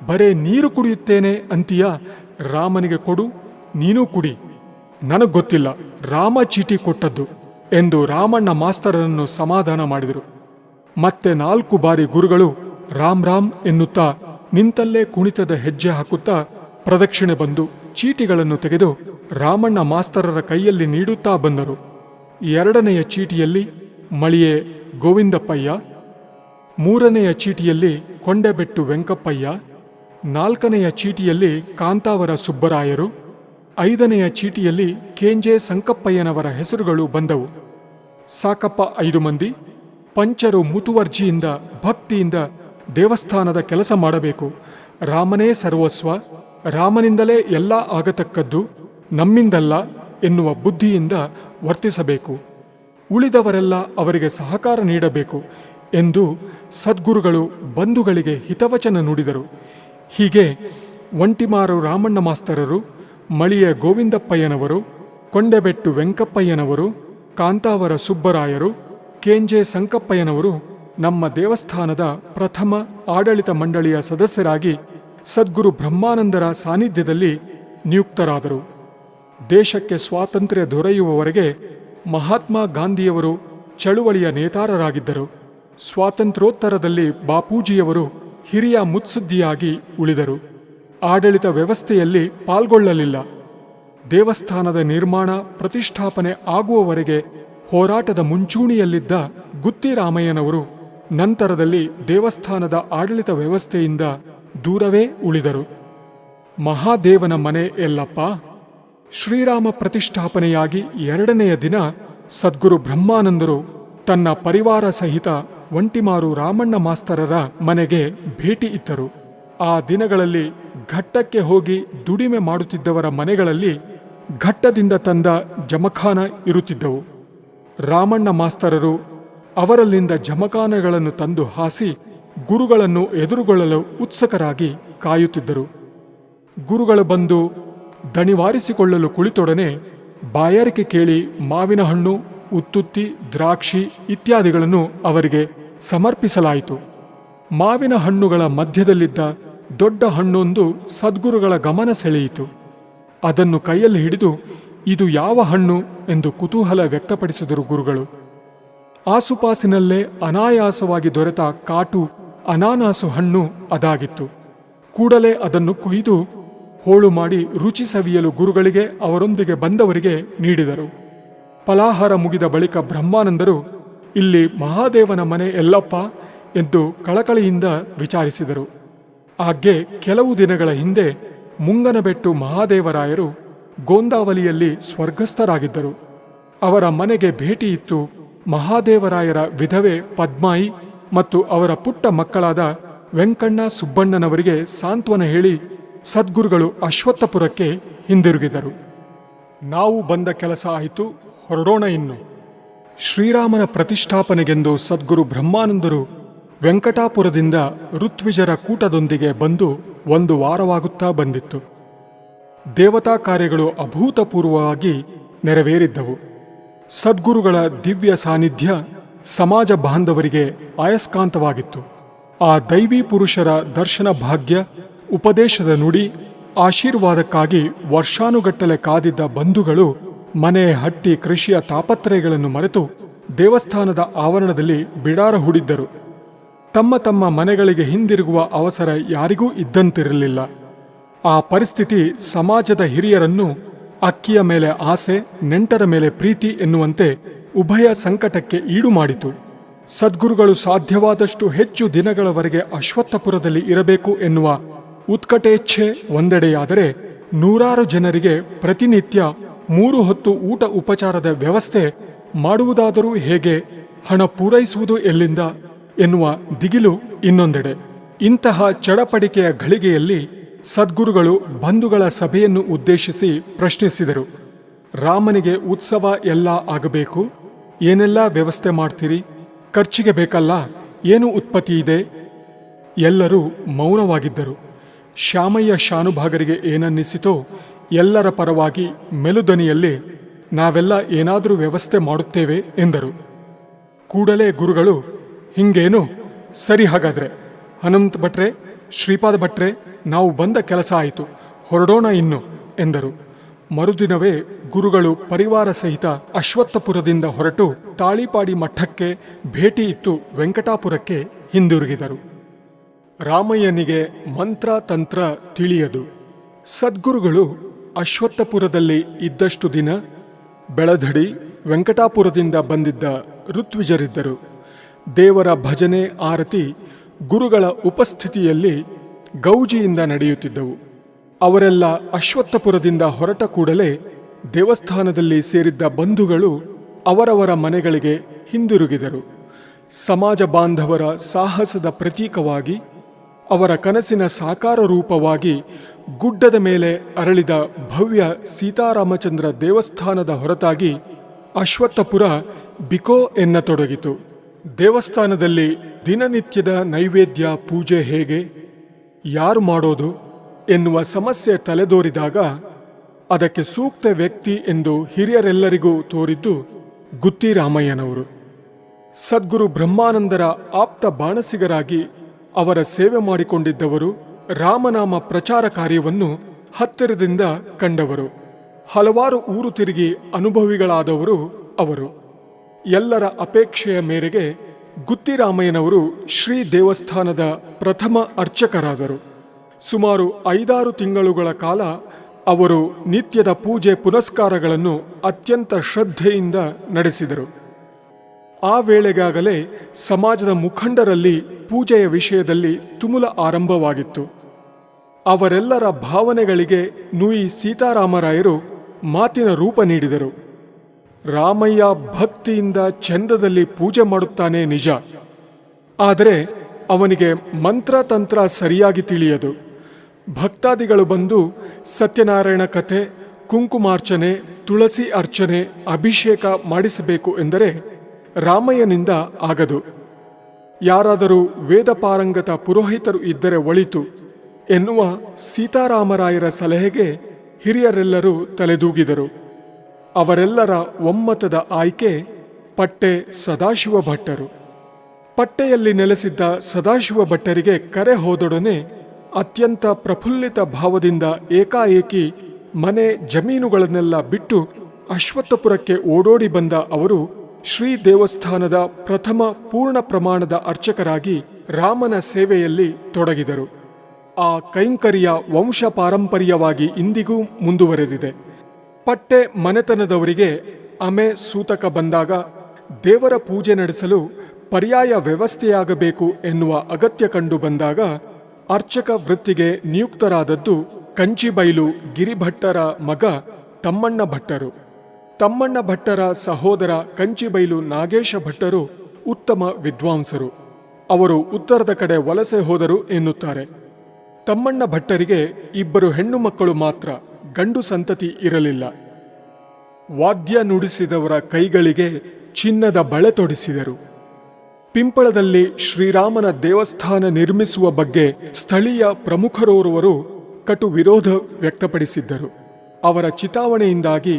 ಬರೇ ನೀರು ಕುಡಿಯುತ್ತೇನೆ ಅಂತೀಯ, ರಾಮನಿಗೆ ಕೊಡು, ನೀನೂ ಕುಡಿ. ನನಗೊತ್ತಿಲ್ಲ, ರಾಮ ಚೀಟಿ ಕೊಟ್ಟದ್ದು ಎಂದು ರಾಮಣ್ಣ ಮಾಸ್ತರನ್ನು ಸಮಾಧಾನ ಮಾಡಿದರು. ಮತ್ತೆ 4 ಬಾರಿ ಗುರುಗಳು ರಾಮ್ ರಾಮ್ ಎನ್ನುತ್ತಾ ನಿಂತಲ್ಲೇ ಕುಣಿತದ ಹೆಜ್ಜೆ ಹಾಕುತ್ತಾ ಪ್ರದಕ್ಷಿಣೆ ಬಂದು ಚೀಟಿಗಳನ್ನು ತೆಗೆದು ರಾಮಣ್ಣ ಮಾಸ್ತರರ ಕೈಯಲ್ಲಿ ನೀಡುತ್ತಾ ಬಂದರು. 2ನೆಯ ಚೀಟಿಯಲ್ಲಿ ಮಳಿಯೆ ಗೋವಿಂದಪ್ಪಯ್ಯ, 3ನೆಯ ಚೀಟಿಯಲ್ಲಿ ಕೊಂಡೆಬೆಟ್ಟು ವೆಂಕಪ್ಪಯ್ಯ, 4ನೆಯ ಚೀಟಿಯಲ್ಲಿ ಕಾಂತಾವರ ಸುಬ್ಬರಾಯರು, 5ನೆಯ ಚೀಟಿಯಲ್ಲಿ ಕೆಂಜೆ ಸಂಕಪ್ಪಯ್ಯನವರ ಹೆಸರುಗಳು ಬಂದವು. ಸಾಕಪ್ಪ 5 ಮಂದಿ. ಪಂಚರು ಮುತುವರ್ಜಿಯಿಂದ ಭಕ್ತಿಯಿಂದ ದೇವಸ್ಥಾನದ ಕೆಲಸ ಮಾಡಬೇಕು. ರಾಮನೇ ಸರ್ವಸ್ವ, ರಾಮನಿಂದಲೇ ಎಲ್ಲ ಆಗತಕ್ಕದ್ದು, ನಮ್ಮಿಂದಲ್ಲ ಎನ್ನುವ ಬುದ್ಧಿಯಿಂದ ವರ್ತಿಸಬೇಕು. ಉಳಿದವರೆಲ್ಲ ಅವರಿಗೆ ಸಹಕಾರ ನೀಡಬೇಕು ಎಂದು ಸದ್ಗುರುಗಳು ಬಂಧುಗಳಿಗೆ ಹಿತವಚನ ನುಡಿದರು. ಹೀಗೆ ಒಂಟಿಮಾರು ರಾಮಣ್ಣ ಮಾಸ್ತರರು, ಮಳಿಯ ಗೋವಿಂದಪ್ಪಯ್ಯನವರು, ಕೊಂಡೆಬೆಟ್ಟು ವೆಂಕಪ್ಪಯ್ಯನವರು, ಕಾಂತಾವರ ಸುಬ್ಬರಾಯರು, ಕೆಂಜೆ ಸಂಕಪ್ಪಯ್ಯನವರು ನಮ್ಮ ದೇವಸ್ಥಾನದ ಪ್ರಥಮ ಆಡಳಿತ ಮಂಡಳಿಯ ಸದಸ್ಯರಾಗಿ ಸದ್ಗುರು ಬ್ರಹ್ಮಾನಂದರ ಸಾನ್ನಿಧ್ಯದಲ್ಲಿ ನಿಯುಕ್ತರಾದರು. ದೇಶಕ್ಕೆ ಸ್ವಾತಂತ್ರ್ಯ ದೊರೆಯುವವರೆಗೆ ಮಹಾತ್ಮ ಗಾಂಧಿಯವರು ಚಳುವಳಿಯ ನೇತಾರರಾಗಿದ್ದರು. ಸ್ವಾತಂತ್ರ್ಯೋತ್ತರದಲ್ಲಿ ಬಾಪೂಜಿಯವರು ಹಿರಿಯ ಮುತ್ಸದ್ದಿಯಾಗಿ ಉಳಿದರು. ಆಡಳಿತ ವ್ಯವಸ್ಥೆಯಲ್ಲಿ ಪಾಲ್ಗೊಳ್ಳಲಿಲ್ಲ. ದೇವಸ್ಥಾನದ ನಿರ್ಮಾಣ ಪ್ರತಿಷ್ಠಾಪನೆ ಆಗುವವರೆಗೆ ಹೋರಾಟದ ಮುಂಚೂಣಿಯಲ್ಲಿದ್ದ ಗುತ್ತಿರಾಮಯ್ಯನವರು ನಂತರದಲ್ಲಿ ದೇವಸ್ಥಾನದ ಆಡಳಿತ ವ್ಯವಸ್ಥೆಯಿಂದ ದೂರವೇ ಉಳಿದರು. ಮಹಾದೇವನ ಮನೆ ಎಲ್ಲಪ್ಪ. ಶ್ರೀರಾಮ ಪ್ರತಿಷ್ಠಾಪನೆಯಾಗಿ 2ನೆಯ ದಿನ ಸದ್ಗುರು ಬ್ರಹ್ಮಾನಂದರು ತನ್ನ ಪರಿವಾರ ಸಹಿತ ಒಂಟಿಮಾರು ರಾಮಣ್ಣ ಮಾಸ್ತರರ ಮನೆಗೆ ಭೇಟಿ ಇತ್ತರು. ಆ ದಿನಗಳಲ್ಲಿ ಘಟ್ಟಕ್ಕೆ ಹೋಗಿ ದುಡಿಮೆ ಮಾಡುತ್ತಿದ್ದವರ ಮನೆಗಳಲ್ಲಿ ಘಟ್ಟದಿಂದ ತಂದ ಜಮಖಾನ ಇರುತ್ತಿದ್ದವು. ರಾಮಣ್ಣ ಮಾಸ್ತರರು ಅವರಲ್ಲಿಂದ ಜಮಖಾನಗಳನ್ನು ತಂದು ಹಾಸಿ ಗುರುಗಳನ್ನು ಎದುರುಗೊಳ್ಳಲು ಉತ್ಸುಕರಾಗಿ ಕಾಯುತ್ತಿದ್ದರು. ಗುರುಗಳು ಬಂದು ದಣಿವಾರಿಸಿಕೊಳ್ಳಲು ಕುಳಿತೊಡನೆ ಬಾಯಾರಿಕೆ ಕೇಳಿ ಮಾವಿನ ಹಣ್ಣು, ಉತ್ತುತ್ತಿ, ದ್ರಾಕ್ಷಿ ಇತ್ಯಾದಿಗಳನ್ನು ಅವರಿಗೆ ಸಮರ್ಪಿಸಲಾಯಿತು. ಮಾವಿನ ಹಣ್ಣುಗಳ ಮಧ್ಯದಲ್ಲಿದ್ದ ದೊಡ್ಡ ಹಣ್ಣೊಂದು ಸದ್ಗುರುಗಳ ಗಮನ ಸೆಳೆಯಿತು. ಅದನ್ನು ಕೈಯಲ್ಲಿ ಹಿಡಿದು ಇದು ಯಾವ ಹಣ್ಣು ಎಂದು ಕುತೂಹಲ ವ್ಯಕ್ತಪಡಿಸಿದರು ಗುರುಗಳು. ಆಸುಪಾಸಿನಲ್ಲೇ ಅನಾಯಾಸವಾಗಿ ದೊರೆತ ಕಾಟು ಅನಾನಾಸು ಹಣ್ಣು ಅದಾಗಿತ್ತು. ಕೂಡಲೇ ಅದನ್ನು ಕೊಯ್ದು ಹೋಳು ಮಾಡಿ ರುಚಿ ಸವಿಯಲು ಗುರುಗಳಿಗೆ ಅವರೊಂದಿಗೆ ಬಂದವರಿಗೆ ನೀಡಿದರು. ಫಲಾಹಾರ ಮುಗಿದ ಬಳಿಕ ಬ್ರಹ್ಮಾನಂದರು ಇಲ್ಲಿ ಮಹಾದೇವನ ಮನೆ ಎಲ್ಲಪ್ಪ ಎಂದು ಕಳಕಳಿಯಿಂದ ವಿಚಾರಿಸಿದರು. ಆಗ್ಗೆ ಕೆಲವು ದಿನಗಳ ಹಿಂದೆ ಮುಂಗನಬೆಟ್ಟು ಮಹಾದೇವರಾಯರು ಗೋಂದಾವಲಿಯಲ್ಲಿ ಸ್ವರ್ಗಸ್ಥರಾಗಿದ್ದರು. ಅವರ ಮನೆಗೆ ಭೇಟಿ ಇತ್ತು. ಮಹಾದೇವರಾಯರ ವಿಧವೆ ಪದ್ಮಾಯಿ ಮತ್ತು ಅವರ ಪುಟ್ಟ ಮಕ್ಕಳಾದ ವೆಂಕಣ್ಣ ಸುಬ್ಬಣ್ಣನವರಿಗೆ ಸಾಂತ್ವನ ಹೇಳಿ ಸದ್ಗುರುಗಳು ಅಶ್ವತ್ಥಪುರಕ್ಕೆ ಹಿಂದಿರುಗಿದರು. ನಾವು ಬಂದ ಕೆಲಸ ಆಯಿತು, ಹೊರಡೋಣ ಇನ್ನು. ಶ್ರೀರಾಮನ ಪ್ರತಿಷ್ಠಾಪನೆಗೆಂದು ಸದ್ಗುರು ಬ್ರಹ್ಮಾನಂದರು ವೆಂಕಟಾಪುರದಿಂದ ಋತ್ವಿಜರ ಕೂಟದೊಂದಿಗೆ ಬಂದು 1 ವಾರವಾಗುತ್ತಾ ಬಂದಿತ್ತು. ದೇವತಾ ಕಾರ್ಯಗಳು ಅಭೂತಪೂರ್ವವಾಗಿ ನೆರವೇರಿದ್ದವು. ಸದ್ಗುರುಗಳ ದಿವ್ಯ ಸಾನ್ನಿಧ್ಯ ಸಮಾಜ ಬಾಂಧವರಿಗೆ ಅಯಸ್ಕಾಂತವಾಗಿತ್ತು. ಆ ದೈವಿ ಪುರುಷರ ದರ್ಶನ ಭಾಗ್ಯ, ಉಪದೇಶದ ನುಡಿ, ಆಶೀರ್ವಾದಕ್ಕಾಗಿ ವರ್ಷಾನುಗಟ್ಟಲೆ ಕಾದಿದ್ದ ಬಂಧುಗಳು ಮನೆ, ಹಟ್ಟಿ, ಕೃಷಿಯ ತಾಪತ್ರಯಗಳನ್ನು ಮರೆತು ದೇವಸ್ಥಾನದ ಆವರಣದಲ್ಲಿ ಬಿಡಾರ ಹೂಡಿದ್ದರು. ತಮ್ಮ ತಮ್ಮ ಮನೆಗಳಿಗೆ ಹಿಂದಿರುಗುವ ಅವಸರ ಯಾರಿಗೂ ಇದ್ದಂತಿರಲಿಲ್ಲ. ಆ ಪರಿಸ್ಥಿತಿ ಸಮಾಜದ ಹಿರಿಯರನ್ನು ಅಕ್ಕಿಯ ಮೇಲೆ ಆಸೆ, ನೆಂಟರ ಮೇಲೆ ಪ್ರೀತಿ ಎನ್ನುವಂತೆ ಉಭಯ ಸಂಕಟಕ್ಕೆ ಈಡು ಮಾಡಿತು. ಸದ್ಗುರುಗಳು ಸಾಧ್ಯವಾದಷ್ಟು ಹೆಚ್ಚು ದಿನಗಳವರೆಗೆ ಅಶ್ವತ್ಥಪುರದಲ್ಲಿ ಇರಬೇಕು ಎನ್ನುವ ಉತ್ಕಟೇಚ್ಛೆ ಒಂದೆಡೆಯಾದರೆ, ನೂರಾರು ಜನರಿಗೆ ಪ್ರತಿನಿತ್ಯ 3 ಹೊತ್ತು ಊಟ ಉಪಚಾರದ ವ್ಯವಸ್ಥೆ ಮಾಡುವುದಾದರೂ ಹೇಗೆ, ಹಣ ಪೂರೈಸುವುದು ಎಲ್ಲಿಂದ ಎನ್ನುವ ದಿಗಿಲು ಇನ್ನೊಂದೆಡೆ. ಇಂತಹ ಚಡಪಡಿಕೆಯ ಘಳಿಗೆಯಲ್ಲಿ ಸದ್ಗುರುಗಳು ಬಂಧುಗಳ ಸಭೆಯನ್ನು ಉದ್ದೇಶಿಸಿ ಪ್ರಶ್ನಿಸಿದರು. ರಾಮನಿಗೆ ಉತ್ಸವ ಎಲ್ಲ ಆಗಬೇಕು, ಏನೆಲ್ಲ ವ್ಯವಸ್ಥೆ ಮಾಡ್ತೀರಿ? ಖರ್ಚಿಗೆ ಬೇಕಲ್ಲ, ಏನು ಉತ್ಪತ್ತಿ ಇದೆ? ಎಲ್ಲರೂ ಮೌನವಾಗಿದ್ದರು. ಶ್ಯಾಮಯ್ಯ ಶಾನುಭಾಗರಿಗೆ ಏನನ್ನಿಸಿತೋ ಎಲ್ಲರ ಪರವಾಗಿ ಮೆಲುದನಿಯಲ್ಲಿ ನಾವೆಲ್ಲ ಏನಾದರೂ ವ್ಯವಸ್ಥೆ ಮಾಡುತ್ತೇವೆ ಎಂದರು. ಕೂಡಲೇ ಗುರುಗಳು, ಹಿಂಗೇನು? ಸರಿ, ಹಾಗಾದ್ರೆ ಹನುಮಂತ ಭಟ್ರೆ, ಶ್ರೀಪಾದ ಭಟ್ರೆ, ನಾವು ಬಂದ ಕೆಲಸ ಆಯಿತು, ಹೊರಡೋಣ ಇನ್ನು ಎಂದರು. ಮರುದಿನವೇ ಗುರುಗಳು ಪರಿವಾರ ಸಹಿತ ಅಶ್ವತ್ಥಪುರದಿಂದ ಹೊರಟು ತಾಳಿಪಾಡಿ ಮಠಕ್ಕೆ ಭೇಟಿ ಇತ್ತು ವೆಂಕಟಾಪುರಕ್ಕೆ ಹಿಂದಿರುಗಿದರು. ರಾಮಯ್ಯನಿಗೆ ಮಂತ್ರ ತಂತ್ರ ತಿಳಿಯದು. ಸದ್ಗುರುಗಳು ಅಶ್ವತ್ಥಪುರದಲ್ಲಿ ಇದ್ದಷ್ಟು ದಿನ ಬೆಳಧಡಿ, ವೆಂಕಟಾಪುರದಿಂದ ಬಂದಿದ್ದ ಋತ್ವಿಜರಿದ್ದರು. ದೇವರ ಭಜನೆ, ಆರತಿ ಗುರುಗಳ ಉಪಸ್ಥಿತಿಯಲ್ಲಿ ಗೌಜಿಯಿಂದ ನಡೆಯುತ್ತಿದ್ದವು. ಅವರೆಲ್ಲ ಅಶ್ವತ್ಥಪುರದಿಂದ ಹೊರಟ ಕೂಡಲೇ ದೇವಸ್ಥಾನದಲ್ಲಿ ಸೇರಿದ್ದ ಬಂಧುಗಳು ಅವರವರ ಮನೆಗಳಿಗೆ ಹಿಂದಿರುಗಿದರು. ಸಮಾಜ ಬಾಂಧವರ ಸಾಹಸದ ಪ್ರತೀಕವಾಗಿ, ಅವರ ಕನಸಿನ ಸಾಕಾರ ರೂಪವಾಗಿ ಗುಡ್ಡದ ಮೇಲೆ ಅರಳಿದ ಭವ್ಯ ಸೀತಾರಾಮಚಂದ್ರ ದೇವಸ್ಥಾನದ ಹೊರತಾಗಿ ಅಶ್ವತ್ಥಪುರ ಬಿಕೋ ಎನ್ನತೊಡಗಿತು. ದೇವಸ್ಥಾನದಲ್ಲಿ ದಿನನಿತ್ಯದ ನೈವೇದ್ಯ ಪೂಜೆ ಹೇಗೆ, ಯಾರು ಮಾಡೋದು ಎನ್ನುವ ಸಮಸ್ಯೆ ತಲೆದೋರಿದಾಗ ಅದಕ್ಕೆ ಸೂಕ್ತ ವ್ಯಕ್ತಿ ಎಂದು ಹಿರಿಯರೆಲ್ಲರಿಗೂ ತೋರಿದ್ದು ಗುತ್ತಿರಾಮಯ್ಯನವರು. ಸದ್ಗುರು ಬ್ರಹ್ಮಾನಂದರ ಆಪ್ತ ಬಾಣಸಿಗರಾಗಿ ಅವರ ಸೇವೆ ಮಾಡಿಕೊಂಡಿದ್ದವರು, ರಾಮನಾಮ ಪ್ರಚಾರ ಕಾರ್ಯವನ್ನು ಹತ್ತಿರದಿಂದ ಕಂಡವರು, ಹಲವಾರು ಊರು ತಿರುಗಿ ಅನುಭವಿಗಳಾದವರು ಅವರು. ಎಲ್ಲರ ಅಪೇಕ್ಷೆಯ ಮೇರೆಗೆ ಗುತ್ತಿರಾಮಯ್ಯನವರು ಶ್ರೀ ದೇವಸ್ಥಾನದ ಪ್ರಥಮ ಅರ್ಚಕರಾದರು. ಸುಮಾರು 5-6 ತಿಂಗಳುಗಳ ಕಾಲ ಅವರು ನಿತ್ಯದ ಪೂಜೆ ಪುನಸ್ಕಾರಗಳನ್ನು ಅತ್ಯಂತ ಶ್ರದ್ಧೆಯಿಂದ ನಡೆಸಿದರು. ಆ ವೇಳೆಗಾಗಲೇ ಸಮಾಜದ ಮುಖಂಡರಲ್ಲಿ ಪೂಜೆಯ ವಿಷಯದಲ್ಲಿ ತುಮುಲ ಆರಂಭವಾಗಿತ್ತು. ಅವರೆಲ್ಲರ ಭಾವನೆಗಳಿಗೆ ನೂಯಿ ಸೀತಾರಾಮರಾಯರು ಮಾತಿನ ರೂಪ ನೀಡಿದರು. ರಾಮಯ್ಯ ಭಕ್ತಿಯಿಂದ ಚಂದದಲ್ಲಿ ಪೂಜೆ ಮಾಡುತ್ತಾನೆ ನಿಜ, ಆದರೆ ಅವನಿಗೆ ಮಂತ್ರತಂತ್ರ ಸರಿಯಾಗಿ ತಿಳಿಯದು. ಭಕ್ತಾದಿಗಳು ಬಂದು ಸತ್ಯನಾರಾಯಣ ಕಥೆ, ಕುಂಕುಮಾರ್ಚನೆ, ತುಳಸಿ ಅರ್ಚನೆ, ಅಭಿಷೇಕ ಮಾಡಿಸಬೇಕು ಎಂದರೆ ರಾಮಯ್ಯನಿಂದ ಆಗದು. ಯಾರಾದರೂ ವೇದ ಪಾರಂಗತ ಪುರೋಹಿತರು ಇದ್ದರೆ ಒಳಿತು ಎನ್ನುವ ಸೀತಾರಾಮರಾಯರ ಸಲಹೆಗೆ ಹಿರಿಯರೆಲ್ಲರೂ ತಲೆದೂಗಿದರು. ಅವರೆಲ್ಲರ ಒಮ್ಮತದ ಆಯ್ಕೆ ಪಟ್ಟೆ ಸದಾಶಿವ ಭಟ್ಟರು. ಪಟ್ಟೆಯಲ್ಲಿ ನೆಲೆಸಿದ್ದ ಸದಾಶಿವ ಭಟ್ಟರಿಗೆ ಕರೆ ಹೋದೊಡನೆ ಅತ್ಯಂತ ಪ್ರಫುಲ್ಲಿತ ಭಾವದಿಂದ ಏಕಾಏಕಿ ಮನೆ ಜಮೀನುಗಳನ್ನೆಲ್ಲ ಬಿಟ್ಟು ಅಶ್ವತ್ಥಪುರಕ್ಕೆ ಓಡೋಡಿ ಬಂದ ಅವರು ಶ್ರೀ ದೇವಸ್ಥಾನದ ಪ್ರಥಮ ಪೂರ್ಣ ಪ್ರಮಾಣದ ಅರ್ಚಕರಾಗಿ ರಾಮನ ಸೇವೆಯಲ್ಲಿ ತೊಡಗಿದರು. ಆ ಕೈಂಕರ್ಯ ವಂಶ ಪಾರಂಪರ್ಯವಾಗಿ ಇಂದಿಗೂ ಮುಂದುವರೆದಿದೆ. ಪಟ್ಟೆ ಮನೆತನದವರಿಗೆ ಅಮೆ ಸೂತಕ ಬಂದಾಗ ದೇವರ ಪೂಜೆ ನಡೆಸಲು ಪರ್ಯಾಯ ವ್ಯವಸ್ಥೆಯಾಗಬೇಕು ಎನ್ನುವ ಅಗತ್ಯ ಕಂಡು ಬಂದಾಗ ಅರ್ಚಕ ವೃತ್ತಿಗೆ ನಿಯುಕ್ತರಾದದ್ದು ಕಂಚಿಬೈಲು ಗಿರಿಭಟ್ಟರ ಮಗ ತಮ್ಮಣ್ಣ ಭಟ್ಟರು. ತಮ್ಮಣ್ಣ ಭಟ್ಟರ ಸಹೋದರ ಕಂಚಿಬೈಲು ನಾಗೇಶ ಭಟ್ಟರು ಉತ್ತಮ ವಿದ್ವಾಂಸರು. ಅವರು ಉತ್ತರದ ಕಡೆ ವಲಸೆ ಹೋದರು ಎನ್ನುತ್ತಾರೆ. ತಮ್ಮಣ್ಣ ಭಟ್ಟರಿಗೆ 2 ಹೆಣ್ಣು ಮಕ್ಕಳು ಮಾತ್ರ, ಗಂಡು ಸಂತತಿ ಇರಲಿಲ್ಲ. ವಾದ್ಯ ನುಡಿಸಿದವರ ಕೈಗಳಿಗೆ ಚಿನ್ನದ ಬಳೆ ತೊಡಿಸಿದರು. ಪಿಂಪಳದಲ್ಲಿ ಶ್ರೀರಾಮನ ದೇವಸ್ಥಾನ ನಿರ್ಮಿಸುವ ಬಗ್ಗೆ ಸ್ಥಳೀಯ ಪ್ರಮುಖರೋರ್ವರು ಕಟು ವಿರೋಧ ವ್ಯಕ್ತಪಡಿಸಿದ್ದರು. ಅವರ ಚಿತಾವಣೆಯಿಂದಾಗಿ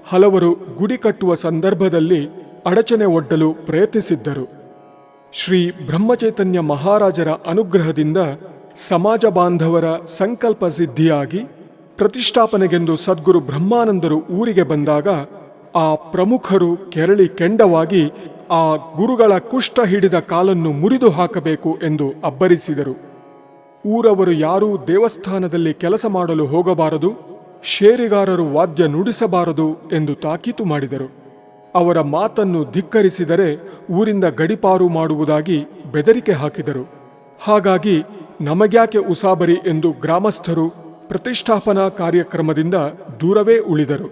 ಹಲವರು ಗುಡಿ ಕಟ್ಟುವ ಸಂದರ್ಭದಲ್ಲಿ ಅಡಚಣೆ ಒಡ್ಡಲು ಪ್ರಯತ್ನಿಸಿದ್ದರು. ಶ್ರೀ ಬ್ರಹ್ಮಚೈತನ್ಯ ಮಹಾರಾಜರ ಅನುಗ್ರಹದಿಂದ ಸಮಾಜ ಬಾಂಧವರ ಸಂಕಲ್ಪ ಸಿದ್ಧಿಯಾಗಿ ಪ್ರತಿಷ್ಠಾಪನೆಗೆಂದು ಸದ್ಗುರು ಬ್ರಹ್ಮಾನಂದರು ಊರಿಗೆ ಬಂದಾಗ ಆ ಪ್ರಮುಖರು ಕೆರಳಿ ಕೆಂಡವಾಗಿ ಆ ಗುರುಗಳ ಕುಷ್ಠ ಹಿಡಿದ ಕಾಲನ್ನು ಮುರಿದು ಹಾಕಬೇಕು ಎಂದು ಅಬ್ಬರಿಸಿದರು. ಊರವರು ಯಾರೂ ದೇವಸ್ಥಾನದಲ್ಲಿ ಕೆಲಸ ಮಾಡಲು ಹೋಗಬಾರದು, ಶೇರಿಗಾರರು ವಾದ್ಯ ನುಡಿಸಬಾರದು ಎಂದು ತಾಕೀತು ಮಾಡಿದರು. ಅವರ ಮಾತನ್ನು ಧಿಕ್ಕರಿಸಿದರೆ ಊರಿಂದ ಗಡಿಪಾರು ಮಾಡುವುದಾಗಿ ಬೆದರಿಕೆ ಹಾಕಿದರು. ಹಾಗಾಗಿ ನಮಗ್ಯಾಕೆ ಉಸಾಬರಿ ಎಂದು ಗ್ರಾಮಸ್ಥರು ಪ್ರತಿಷ್ಠಾಪನಾ ಕಾರ್ಯಕ್ರಮದಿಂದ ದೂರವೇ ಉಳಿದರು.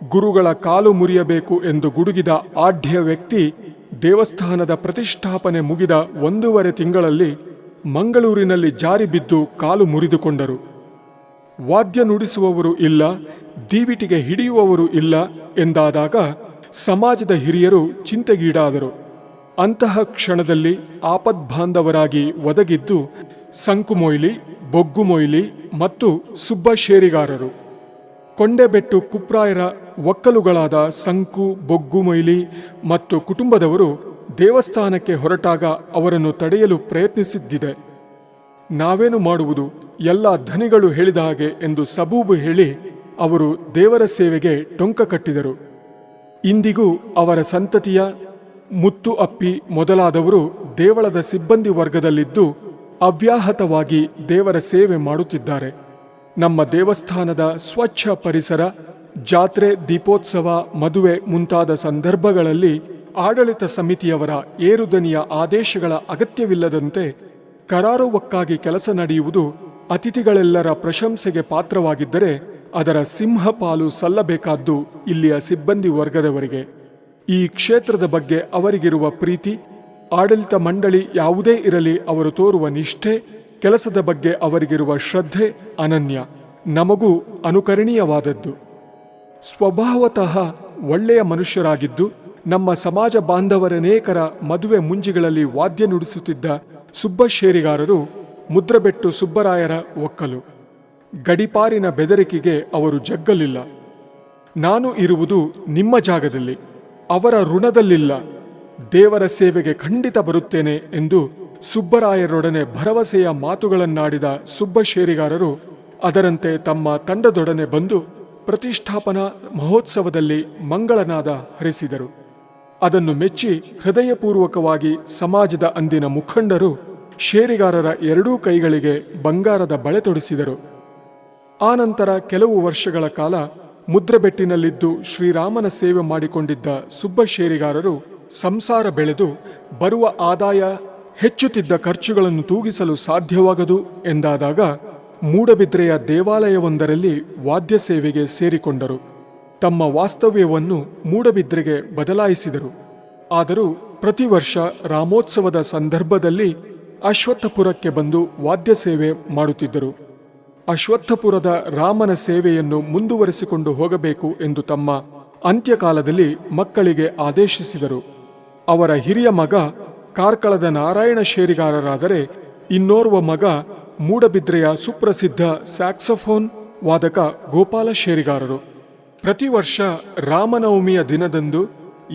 ಗುರುಗಳ ಕಾಲು ಮುರಿಯಬೇಕು ಎಂದು ಗುಡುಗಿದ ಆಢ್ಯ ವ್ಯಕ್ತಿ ದೇವಸ್ಥಾನದ ಪ್ರತಿಷ್ಠಾಪನೆ ಮುಗಿದ 1.5 ತಿಂಗಳಲ್ಲಿ ಮಂಗಳೂರಿನಲ್ಲಿ ಜಾರಿ ಬಿದ್ದು ಕಾಲು ಮುರಿದುಕೊಂಡರು. ವಾದ್ಯ ನುಡಿಸುವವರು ಇಲ್ಲ, ದೀವಿಟಿಗೆ ಹಿಡಿಯುವವರು ಇಲ್ಲ ಎಂದಾದಾಗ ಸಮಾಜದ ಹಿರಿಯರು ಚಿಂತೆಗೀಡಾದರು. ಅಂತಹ ಕ್ಷಣದಲ್ಲಿ ಆಪದ್ಬಾಂಧವರಾಗಿ ಒದಗಿದ್ದು ಸಂಕುಮೊಯ್ಲಿ, ಬೊಗ್ಗುಮೊಯ್ಲಿ ಮತ್ತು ಸುಬ್ಬ ಶೇರಿಗಾರರು. ಕೊಂಡೆಬೆಟ್ಟು ಕುಪ್ರಾಯರ ಒಕ್ಕಲುಗಳಾದ ಸಂಕು, ಬೊಗ್ಗುಮೊಯ್ಲಿ ಮತ್ತು ಕುಟುಂಬದವರು ದೇವಸ್ಥಾನಕ್ಕೆ ಹೊರಟಾಗ ಅವರನ್ನು ತಡೆಯಲು ಪ್ರಯತ್ನಿಸಿದ್ದಿದೆ. ನಾವೇನು ಮಾಡುವುದು, ಎಲ್ಲ ಧನಿಗಳು ಹೇಳಿದ ಹಾಗೆ ಎಂದು ಸಬೂಬು ಹೇಳಿ ಅವರು ದೇವರ ಸೇವೆಗೆ ಟೊಂಕ ಕಟ್ಟಿದರು. ಇಂದಿಗೂ ಅವರ ಸಂತತಿಯ ಮುತ್ತು ಅಪ್ಪಿ ಮೊದಲಾದವರು ದೇವಳದ ಸಿಬ್ಬಂದಿ ವರ್ಗದಲ್ಲಿದ್ದು ಅವ್ಯಾಹತವಾಗಿ ದೇವರ ಸೇವೆ ಮಾಡುತ್ತಿದ್ದಾರೆ. ನಮ್ಮ ದೇವಸ್ಥಾನದ ಸ್ವಚ್ಛ ಪರಿಸರ, ಜಾತ್ರೆ, ದೀಪೋತ್ಸವ, ಮದುವೆ ಮುಂತಾದ ಸಂದರ್ಭಗಳಲ್ಲಿ ಆಡಳಿತ ಸಮಿತಿಯವರ ಏರುದನಿಯ ಆದೇಶಗಳ ಅಗತ್ಯವಿಲ್ಲದಂತೆ ಕರಾರುವಕ್ಕಾಗಿ ಕೆಲಸ ನಡೆಯುವುದು ಅತಿಥಿಗಳೆಲ್ಲರ ಪ್ರಶಂಸೆಗೆ ಪಾತ್ರವಾಗಿದ್ದರೆ ಅದರ ಸಿಂಹಪಾಲು ಸಲ್ಲಬೇಕಾದ್ದು ಇಲ್ಲಿಯ ಸಿಬ್ಬಂದಿ ವರ್ಗದವರಿಗೆ. ಈ ಕ್ಷೇತ್ರದ ಬಗ್ಗೆ ಅವರಿಗಿರುವ ಪ್ರೀತಿ, ಆಡಳಿತ ಮಂಡಳಿ ಯಾವುದೇ ಇರಲಿ ಅವರು ತೋರುವ ನಿಷ್ಠೆ, ಕೆಲಸದ ಬಗ್ಗೆ ಅವರಿಗಿರುವ ಶ್ರದ್ಧೆ ಅನನ್ಯ, ನಮಗೂ ಅನುಕರಣೀಯವಾದದ್ದು. ಸ್ವಭಾವತಃ ಒಳ್ಳೆಯ ಮನುಷ್ಯರಾಗಿದ್ದು ನಮ್ಮ ಸಮಾಜ ಬಾಂಧವರನೇಕರ ಮದುವೆ ಮುಂಜಿಗಳಲ್ಲಿ ವಾದ್ಯ ನುಡಿಸುತ್ತಿದ್ದ ಸುಬ್ಬ ಶೇರಿಗಾರರು ಮುದ್ರಬೆಟ್ಟು ಸುಬ್ಬರಾಯರ ಒಕ್ಕಲು. ಗಡಿಪಾರಿನ ಬೆದರಿಕೆಗೆ ಅವರು ಜಗ್ಗಲಿಲ್ಲ. ನಾನು ಇರುವುದು ನಿಮ್ಮ ಜಾಗದಲ್ಲಿ, ಅವರ ಋಣದಲ್ಲಿಲ್ಲ, ದೇವರ ಸೇವೆಗೆ ಖಂಡಿತ ಬರುತ್ತೇನೆ ಎಂದು ಸುಬ್ಬರಾಯರೊಡನೆ ಭರವಸೆಯ ಮಾತುಗಳನ್ನಾಡಿದ ಸುಬ್ಬ ಶೇರಿಗಾರರು ಅದರಂತೆ ತಮ್ಮ ತಂಡದೊಡನೆ ಬಂದು ಪ್ರತಿಷ್ಠಾಪನಾ ಮಹೋತ್ಸವದಲ್ಲಿ ಮಂಗಳನಾದ ಹರಿಸಿದರು. ಅದನ್ನು ಮೆಚ್ಚಿ ಹೃದಯಪೂರ್ವಕವಾಗಿ ಸಮಾಜದ ಅಂದಿನ ಮುಖಂಡರು ಶೇರಿಗಾರರ ಎರಡೂ ಕೈಗಳಿಗೆ ಬಂಗಾರದ ಬಳೆ ತೊಡಿಸಿದರು. ಆನಂತರ ಕೆಲವು ವರ್ಷಗಳ ಕಾಲ ಮುದ್ರೆಬೆಟ್ಟಿನಲ್ಲಿದ್ದು ಶ್ರೀರಾಮನ ಸೇವೆ ಮಾಡಿಕೊಂಡಿದ್ದ ಸುಬ್ಬ ಶೇರಿಗಾರರು ಸಂಸಾರ ಬೆಳೆದು ಬರುವ ಆದಾಯ ಹೆಚ್ಚುತ್ತಿದ್ದ ಖರ್ಚುಗಳನ್ನು ತೂಗಿಸಲು ಸಾಧ್ಯವಾಗದು ಎಂದಾದಾಗ ಮೂಡಬಿದ್ರೆಯ ದೇವಾಲಯವೊಂದರಲ್ಲಿ ವಾದ್ಯ ಸೇವೆಗೆ ಸೇರಿಕೊಂಡರು. ತಮ್ಮ ವಾಸ್ತವ್ಯವನ್ನು ಮೂಡಬಿದ್ರೆಗೆ ಬದಲಾಯಿಸಿದರು. ಆದರೂ ಪ್ರತಿ ವರ್ಷ ರಾಮೋತ್ಸವದ ಸಂದರ್ಭದಲ್ಲಿ ಅಶ್ವತ್ಥಪುರಕ್ಕೆ ಬಂದು ವಾದ್ಯ ಸೇವೆ ಮಾಡುತ್ತಿದ್ದರು. ಅಶ್ವತ್ಥಪುರದ ರಾಮನ ಸೇವೆಯನ್ನು ಮುಂದುವರೆಸಿಕೊಂಡು ಹೋಗಬೇಕು ಎಂದು ತಮ್ಮ ಅಂತ್ಯಕಾಲದಲ್ಲಿ ಮಕ್ಕಳಿಗೆ ಆದೇಶಿಸಿದರು. ಅವರ ಹಿರಿಯ ಮಗ ಕಾರ್ಕಳದ ನಾರಾಯಣ ಶೇರಿಗಾರರಾದರೆ ಇನ್ನೋರ್ವ ಮಗ ಮೂಡಬಿದ್ರೆಯ ಸುಪ್ರಸಿದ್ಧ ಸ್ಯಾಕ್ಸಫೋನ್ ವಾದಕ ಗೋಪಾಲ ಶೇರಿಗಾರರು. ಪ್ರತಿ ವರ್ಷ ರಾಮನವಮಿಯ ದಿನದಂದು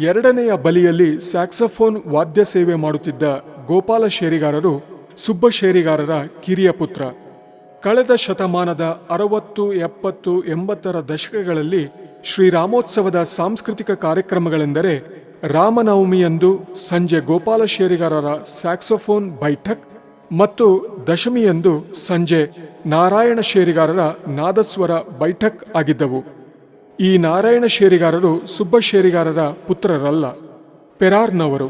ಎರಡನೆಯ ಬಲಿಯಲ್ಲಿ ಸ್ಯಾಕ್ಸಫೋನ್ ವಾದ್ಯ ಸೇವೆ ಮಾಡುತ್ತಿದ್ದ ಗೋಪಾಲ ಶೇರಿಗಾರರು ಸುಬ್ಬ ಶೇರಿಗಾರರ ಕಿರಿಯ ಪುತ್ರ. ಕಳೆದ ಶತಮಾನದ 60, 70, 80ರ ದಶಕಗಳಲ್ಲಿ ಶ್ರೀರಾಮೋತ್ಸವದ ಸಾಂಸ್ಕೃತಿಕ ಕಾರ್ಯಕ್ರಮಗಳೆಂದರೆ ರಾಮನವಮಿಯಂದು ಸಂಜೆ ಗೋಪಾಲ ಶೇರಿಗಾರರ ಸ್ಯಾಕ್ಸೋಫೋನ್ ಬೈಠಕ್ ಮತ್ತು ದಶಮಿಯಂದು ಸಂಜೆ ನಾರಾಯಣ ಶೇರಿಗಾರರ ನಾದಸ್ವರ ಬೈಠಕ್ ಆಗಿದ್ದವು. ಈ ನಾರಾಯಣ ಶೇರಿಗಾರರು ಸುಬ್ಬ ಶೇರಿಗಾರರ ಪುತ್ರರಲ್ಲ, ಪೆರಾರ್ನವರು.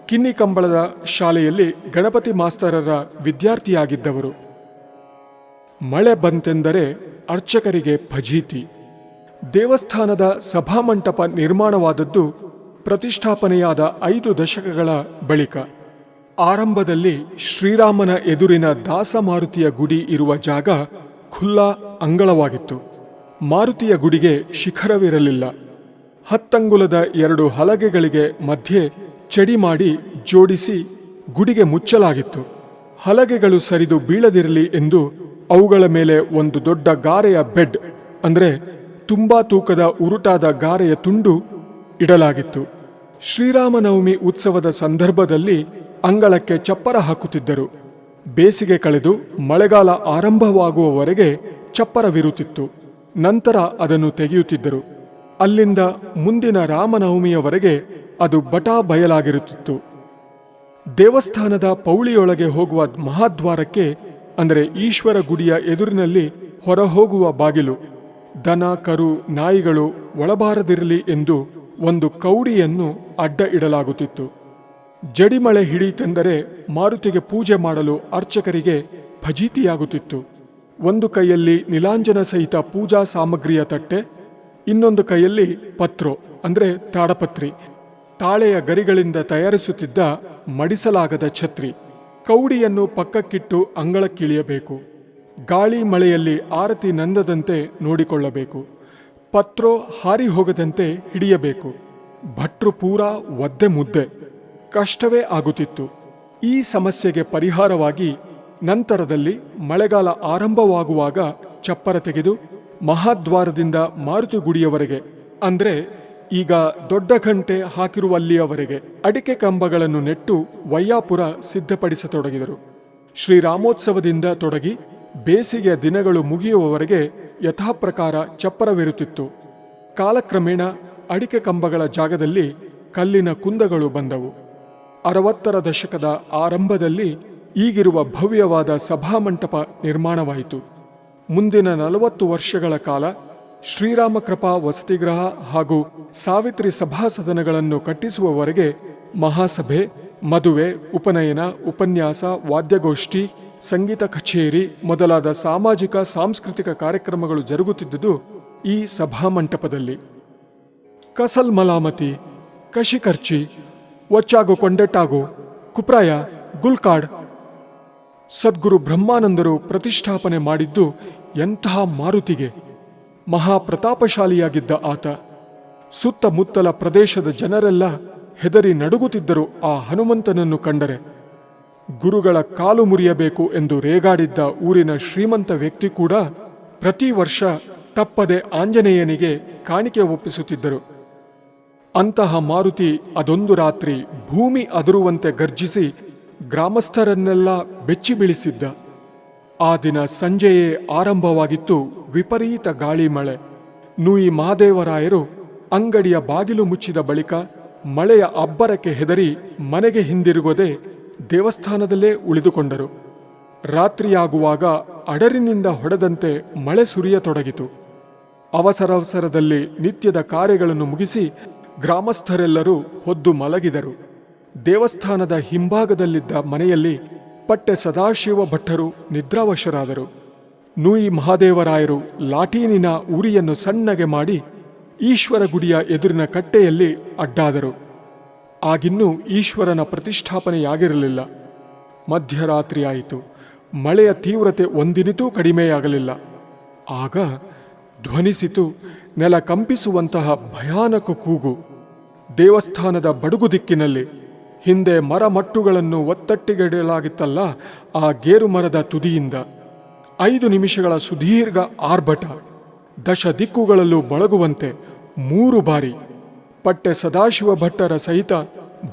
ಕಿನ್ನಿಕಂಬಳದ ಶಾಲೆಯಲ್ಲಿ ಗಣಪತಿ ಮಾಸ್ತರರ ವಿದ್ಯಾರ್ಥಿಯಾಗಿದ್ದವರು. ಮಳೆ ಬಂತೆಂದರೆ ಅರ್ಚಕರಿಗೆ ಫಜೀತಿ. ದೇವಸ್ಥಾನದ ಸಭಾಮಂಟಪ ನಿರ್ಮಾಣವಾದದ್ದು ಪ್ರತಿಷ್ಠಾಪನೆಯಾದ 5 ದಶಕಗಳ ಬಳಿಕ. ಆರಂಭದಲ್ಲಿ ಶ್ರೀರಾಮನ ಎದುರಿನ ದಾಸಮಾರುತಿಯ ಗುಡಿ ಇರುವ ಜಾಗ ಖುಲ್ಲಾ ಅಂಗಳವಾಗಿತ್ತು. ಮಾರುತಿಯ ಗುಡಿಗೆ ಶಿಖರವಿರಲಿಲ್ಲ. 10 ಅಂಗುಲದ 2 ಹಲಗೆಗಳಿಗೆ ಮಧ್ಯೆ ಚಡಿ ಮಾಡಿ ಜೋಡಿಸಿ ಗುಡಿಗೆ ಮುಚ್ಚಲಾಗಿತ್ತು. ಹಲಗೆಗಳು ಸರಿದು ಬೀಳದಿರಲಿ ಎಂದು ಅವುಗಳ ಮೇಲೆ ಒಂದು ದೊಡ್ಡ ಗಾರೆಯ ಬೆಡ್ ಅಂದರೆ ತುಂಬಾ ತೂಕದ ಉರುಟಾದ ಗಾರೆಯ ತುಂಡು ಇಡಲಾಗಿತ್ತು. ಶ್ರೀರಾಮನವಮಿ ಉತ್ಸವದ ಸಂದರ್ಭದಲ್ಲಿ ಅಂಗಳಕ್ಕೆ ಚಪ್ಪರ ಹಾಕುತ್ತಿದ್ದರು. ಬೇಸಿಗೆ ಕಳೆದು ಮಳೆಗಾಲ ಆರಂಭವಾಗುವವರೆಗೆ ಚಪ್ಪರವಿರುತ್ತಿತ್ತು. ನಂತರ ಅದನ್ನು ತೆಗೆಯುತ್ತಿದ್ದರು. ಅಲ್ಲಿಂದ ಮುಂದಿನ ರಾಮನವಮಿಯವರೆಗೆ ಅದು ಬಟಾ ಬಯಲಾಗಿರುತ್ತಿತ್ತು. ದೇವಸ್ಥಾನದ ಪೌಳಿಯೊಳಗೆ ಹೋಗುವ ಮಹಾದ್ವಾರಕ್ಕೆ ಅಂದರೆ ಈಶ್ವರ ಗುಡಿಯ ಎದುರಿನಲ್ಲಿ ಹೊರಹೋಗುವ ಬಾಗಿಲು, ದನ ಕರು ನಾಯಿಗಳು ಒಳಬಾರದಿರಲಿ ಎಂದು ಒಂದು ಕೌಡಿಯನ್ನು ಅಡ್ಡ ಇಡಲಾಗುತ್ತಿತ್ತು. ಜಡಿಮಳೆ ಹಿಡಿತೆಂದರೆ ಮಾರುತಿಗೆ ಪೂಜೆ ಮಾಡಲು ಅರ್ಚಕರಿಗೆ ಫಜೀತಿಯಾಗುತ್ತಿತ್ತು. ಒಂದು ಕೈಯಲ್ಲಿ ನೀಲಾಂಜನ ಸಹಿತ ಪೂಜಾ ಸಾಮಗ್ರಿಯ ತಟ್ಟೆ, ಇನ್ನೊಂದು ಕೈಯಲ್ಲಿ ಪತ್ರೋ ಅಂದರೆ ತಾಡಪತ್ರಿ, ತಾಳೆಯ ಗರಿಗಳಿಂದ ತಯಾರಿಸುತ್ತಿದ್ದ ಮಡಿಸಲಾಗದ ಛತ್ರಿ. ಕೌಡಿಯನ್ನು ಪಕ್ಕಕ್ಕಿಟ್ಟು ಅಂಗಳಕ್ಕಿಳಿಯಬೇಕು. ಗಾಳಿ ಮಳೆಯಲ್ಲಿ ಆರತಿ ನಂದದಂತೆ ನೋಡಿಕೊಳ್ಳಬೇಕು. ಪತ್ರೋ ಹಾರಿ ಹೋಗದಂತೆ ಹಿಡಿಯಬೇಕು. ಭಟ್ರು ಪೂರಾ ಒದ್ದೆ ಮುದ್ದೆ. ಕಷ್ಟವೇ ಆಗುತ್ತಿತ್ತು. ಈ ಸಮಸ್ಯೆಗೆ ಪರಿಹಾರವಾಗಿ ನಂತರದಲ್ಲಿ ಮಳೆಗಾಲ ಆರಂಭವಾಗುವಾಗ ಚಪ್ಪರ ತೆಗೆದು ಮಹಾದ್ವಾರದಿಂದ ಮಾರುತಿ ಗುಡಿಯವರೆಗೆ ಅಂದರೆ ಈಗ ದೊಡ್ಡ ಗಂಟೆ ಹಾಕಿರುವಲ್ಲಿಯವರೆಗೆ ಅಡಿಕೆ ಕಂಬಗಳನ್ನು ನೆಟ್ಟು ವಯ್ಯಾಪುರ ಸಿದ್ಧಪಡಿಸತೊಡಗಿದರು. ಶ್ರೀರಾಮೋತ್ಸವದಿಂದ ತೊಡಗಿ ಬೇಸಿಗೆಯ ದಿನಗಳು ಮುಗಿಯುವವರೆಗೆ ಯಥಾಪ್ರಕಾರ ಚಪ್ಪರವಿರುತ್ತಿತ್ತು. ಕಾಲಕ್ರಮೇಣ ಅಡಿಕೆ ಕಂಬಗಳ ಜಾಗದಲ್ಲಿ ಕಲ್ಲಿನ ಕುಂದಗಳು ಬಂದವು. 60ರ ದಶಕದ ಆರಂಭದಲ್ಲಿ ಈಗಿರುವ ಭವ್ಯವಾದ ಸಭಾಮಂಟಪ ನಿರ್ಮಾಣವಾಯಿತು. ಮುಂದಿನ 40 ವರ್ಷಗಳ ಕಾಲ ಶ್ರೀರಾಮಕೃಪಾ ವಸತಿಗೃಹ ಹಾಗೂ ಸಾವಿತ್ರಿ ಸಭಾಸದನಗಳನ್ನು ಕಟ್ಟಿಸುವವರೆಗೆ ಮಹಾಸಭೆ, ಮದುವೆ, ಉಪನಯನ, ಉಪನ್ಯಾಸ, ವಾದ್ಯಗೋಷ್ಠಿ, ಸಂಗೀತ ಕಚೇರಿ ಮೊದಲಾದ ಸಾಮಾಜಿಕ ಸಾಂಸ್ಕೃತಿಕ ಕಾರ್ಯಕ್ರಮಗಳು ಜರುಗುತ್ತಿದ್ದುದು ಈ ಸಭಾಮಂಟಪದಲ್ಲಿ. ಕಸಲ್ ಮಲಾಮತಿ, ಕಶಿಕರ್ಚಿ, ಒಚ್ಚಾಗು ಕೊಂಡೆಟ್ಟಾಗು, ಕುಪ್ರಾಯ, ಗುಲ್ಕಾಡ್. ಸದ್ಗುರು ಬ್ರಹ್ಮಾನಂದರು ಪ್ರತಿಷ್ಠಾಪನೆ ಮಾಡಿದ್ದು ಎಂತಹ ಮಾರುತಿಗೆ! ಮಹಾಪ್ರತಾಪಶಾಲಿಯಾಗಿದ್ದ ಆತ. ಸುತ್ತಮುತ್ತಲ ಪ್ರದೇಶದ ಜನರೆಲ್ಲ ಹೆದರಿ ನಡುಗುತ್ತಿದ್ದರು ಆ ಹನುಮಂತನನ್ನು ಕಂಡರೆ. ಗುರುಗಳ ಕಾಲು ಮುರಿಯಬೇಕು ಎಂದು ರೇಗಾಡಿದ್ದ ಊರಿನ ಶ್ರೀಮಂತ ವ್ಯಕ್ತಿ ಕೂಡ ಪ್ರತಿ ವರ್ಷ ತಪ್ಪದೆ ಆಂಜನೇಯನಿಗೆ ಕಾಣಿಕೆ ಒಪ್ಪಿಸುತ್ತಿದ್ದರು. ಅಂತಹ ಮಾರುತಿ ಅದೊಂದು ರಾತ್ರಿ ಭೂಮಿ ಅದುರುವಂತೆ ಗರ್ಜಿಸಿ ಗ್ರಾಮಸ್ಥರನ್ನೆಲ್ಲ ಬೆಚ್ಚಿ ಬೀಳಿಸಿದ್ದ. ಆ ದಿನ ಸಂಜೆಯೇ ಆರಂಭವಾಗಿತ್ತು ವಿಪರೀತ ಗಾಳಿ ಮಳೆ. ನೂಯಿ ಮಹಾದೇವರಾಯರು ಅಂಗಡಿಯ ಬಾಗಿಲು ಮುಚ್ಚಿದ ಬಳಿಕ ಮಳೆಯ ಅಬ್ಬರಕ್ಕೆ ಹೆದರಿ ಮನೆಗೆ ಹಿಂದಿರುಗದೆ ದೇವಸ್ಥಾನದಲ್ಲೇ ಉಳಿದುಕೊಂಡರು. ರಾತ್ರಿಯಾಗುವಾಗ ಅಡರಿನಿಂದ ಹೊಡೆದಂತೆ ಮಳೆ ಸುರಿಯತೊಡಗಿತು. ಅವಸರದಲ್ಲಿ ನಿತ್ಯದ ಕಾರ್ಯಗಳನ್ನು ಮುಗಿಸಿ ಗ್ರಾಮಸ್ಥರೆಲ್ಲರೂ ಹೊದ್ದು ಮಲಗಿದರು. ದೇವಸ್ಥಾನದ ಹಿಂಭಾಗದಲ್ಲಿದ್ದ ಮನೆಯಲ್ಲಿ ಪಟ್ಟೆ ಸದಾಶಿವ ಭಟ್ಟರು ನಿದ್ರಾವಶರಾದರು. ನೂಯಿ ಮಹಾದೇವರಾಯರು ಲಾಟೀನಿನ ಉರಿಯನ್ನು ಸಣ್ಣಗೆ ಮಾಡಿ ಈಶ್ವರ ಗುಡಿಯ ಎದುರಿನ ಕಟ್ಟೆಯಲ್ಲಿ ಅಡ್ಡಾದರು. ಆಗಿನ್ನೂ ಈಶ್ವರನ ಪ್ರತಿಷ್ಠಾಪನೆಯಾಗಿರಲಿಲ್ಲ. ಮಧ್ಯರಾತ್ರಿಯಾಯಿತು. ಮಳೆಯ ತೀವ್ರತೆ ಒಂದಿನಿತೂ ಕಡಿಮೆಯಾಗಲಿಲ್ಲ. ಆಗ ಧ್ವನಿಸಿತು ನೆಲ ಕಂಪಿಸುವಂತಹ ಭಯಾನಕ ಕೂಗು. ದೇವಸ್ಥಾನದ ಬಡುಗು ದಿಕ್ಕಿನಲ್ಲಿ ಹಿಂದೆ ಮರಮಟ್ಟುಗಳನ್ನು ಒತ್ತಟ್ಟಿಗಿಡಲಾಗಿತ್ತಲ್ಲ, ಆ ಗೇರು ಮರದ ತುದಿಯಿಂದ 5 ನಿಮಿಷಗಳ ಸುದೀರ್ಘ ಆರ್ಭಟ. ದಶ ದಿಕ್ಕುಗಳಲ್ಲೂ ಮೊಳಗುವಂತೆ 3 ಬಾರಿ. ಪಟ್ಟೆ ಸದಾಶಿವ ಭಟ್ಟರ ಸಹಿತ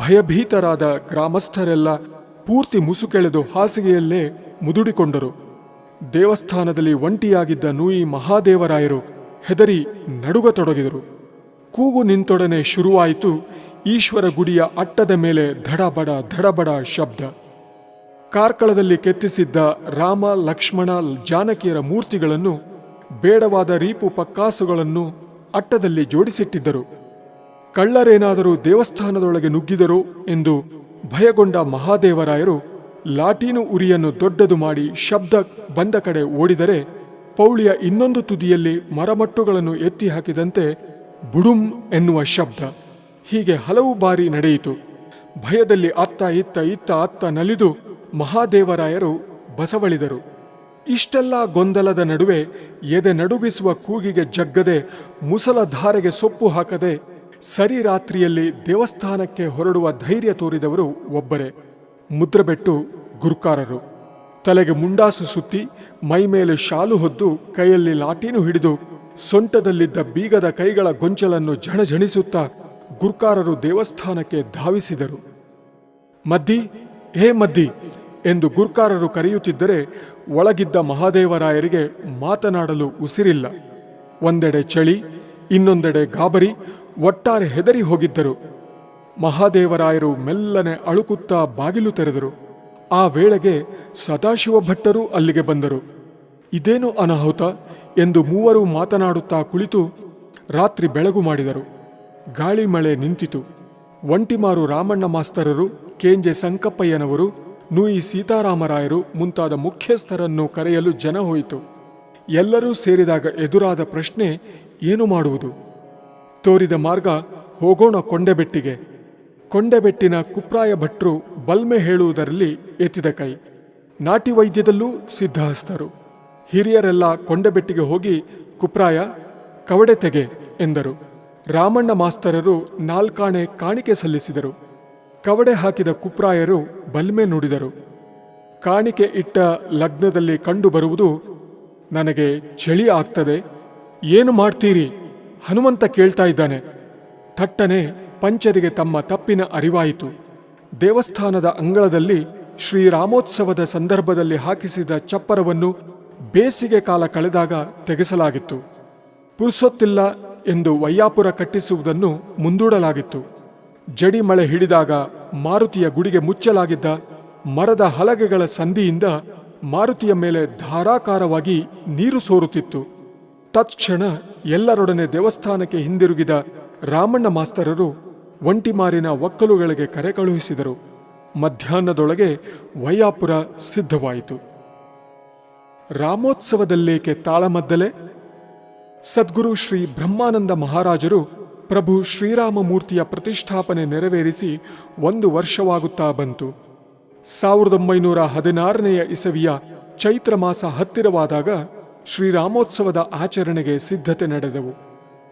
ಭಯಭೀತರಾದ ಗ್ರಾಮಸ್ಥರೆಲ್ಲ ಪೂರ್ತಿ ಮುಸುಕೆಳೆದು ಹಾಸಿಗೆಯಲ್ಲೇ ಮುದುಡಿಕೊಂಡರು. ದೇವಸ್ಥಾನದಲ್ಲಿ ಒಂಟಿಯಾಗಿದ್ದ ನೂಯಿ ಮಹಾದೇವರಾಯರು ಹೆದರಿ ನಡುಗತೊಡಗಿದರು. ಕೂಗು ನಿಂತೊಡನೆ ಶುರುವಾಯಿತು ಈಶ್ವರ ಗುಡಿಯ ಅಟ್ಟದ ಮೇಲೆ ಧಡಬಡ ಧಡಬಡ ಶಬ್ದ. ಕಾರ್ಕಳದಲ್ಲಿ ಕೆತ್ತಿಸಿದ್ದ ರಾಮ, ಲಕ್ಷ್ಮಣ, ಜಾನಕಿಯರ ಮೂರ್ತಿಗಳನ್ನು, ಬೇಡವಾದ ರೀಪು ಪಕ್ಕಾಸುಗಳನ್ನು ಅಟ್ಟದಲ್ಲಿ ಜೋಡಿಸಿಟ್ಟಿದ್ದರು. ಕಳ್ಳರೇನಾದರೂ ದೇವಸ್ಥಾನದೊಳಗೆ ನುಗ್ಗಿದರು ಎಂದು ಭಯಗೊಂಡ ಮಹಾದೇವರಾಯರು ಲಾಟೀನು ಉರಿಯನ್ನು ದೊಡ್ಡದು ಮಾಡಿ ಶಬ್ದ ಬಂದ ಕಡೆ ಓಡಿದರೆ, ಪೌಳಿಯ ಇನ್ನೊಂದು ತುದಿಯಲ್ಲಿ ಮರಮಟ್ಟುಗಳನ್ನು ಎತ್ತಿ ಹಾಕಿದಂತೆ ಬುಡುಂ ಎನ್ನುವ ಶಬ್ದ. ಹೀಗೆ ಹಲವು ಬಾರಿ ನಡೆಯಿತು. ಭಯದಲ್ಲಿ ಅತ್ತ ನಲಿದು ಮಹಾದೇವರಾಯರು ಬಸವಳಿದರು. ಇಷ್ಟೆಲ್ಲ ಗೊಂದಲದ ನಡುವೆ ಎದೆ ನಡುಗಿಸುವ ಕೂಗಿಗೆ ಜಗ್ಗದೆ, ಮುಸಲಧಾರೆಗೆ ಸೊಪ್ಪು ಹಾಕದೆ ಸರಿ ರಾತ್ರಿಯಲ್ಲಿ ದೇವಸ್ಥಾನಕ್ಕೆ ಹೊರಡುವ ಧೈರ್ಯ ತೋರಿದವರು ಒಬ್ಬರೇ, ಮುದ್ರಬೆಟ್ಟು ಗುರುಕಾರರು. ತಲೆಗೆ ಮುಂಡಾಸು ಸುತ್ತಿ, ಮೈಮೇಲೆ ಶಾಲು ಹೊದ್ದು, ಕೈಯಲ್ಲಿ ಲಾಟೀನು ಹಿಡಿದು, ಸೊಂಟದಲ್ಲಿದ್ದ ಬೀಗದ ಕೈಗಳ ಗೊಂಚಲನ್ನು ಝಣಝಣಿಸುತ್ತಾ ಗುರುಕಾರರು ದೇವಸ್ಥಾನಕ್ಕೆ ಧಾವಿಸಿದರು. ಮದ್ದಿ, ಹೇ ಮದ್ದಿ ಎಂದು ಗುರುಕಾರರು ಕರೆಯುತ್ತಿದ್ದರೆ ಒಳಗಿದ್ದ ಮಹಾದೇವರಾಯರಿಗೆ ಮಾತನಾಡಲು ಉಸಿರಿಲ್ಲ. ಒಂದೆಡೆ ಚಳಿ, ಇನ್ನೊಂದೆಡೆ ಗಾಬರಿ, ಒಟ್ಟಾರೆ ಹೆದರಿ ಹೋಗಿದ್ದರು. ಮಹಾದೇವರಾಯರು ಮೆಲ್ಲನೆ ಅಳುಕುತ್ತಾ ಬಾಗಿಲು ತೆರೆದರು. ಆ ವೇಳೆಗೆ ಸದಾಶಿವ ಭಟ್ಟರು ಅಲ್ಲಿಗೆ ಬಂದರು. ಇದೇನು ಅನಾಹುತ ಎಂದು ಮೂವರೂ ಮಾತನಾಡುತ್ತಾ ಕುಳಿತು ರಾತ್ರಿ ಬೆಳಗು ಮಾಡಿದರು. ಗಾಳಿ ಮಳೆ ನಿಂತಿತು. ಒಂಟಿಮಾರು ರಾಮಣ್ಣ ಮಾಸ್ತರರು, ಕೇಂಜೆ ಸಂಕಪ್ಪಯ್ಯನವರು, ನೂಯಿ ಸೀತಾರಾಮರಾಯರು ಮುಂತಾದ ಮುಖ್ಯಸ್ಥರನ್ನು ಕರೆಯಲು ಜನ ಹೋಯಿತು. ಎಲ್ಲರೂ ಸೇರಿದಾಗ ಎದುರಾದ ಪ್ರಶ್ನೆ, ಏನು ಮಾಡುವುದು? ತೋರಿದ ಮಾರ್ಗ, ಹೋಗೋಣ ಕೊಂಡೆಬೆಟ್ಟಿಗೆ. ಕೊಂಡೆಬೆಟ್ಟಿನ ಕುಪ್ರಾಯ ಭಟ್ರು ಬಲ್ಮೆ ಹೇಳುವುದರಲ್ಲಿ ಎತ್ತಿದ ಕೈ. ನಾಟಿ ವೈದ್ಯದಲ್ಲೂ ಸಿದ್ಧಹಸ್ತರು. ಹಿರಿಯರೆಲ್ಲ ಕೊಂಡೆಬೆಟ್ಟಿಗೆ ಹೋಗಿ, ಕುಪ್ರಾಯ, ಕವಡೆ ತೆಗೆ ಎಂದರು. ರಾಮಣ್ಣ ಮಾಸ್ತರರು 4 ಆಣೆ ಕಾಣಿಕೆ ಸಲ್ಲಿಸಿದರು. ಕವಡೆ ಹಾಕಿದ ಕುಪ್ರಾಯರು ಬಲ್ಮೆ ನುಡಿದರು. ಕಾಣಿಕೆ ಇಟ್ಟ ಲಗ್ನದಲ್ಲಿ ಕಂಡು ಬರುವುದು, ನನಗೆ ಚಳಿ ಆಗ್ತದೆ, ಏನು ಮಾಡ್ತೀರಿ? ಹನುಮಂತ ಕೇಳ್ತಾ ಇದ್ದಾನೆ. ಥಟ್ಟನೆ ಪಂಚರಿಗೆ ತಮ್ಮ ತಪ್ಪಿನ ಅರಿವಾಯಿತು. ದೇವಸ್ಥಾನದ ಅಂಗಳದಲ್ಲಿ ಶ್ರೀರಾಮೋತ್ಸವದ ಸಂದರ್ಭದಲ್ಲಿ ಹಾಕಿಸಿದ ಚಪ್ಪರವನ್ನು ಬೇಸಿಗೆ ಕಾಲ ಕಳೆದಾಗ ತೆಗೆಸಲಾಗಿತ್ತು. ಪುರ್ಸೊತ್ತಿಲ್ಲ ಎಂದು ವಯ್ಯಾಪುರ ಕಟ್ಟಿಸುವುದನ್ನು ಮುಂದೂಡಲಾಗಿತ್ತು. ಜಡಿ ಮಳೆ ಹಿಡಿದಾಗ ಮಾರುತಿಯ ಗುಡಿಗೆ ಮುಚ್ಚಲಾಗಿದ್ದ ಮರದ ಹಲಗೆಗಳ ಸಂದಿಯಿಂದ ಮಾರುತಿಯ ಮೇಲೆ ಧಾರಾಕಾರವಾಗಿ ನೀರು ಸೋರುತ್ತಿತ್ತು. ತತ್ಕ್ಷಣ ಎಲ್ಲರೊಡನೆ ದೇವಸ್ಥಾನಕ್ಕೆ ಹಿಂದಿರುಗಿದ ರಾಮಣ್ಣ ಮಾಸ್ತರರು ಒಂಟಿಮಾರಿನ ಒಕ್ಕಲುಗಳಿಗೆ ಕರೆ ಕಳುಹಿಸಿದರು. ಮಧ್ಯಾಹ್ನದೊಳಗೆ ವೈಯಾಪುರ ಸಿದ್ಧವಾಯಿತು. ರಾಮೋತ್ಸವದಲ್ಲೇಕೆ ತಾಳಮದ್ದಲೆ? ಸದ್ಗುರು ಶ್ರೀ ಬ್ರಹ್ಮಾನಂದ ಮಹಾರಾಜರು ಪ್ರಭು ಶ್ರೀರಾಮಮೂರ್ತಿಯ ಪ್ರತಿಷ್ಠಾಪನೆ ನೆರವೇರಿಸಿ 1 ವರ್ಷವಾಗುತ್ತಾ ಬಂತು. 1916ನೇ ಇಸವಿಯ ಚೈತ್ರ ಮಾಸ ಹತ್ತಿರವಾದಾಗ ಶ್ರೀರಾಮೋತ್ಸವದ ಆಚರಣೆಗೆ ಸಿದ್ಧತೆ ನಡೆದವು.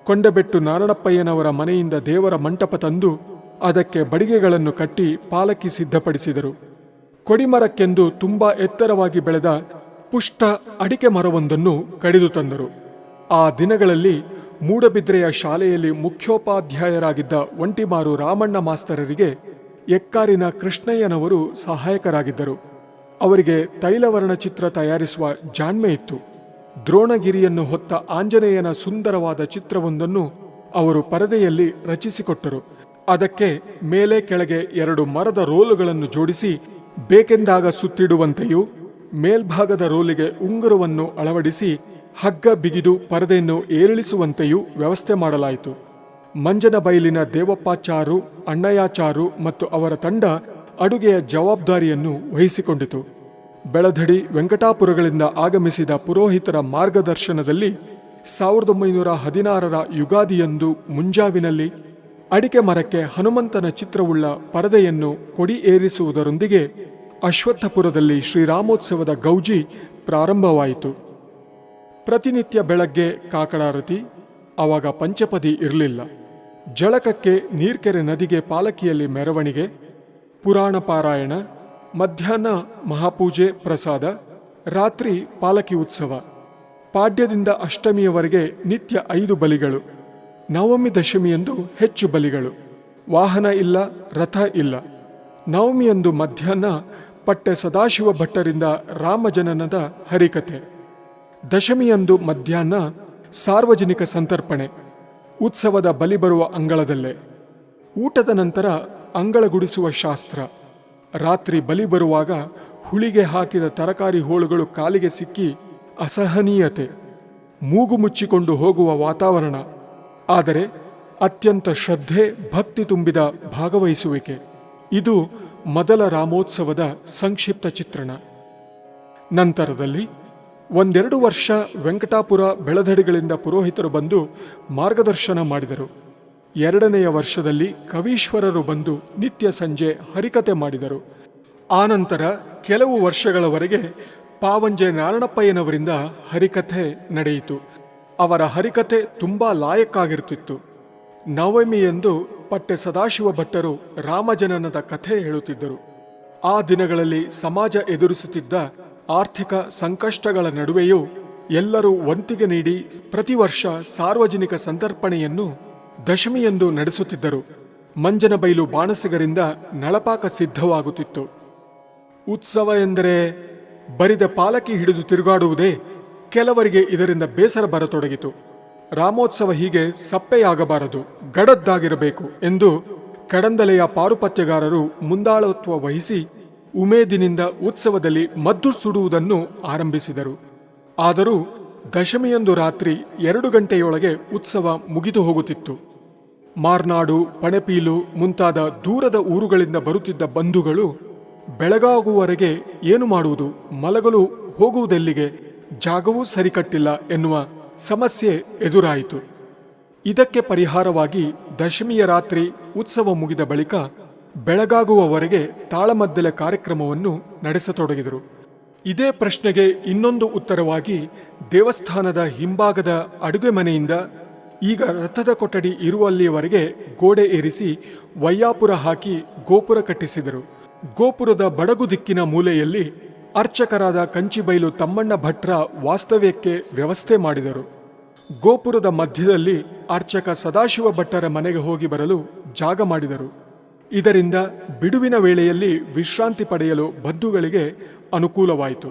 ಕೊಂಡಬೆಟ್ಟು ನಾರಣಪ್ಪಯ್ಯನವರ ಮನೆಯಿಂದ ದೇವರ ಮಂಟಪ ತಂದು ಅದಕ್ಕೆ ಬಡಿಗೆಗಳನ್ನು ಕಟ್ಟಿ ಪಾಲಕಿ ಸಿದ್ಧಪಡಿಸಿದರು. ಕೊಡಿಮರಕ್ಕೆಂದು ತುಂಬಾ ಎತ್ತರವಾಗಿ ಬೆಳೆದ ಪುಷ್ಟ ಅಡಿಕೆ ಮರವೊಂದನ್ನು ಕಡಿದು ತಂದರು. ಆ ದಿನಗಳಲ್ಲಿ ಮೂಡಬಿದ್ರೆಯ ಶಾಲೆಯಲ್ಲಿ ಮುಖ್ಯೋಪಾಧ್ಯಾಯರಾಗಿದ್ದ ಒಂಟಿಮಾರು ರಾಮಣ್ಣ ಮಾಸ್ತರರಿಗೆ ಎಕ್ಕಾರಿನ ಕೃಷ್ಣಯ್ಯನವರು ಸಹಾಯಕರಾಗಿದ್ದರು. ಅವರಿಗೆ ತೈಲವರ್ಣ ಚಿತ್ರ ತಯಾರಿಸುವ ಜಾಣ್ಮೆ ಇತ್ತು. ದ್ರೋಣಗಿರಿಯನ್ನು ಹೊತ್ತ ಆಂಜನೇಯನ ಸುಂದರವಾದ ಚಿತ್ರವೊಂದನ್ನು ಅವರು ಪರದೆಯಲ್ಲಿ ರಚಿಸಿಕೊಟ್ಟರು. ಅದಕ್ಕೆ ಮೇಲೆ ಕೆಳಗೆ 2 ಮರದ ರೋಲುಗಳನ್ನು ಜೋಡಿಸಿ ಬೇಕೆಂದಾಗ ಸುತ್ತಿಡುವಂತೆಯೂ ಮೇಲ್ಭಾಗದ ರೋಲಿಗೆ ಉಂಗುರವನ್ನು ಅಳವಡಿಸಿ ಹಗ್ಗ ಬಿಗಿದು ಪರದೆಯನ್ನು ಏರಿಳಿಸುವಂತೆಯೂ ವ್ಯವಸ್ಥೆ ಮಾಡಲಾಯಿತು. ಮಂಜನಬೈಲಿನ ದೇವಪ್ಪಾಚಾರು, ಅಣ್ಣಯ್ಯಾಚಾರು ಮತ್ತು ಅವರ ತಂಡ ಅಡುಗೆಯ ಜವಾಬ್ದಾರಿಯನ್ನು ವಹಿಸಿಕೊಂಡಿತು. ಬೆಳಧಡಿ, ವೆಂಕಟಾಪುರಗಳಿಂದ ಆಗಮಿಸಿದ ಪುರೋಹಿತರ ಮಾರ್ಗದರ್ಶನದಲ್ಲಿ 1916ರ ಯುಗಾದಿಯಂದು ಮುಂಜಾವಿನಲ್ಲಿ ಅಡಿಕೆ ಮರಕ್ಕೆ ಹನುಮಂತನ ಚಿತ್ರವುಳ್ಳ ಪರದೆಯನ್ನು ಕೊಡಿ ಏರಿಸುವುದರೊಂದಿಗೆ ಅಶ್ವತ್ಥಪುರದಲ್ಲಿ ಶ್ರೀರಾಮೋತ್ಸವದ ಗೌಜಿ ಪ್ರಾರಂಭವಾಯಿತು. ಪ್ರತಿನಿತ್ಯ ಬೆಳಗ್ಗೆ ಕಾಕಡಾರತಿ, ಆವಾಗ ಪಂಚಪದಿ ಇರಲಿಲ್ಲ. ಜಳಕಕ್ಕೆ ನೀರ್ಕೆರೆ ನದಿಗೆ ಪಾಲಕಿಯಲ್ಲಿ ಮೆರವಣಿಗೆ, ಪುರಾಣ ಪಾರಾಯಣ, ಮಧ್ಯಾಹ್ನ ಮಹಾಪೂಜೆ ಪ್ರಸಾದ, ರಾತ್ರಿ ಪಾಲಕಿ ಉತ್ಸವ. ಪಾಡ್ಯದಿಂದ ಅಷ್ಟಮಿಯವರೆಗೆ ನಿತ್ಯ 5 ಬಲಿಗಳು. ನವಮಿ ದಶಮಿಯಂದು ಹೆಚ್ಚು ಬಲಿಗಳು. ವಾಹನ ಇಲ್ಲ, ರಥ ಇಲ್ಲ. ನವಮಿಯಂದು ಮಧ್ಯಾಹ್ನ ಪಟ್ಟೆ ಸದಾಶಿವ ಭಟ್ಟರಿಂದ ರಾಮಜನನದ ಹರಿಕತೆ. ದಶಮಿಯಂದು ಮಧ್ಯಾಹ್ನ ಸಾರ್ವಜನಿಕ ಸಂತರ್ಪಣೆ. ಉತ್ಸವದ ಬಲಿ ಬರುವ ಅಂಗಳದಲ್ಲೇ. ಊಟದ ನಂತರ ಅಂಗಳ ಗುಡಿಸುವ ಶಾಸ್ತ್ರ. ರಾತ್ರಿ ಬಲಿ ಬರುವಾಗ ಹುಳಿಗೆ ಹಾಕಿದ ತರಕಾರಿ ಹೋಳುಗಳು ಕಾಲಿಗೆ ಸಿಕ್ಕಿ ಅಸಹನೀಯತೆ. ಮೂಗು ಮುಚ್ಚಿಕೊಂಡು ಹೋಗುವ ವಾತಾವರಣ. ಆದರೆ ಅತ್ಯಂತ ಶ್ರದ್ಧೆ, ಭಕ್ತಿ ತುಂಬಿದ ಭಾಗವಹಿಸುವಿಕೆ. ಇದು ಮೊದಲ ರಾಮೋತ್ಸವದ ಸಂಕ್ಷಿಪ್ತ ಚಿತ್ರಣ. ನಂತರದಲ್ಲಿ 1-2 ವರ್ಷ ವೆಂಕಟಾಪುರ, ಬೆಳಧಡಿಗಳಿಂದ ಪುರೋಹಿತರು ಬಂದು ಮಾರ್ಗದರ್ಶನ ಮಾಡಿದರು. 2ನೆಯ ವರ್ಷದಲ್ಲಿ ಕವೀಶ್ವರರು ಬಂದು ನಿತ್ಯ ಸಂಜೆ ಹರಿಕತೆ ಮಾಡಿದರು. ಆನಂತರ ಕೆಲವು ವರ್ಷಗಳವರೆಗೆ ಪಾವಂಜೆ ನಾರಣಪ್ಪಯ್ಯನವರಿಂದ ಹರಿಕಥೆ ನಡೆಯಿತು. ಅವರ ಹರಿಕತೆ ತುಂಬಾ ಲಾಯಕ್ಕಾಗಿರುತ್ತಿತ್ತು. ನವಮಿಯಂದು ಪಟ್ಟೆ ಸದಾಶಿವ ಭಟ್ಟರು ರಾಮಜನನದ ಕಥೆ ಹೇಳುತ್ತಿದ್ದರು. ಆ ದಿನಗಳಲ್ಲಿ ಸಮಾಜ ಎದುರಿಸುತ್ತಿದ್ದ ಆರ್ಥಿಕ ಸಂಕಷ್ಟಗಳ ನಡುವೆಯೂ ಎಲ್ಲರೂ ವಂತಿಗೆ ನೀಡಿ ಪ್ರತಿ ವರ್ಷ ಸಾರ್ವಜನಿಕ ಸಂತರ್ಪಣೆಯನ್ನು ದಶಮಿಯಂದು ನಡೆಸುತ್ತಿದ್ದರು. ಮಂಜನಬೈಲು ಬಾಣಸಿಗರಿಂದ ನಳಪಾಕ ಸಿದ್ಧವಾಗುತ್ತಿತ್ತು. ಉತ್ಸವ ಎಂದರೆ ಬರಿದ ಪಾಲಕಿ ಹಿಡಿದು ತಿರುಗಾಡುವುದೇ? ಕೆಲವರಿಗೆ ಇದರಿಂದ ಬೇಸರ ಬರತೊಡಗಿತು. ರಾಮೋತ್ಸವ ಹೀಗೆ ಸಪ್ಪೆಯಾಗಬಾರದು, ಗಡದ್ದಾಗಿರಬೇಕು ಎಂದು ಕಡಂದಲೆಯ ಪಾರುಪತ್ಯಗಾರರು ಮುಂದಾಳತ್ವ ವಹಿಸಿ ಉಮೇದಿನಿಂದ ಉತ್ಸವದಲ್ಲಿ ಮದ್ದು ಸುಡುವುದನ್ನು ಆರಂಭಿಸಿದರು. ಆದರೂ ದಶಮಿಯಂದು ರಾತ್ರಿ 2 ಗಂಟೆಯೊಳಗೆ ಉತ್ಸವ ಮುಗಿದು ಹೋಗುತ್ತಿತ್ತು. ಮಾರ್ನಾಡು, ಪಣೆಪೀಲು ಮುಂತಾದ ದೂರದ ಊರುಗಳಿಂದ ಬರುತ್ತಿದ್ದ ಬಂಧುಗಳು ಬೆಳಗಾಗುವವರೆಗೆ ಏನು ಮಾಡುವುದು, ಮಲಗಲು ಹೋಗುವುದೆಲ್ಲಿಗೆ, ಜಾಗವೂ ಸರಿಕಟ್ಟಿಲ್ಲ ಎನ್ನುವ ಸಮಸ್ಯೆ ಎದುರಾಯಿತು. ಇದಕ್ಕೆ ಪರಿಹಾರವಾಗಿ ದಶಮಿಯ ರಾತ್ರಿ ಉತ್ಸವ ಮುಗಿದ ಬಳಿಕ ಬೆಳಗಾಗುವವರೆಗೆ ತಾಳಮದ್ದಲೆ ಕಾರ್ಯಕ್ರಮವನ್ನು ನಡೆಸತೊಡಗಿದರು. ಇದೇ ಪ್ರಶ್ನೆಗೆ ಇನ್ನೊಂದು ಉತ್ತರವಾಗಿ ದೇವಸ್ಥಾನದ ಹಿಂಭಾಗದ ಅಡುಗೆ ಮನೆಯಿಂದ ಈಗ ರಥದ ಕೊಠಡಿ ಇರುವಲ್ಲಿಯವರೆಗೆ ಗೋಡೆ ಏರಿಸಿ ವೈಯಾಪುರ ಹಾಕಿ ಗೋಪುರ ಕಟ್ಟಿಸಿದರು. ಗೋಪುರದ ಬಡಗು ದಿಕ್ಕಿನ ಮೂಲೆಯಲ್ಲಿ ಅರ್ಚಕರಾದ ಕಂಚಿಬೈಲು ತಮ್ಮಣ್ಣ ಭಟ್ರ ವಾಸ್ತವ್ಯಕ್ಕೆ ವ್ಯವಸ್ಥೆ ಮಾಡಿದರು. ಗೋಪುರದ ಮಧ್ಯದಲ್ಲಿ ಅರ್ಚಕ ಸದಾಶಿವ ಭಟ್ಟರ ಮನೆಗೆ ಹೋಗಿ ಬರಲು ಜಾಗ ಮಾಡಿದರು. ಇದರಿಂದ ಬಿಡುವಿನ ವೇಳೆಯಲ್ಲಿ ವಿಶ್ರಾಂತಿ ಪಡೆಯಲು ಬಂಧುಗಳಿಗೆ ಅನುಕೂಲವಾಯಿತು.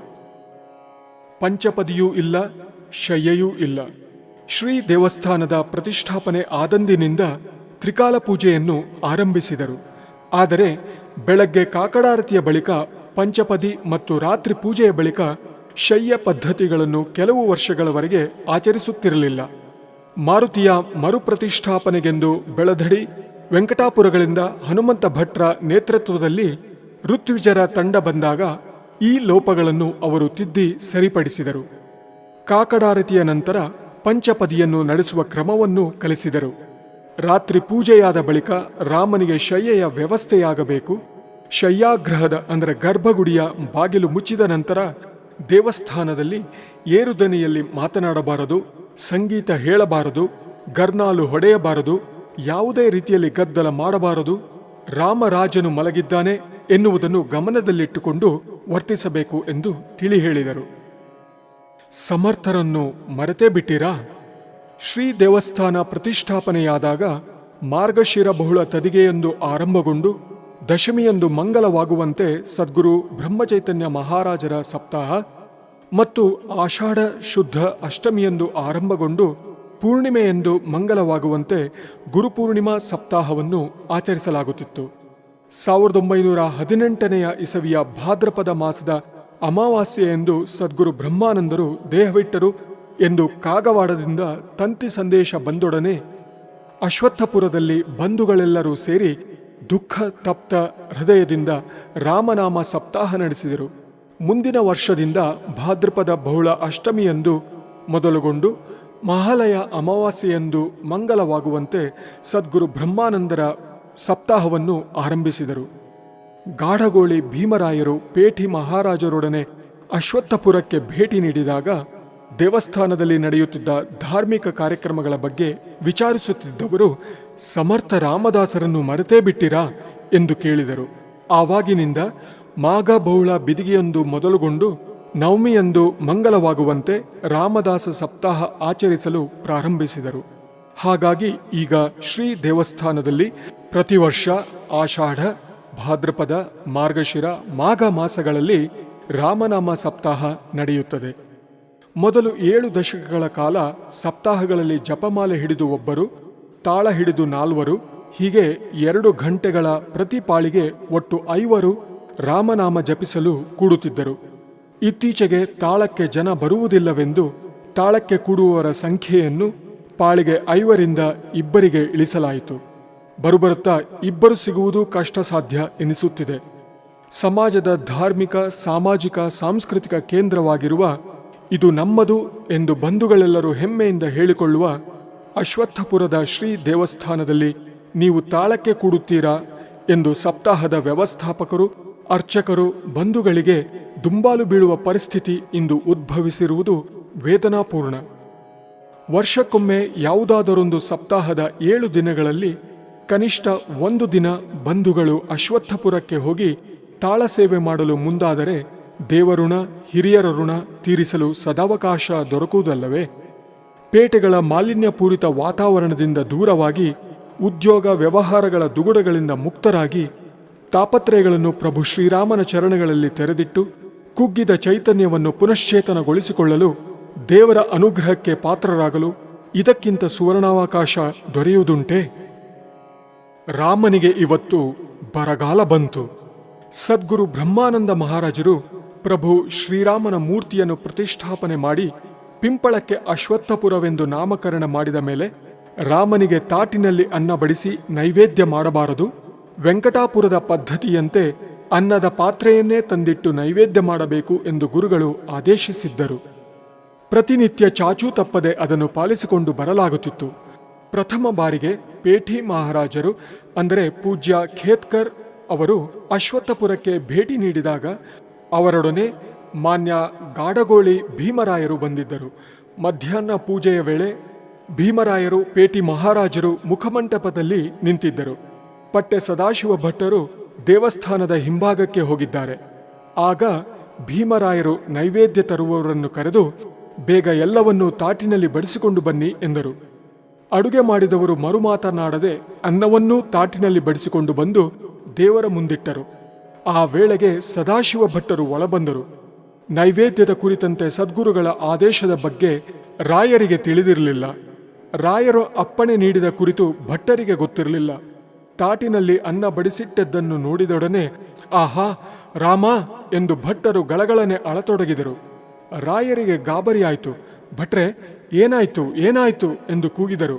ಪಂಚಪದಿಯೂ ಇಲ್ಲ, ಶಯ್ಯೆಯೂ ಇಲ್ಲ. ಶ್ರೀ ದೇವಸ್ಥಾನದ ಪ್ರತಿಷ್ಠಾಪನೆ ಆದಂದಿನಿಂದ ತ್ರಿಕಾಲ ಪೂಜೆಯನ್ನು ಆರಂಭಿಸಿದರು. ಆದರೆ ಬೆಳಗ್ಗೆ ಕಾಕಡಾರತಿಯ ಬಳಿಕ ಪಂಚಪದಿ ಮತ್ತು ರಾತ್ರಿ ಪೂಜೆಯ ಬಳಿಕ ಶಯ್ಯ ಪದ್ಧತಿಗಳನ್ನು ಕೆಲವು ವರ್ಷಗಳವರೆಗೆ ಆಚರಿಸುತ್ತಿರಲಿಲ್ಲ. ಮಾರುತಿಯ ಮರುಪ್ರತಿಷ್ಠಾಪನೆಗೆಂದು ಬೆಳಧಡಿ, ವೆಂಕಟಾಪುರಗಳಿಂದ ಹನುಮಂತ ಭಟ್ರ ನೇತೃತ್ವದಲ್ಲಿ ಋತ್ವಿಜರ ತಂಡ ಬಂದಾಗ ಈ ಲೋಪಗಳನ್ನು ಅವರು ತಿದ್ದಿ ಸರಿಪಡಿಸಿದರು. ಕಾಕಡಾರತಿಯ ನಂತರ ಪಂಚಪದಿಯನ್ನು ನಡೆಸುವ ಕ್ರಮವನ್ನು ಕಲಿಸಿದರು. ರಾತ್ರಿ ಪೂಜೆಯಾದ ಬಳಿಕ ರಾಮನಿಗೆ ಶಯ್ಯೆಯ ವ್ಯವಸ್ಥೆಯಾಗಬೇಕು. ಶಯ್ಯಾಗೃಹದ ಅಂದರೆ ಗರ್ಭಗುಡಿಯ ಬಾಗಿಲು ಮುಚ್ಚಿದ ನಂತರ ದೇವಸ್ಥಾನದಲ್ಲಿ ಏರುದನಿಯಲ್ಲಿ ಮಾತನಾಡಬಾರದು, ಸಂಗೀತ ಹೇಳಬಾರದು, ಗರ್ನಾಲು ಹೊಡೆಯಬಾರದು, ಯಾವುದೇ ರೀತಿಯಲ್ಲಿ ಗದ್ದಲ ಮಾಡಬಾರದು. ರಾಮರಾಜನು ಮಲಗಿದ್ದಾನೆ ಎನ್ನುವುದನ್ನು ಗಮನದಲ್ಲಿಟ್ಟುಕೊಂಡು ವರ್ತಿಸಬೇಕು ಎಂದು ತಿಳಿ ಹೇಳಿದರು. ಸಮರ್ಥರನ್ನು ಮರೆತೇ ಬಿಟ್ಟಿರಾ? ಶ್ರೀ ದೇವಸ್ಥಾನ ಪ್ರತಿಷ್ಠಾಪನೆಯಾದಾಗ ಮಾರ್ಗಶಿರ ಬಹುಳ ತದಿಗೆಯೆಂದು ಆರಂಭಗೊಂಡು ದಶಮಿಯಂದು ಮಂಗಲವಾಗುವಂತೆ ಸದ್ಗುರು ಬ್ರಹ್ಮಚೈತನ್ಯ ಮಹಾರಾಜರ ಸಪ್ತಾಹ ಮತ್ತು ಆಷಾಢ ಶುದ್ಧ ಅಷ್ಟಮಿಯಂದು ಆರಂಭಗೊಂಡು ಪೂರ್ಣಿಮೆಯೆಂದು ಮಂಗಲವಾಗುವಂತೆ ಗುರುಪೂರ್ಣಿಮಾ ಸಪ್ತಾಹವನ್ನು ಆಚರಿಸಲಾಗುತ್ತಿತ್ತು. 1918ನೇ ಇಸವಿಯ ಭಾದ್ರಪದ ಮಾಸದ ಅಮಾವಾಸ್ಯೆಯೆಂದು ಸದ್ಗುರು ಬ್ರಹ್ಮಾನಂದರು ದೇಹವಿಟ್ಟರು ಎಂದು ಕಾಗವಾಡದಿಂದ ತಂತಿ ಸಂದೇಶ ಬಂದೊಡನೆ ಅಶ್ವತ್ಥಪುರದಲ್ಲಿ ಬಂಧುಗಳೆಲ್ಲರೂ ಸೇರಿ ದುಃಖ ತಪ್ತ ಹೃದಯದಿಂದ ರಾಮನಾಮ ಸಪ್ತಾಹ ನಡೆಸಿದರು. ಮುಂದಿನ ವರ್ಷದಿಂದ ಭಾದ್ರಪದ ಬಹುಳ ಅಷ್ಟಮಿಯಂದು ಮೊದಲುಗೊಂಡು ಮಹಾಲಯ ಅಮಾವಾಸ್ಯೆಯಂದು ಮಂಗಲವಾಗುವಂತೆ ಸದ್ಗುರು ಬ್ರಹ್ಮಾನಂದರ ಸಪ್ತಾಹವನ್ನು ಆರಂಭಿಸಿದರು. ಗಾಢಗೋಳಿ ಭೀಮರಾಯರು ಪೇಠಿ ಮಹಾರಾಜರೊಡನೆ ಅಶ್ವತ್ಥಪುರಕ್ಕೆ ಭೇಟಿ ನೀಡಿದಾಗ ದೇವಸ್ಥಾನದಲ್ಲಿ ನಡೆಯುತ್ತಿದ್ದ ಧಾರ್ಮಿಕ ಕಾರ್ಯಕ್ರಮಗಳ ಬಗ್ಗೆ ವಿಚಾರಿಸುತ್ತಿದ್ದವರು ಸಮರ್ಥ ರಾಮದಾಸರನ್ನು ಮರೆತೇ ಬಿಟ್ಟಿರಾ ಎಂದು ಕೇಳಿದರು. ಆವಾಗಿನಿಂದ ಮಾಘ ಬಹುಳ ಬಿದಿಗೆಯೊಂದು ಮೊದಲುಗೊಂಡು ನವಮಿಯಂದು ಮಂಗಲವಾಗುವಂತೆ ರಾಮದಾಸ ಸಪ್ತಾಹ ಆಚರಿಸಲು ಪ್ರಾರಂಭಿಸಿದರು. ಹಾಗಾಗಿ ಈಗ ಶ್ರೀ ದೇವಸ್ಥಾನದಲ್ಲಿ ಪ್ರತಿ ವರ್ಷ ಆಷಾಢ, ಭಾದ್ರಪದ, ಮಾರ್ಗಶಿರ, ಮಾಘ ಮಾಸಗಳಲ್ಲಿ ರಾಮನಾಮ ಸಪ್ತಾಹ ನಡೆಯುತ್ತದೆ. ಮೊದಲು 7 ದಶಕಗಳ ಕಾಲ ಸಪ್ತಾಹಗಳಲ್ಲಿ ಜಪಮಾಲೆ ಹಿಡಿದು ಒಬ್ಬರು, ತಾಳ ಹಿಡಿದು 4, ಹೀಗೆ 2 ಗಂಟೆಗಳ ಪ್ರತಿ ಪಾಳಿಗೆ ಒಟ್ಟು 5 ರಾಮನಾಮ ಜಪಿಸಲು ಕೂಡುತ್ತಿದ್ದರು. ಇತ್ತೀಚೆಗೆ ತಾಳಕ್ಕೆ ಜನ ಬರುವುದಿಲ್ಲವೆಂದು ತಾಳಕ್ಕೆ ಕೂಡುವವರ ಸಂಖ್ಯೆಯನ್ನು ಪಾಳಿಗೆ 5ರಿಂದ 2ಗೆ ಇಳಿಸಲಾಯಿತು. ಬರುಬರುತ್ತಾ 2 ಸಿಗುವುದು ಕಷ್ಟ ಸಾಧ್ಯ ಎನಿಸುತ್ತಿದೆ. ಸಮಾಜದ ಧಾರ್ಮಿಕ, ಸಾಮಾಜಿಕ, ಸಾಂಸ್ಕೃತಿಕ ಕೇಂದ್ರವಾಗಿರುವ ಇದು ನಮ್ಮದು ಎಂದು ಬಂಧುಗಳೆಲ್ಲರೂ ಹೆಮ್ಮೆಯಿಂದ ಹೇಳಿಕೊಳ್ಳುವ ಅಶ್ವತ್ಥಪುರದ ಶ್ರೀ ದೇವಸ್ಥಾನದಲ್ಲಿ ನೀವು ತಾಳಕ್ಕೆ ಕೂಡುತ್ತೀರಾ ಎಂದು ಸಪ್ತಾಹದ ವ್ಯವಸ್ಥಾಪಕರು, ಅರ್ಚಕರು, ಬಂಧುಗಳಿಗೆ ದುಂಬಾಲು ಬೀಳುವ ಪರಿಸ್ಥಿತಿ ಇಂದು ಉದ್ಭವಿಸಿರುವುದು ವೇದನಾಪೂರ್ಣ. ವರ್ಷಕ್ಕೊಮ್ಮೆ ಯಾವುದಾದರೊಂದು ಸಪ್ತಾಹದ 7 ದಿನಗಳಲ್ಲಿ ಕನಿಷ್ಠ 1 ದಿನ ಬಂಧುಗಳು ಅಶ್ವತ್ಥಪುರಕ್ಕೆ ಹೋಗಿ ತಾಳ ಸೇವೆ ಮಾಡಲು ಮುಂದಾದರೆ ದೇವಋಣ, ಹಿರಿಯರ ಋಣ ತೀರಿಸಲು ಸದಾವಕಾಶ ದೊರಕುವುದಲ್ಲವೇ? ಪೇಟೆಗಳ ಮಾಲಿನ್ಯಪೂರಿತ ವಾತಾವರಣದಿಂದ ದೂರವಾಗಿ, ಉದ್ಯೋಗ ವ್ಯವಹಾರಗಳ ದುಗುಡಗಳಿಂದ ಮುಕ್ತರಾಗಿ, ತಾಪತ್ರಯಗಳನ್ನು ಪ್ರಭು ಶ್ರೀರಾಮನ ಚರಣಗಳಲ್ಲಿ ತೆರೆದಿಟ್ಟು ಕುಗ್ಗಿದ ಚೈತನ್ಯವನ್ನು ಪುನಶ್ಚೇತನಗೊಳಿಸಿಕೊಳ್ಳಲು, ದೇವರ ಅನುಗ್ರಹಕ್ಕೆ ಪಾತ್ರರಾಗಲು ಇದಕ್ಕಿಂತ ಸುವರ್ಣಾವಕಾಶ ದೊರೆಯುವುದುಂಟೆ? ರಾಮನಿಗೆ ಇವತ್ತು ಬರಗಾಲ ಬಂತು. ಸದ್ಗುರು ಬ್ರಹ್ಮಾನಂದ ಮಹಾರಾಜರು ಪ್ರಭು ಶ್ರೀರಾಮನ ಮೂರ್ತಿಯನ್ನು ಪ್ರತಿಷ್ಠಾಪನೆ ಮಾಡಿ ಪಿಂಪಳಕ್ಕೆ ಅಶ್ವತ್ಥಪುರವೆಂದು ನಾಮಕರಣ ಮಾಡಿದ ಮೇಲೆ ರಾಮನಿಗೆ ತಾಟಿನಲ್ಲಿ ಅನ್ನ ಬಡಿಸಿ ನೈವೇದ್ಯ ಮಾಡಬಾರದು, ವೆಂಕಟಾಪುರದ ಪದ್ಧತಿಯಂತೆ ಅನ್ನದ ಪಾತ್ರೆಯನ್ನೇ ತಂದಿಟ್ಟು ನೈವೇದ್ಯ ಮಾಡಬೇಕು ಎಂದು ಗುರುಗಳು ಆದೇಶಿಸಿದ್ದರು. ಪ್ರತಿನಿತ್ಯ ಚಾಚೂ ತಪ್ಪದೆ ಅದನ್ನು ಪಾಲಿಸಿಕೊಂಡು ಬರಲಾಗುತ್ತಿತ್ತು. ಪ್ರಥಮ ಬಾರಿಗೆ ಪೇಠಿ ಮಹಾರಾಜರು ಅಂದರೆ ಪೂಜ್ಯ ಖೇತ್ಕರ್ ಅವರು ಅಶ್ವತ್ಥಪುರಕ್ಕೆ ಭೇಟಿ ನೀಡಿದಾಗ ಅವರೊಡನೆ ಮಾನ್ಯ ಗಾಢಗೋಳಿ ಭೀಮರಾಯರು ಬಂದಿದ್ದರು. ಮಧ್ಯಾಹ್ನ ಪೂಜೆಯ ವೇಳೆ ಭೀಮರಾಯರು, ಪೇಟಿ ಮಹಾರಾಜರು ಮುಖಮಂಟಪದಲ್ಲಿ ನಿಂತಿದ್ದರು. ಪಟ್ಟೆ ಸದಾಶಿವ ಭಟ್ಟರು ದೇವಸ್ಥಾನದ ಹಿಂಭಾಗಕ್ಕೆ ಹೋಗಿದ್ದಾರೆ. ಆಗ ಭೀಮರಾಯರು ನೈವೇದ್ಯ ತರುವವರನ್ನು ಕರೆದು ಬೇಗ ಎಲ್ಲವನ್ನೂ ತಾಟಿನಲ್ಲಿ ಬಡಿಸಿಕೊಂಡು ಬನ್ನಿ ಎಂದರು. ಅಡುಗೆ ಮಾಡಿದವರು ಮರುಮಾತನಾಡದೆ ಅನ್ನವನ್ನೂ ತಾಟಿನಲ್ಲಿ ಬಡಿಸಿಕೊಂಡು ಬಂದು ದೇವರ ಮುಂದಿಟ್ಟರು. ಆ ವೇಳೆಗೆ ಸದಾಶಿವ ಭಟ್ಟರು ಒಳಬಂದರು. ನೈವೇದ್ಯದ ಕುರಿತಂತೆ ಸದ್ಗುರುಗಳ ಆದೇಶದ ಬಗ್ಗೆ ರಾಯರಿಗೆ ತಿಳಿದಿರಲಿಲ್ಲ. ರಾಯರು ಅಪ್ಪಣೆ ನೀಡಿದ ಕುರಿತು ಭಟ್ಟರಿಗೆ ಗೊತ್ತಿರಲಿಲ್ಲ. ತಾಟಿನಲ್ಲಿ ಅನ್ನ ಬಡಿಸಿಟ್ಟದ್ದನ್ನು ನೋಡಿದೊಡನೆ ಆಹಾ ರಾಮ ಎಂದು ಭಟ್ಟರು ಗಳಗಳನೆ ಅಳತೊಡಗಿದರು. ರಾಯರಿಗೆ ಗಾಬರಿಯಾಯಿತು. ಭಟ್ರೆ, ಏನಾಯ್ತು ಏನಾಯ್ತು ಎಂದು ಕೂಗಿದರು.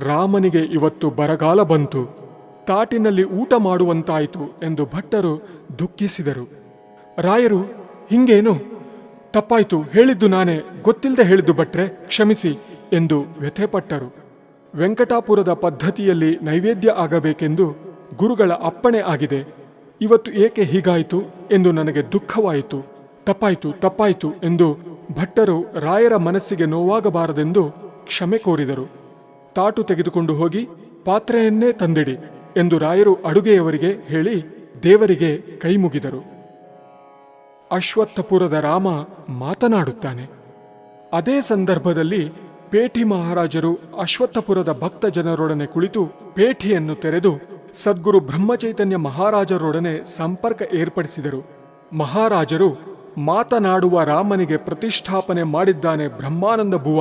ರಾಮನಿಗೆ ಇವತ್ತು ಬರಗಾಲ ಬಂತು, ತಾಟಿನಲ್ಲಿ ಊಟ ಮಾಡುವಂತಾಯಿತು ಎಂದು ಭಟ್ಟರು ದುಃಖಿಸಿದರು. ರಾಯರು, ಹಿಂಗೇನು? ತಪ್ಪಾಯ್ತು, ಹೇಳಿದ್ದು ನಾನೇ, ಗೊತ್ತಿಲ್ಲದೆ ಹೇಳಿದ್ದು ಭಟ್ರೆ, ಕ್ಷಮಿಸಿ ಎಂದು ವ್ಯಥೆಪಟ್ಟರು. ವೆಂಕಟಾಪುರದ ಪದ್ಧತಿಯಲ್ಲಿ ನೈವೇದ್ಯ ಆಗಬೇಕೆಂದು ಗುರುಗಳ ಅಪ್ಪಣೆ ಆಗಿದೆ. ಇವತ್ತು ಏಕೆ ಹೀಗಾಯಿತು ಎಂದು ನನಗೆ ದುಃಖವಾಯಿತು. ತಪ್ಪಾಯಿತು ಎಂದು ಭಟ್ಟರು ರಾಯರ ಮನಸ್ಸಿಗೆ ನೋವಾಗಬಾರದೆಂದು ಕ್ಷಮೆ ಕೋರಿದರು. ತಾಟು ತೆಗೆದುಕೊಂಡು ಹೋಗಿ ಪಾತ್ರೆಯನ್ನೇ ತಂದಿಡಿ ಎಂದು ರಾಯರು ಅಡುಗೆಯವರಿಗೆ ಹೇಳಿ ದೇವರಿಗೆ ಕೈಮುಗಿದರು. ಅಶ್ವತ್ಥಪುರದ ರಾಮ ಮಾತನಾಡುತ್ತಾನೆ. ಅದೇ ಸಂದರ್ಭದಲ್ಲಿ ಪೇಠಿ ಮಹಾರಾಜರು ಅಶ್ವತ್ಥಪುರದ ಭಕ್ತ ಜನರೊಡನೆ ಕುಳಿತು ಪೇಠಿಯನ್ನು ತೆರೆದು ಸದ್ಗುರು ಬ್ರಹ್ಮಚೈತನ್ಯ ಮಹಾರಾಜರೊಡನೆ ಸಂಪರ್ಕ ಏರ್ಪಡಿಸಿದರು. ಮಹಾರಾಜರು, ಮಾತನಾಡುವ ರಾಮನಿಗೆ ಪ್ರತಿಷ್ಠಾಪನೆ ಮಾಡಿದ್ದಾನೆ ಬ್ರಹ್ಮಾನಂದ ಭುವ,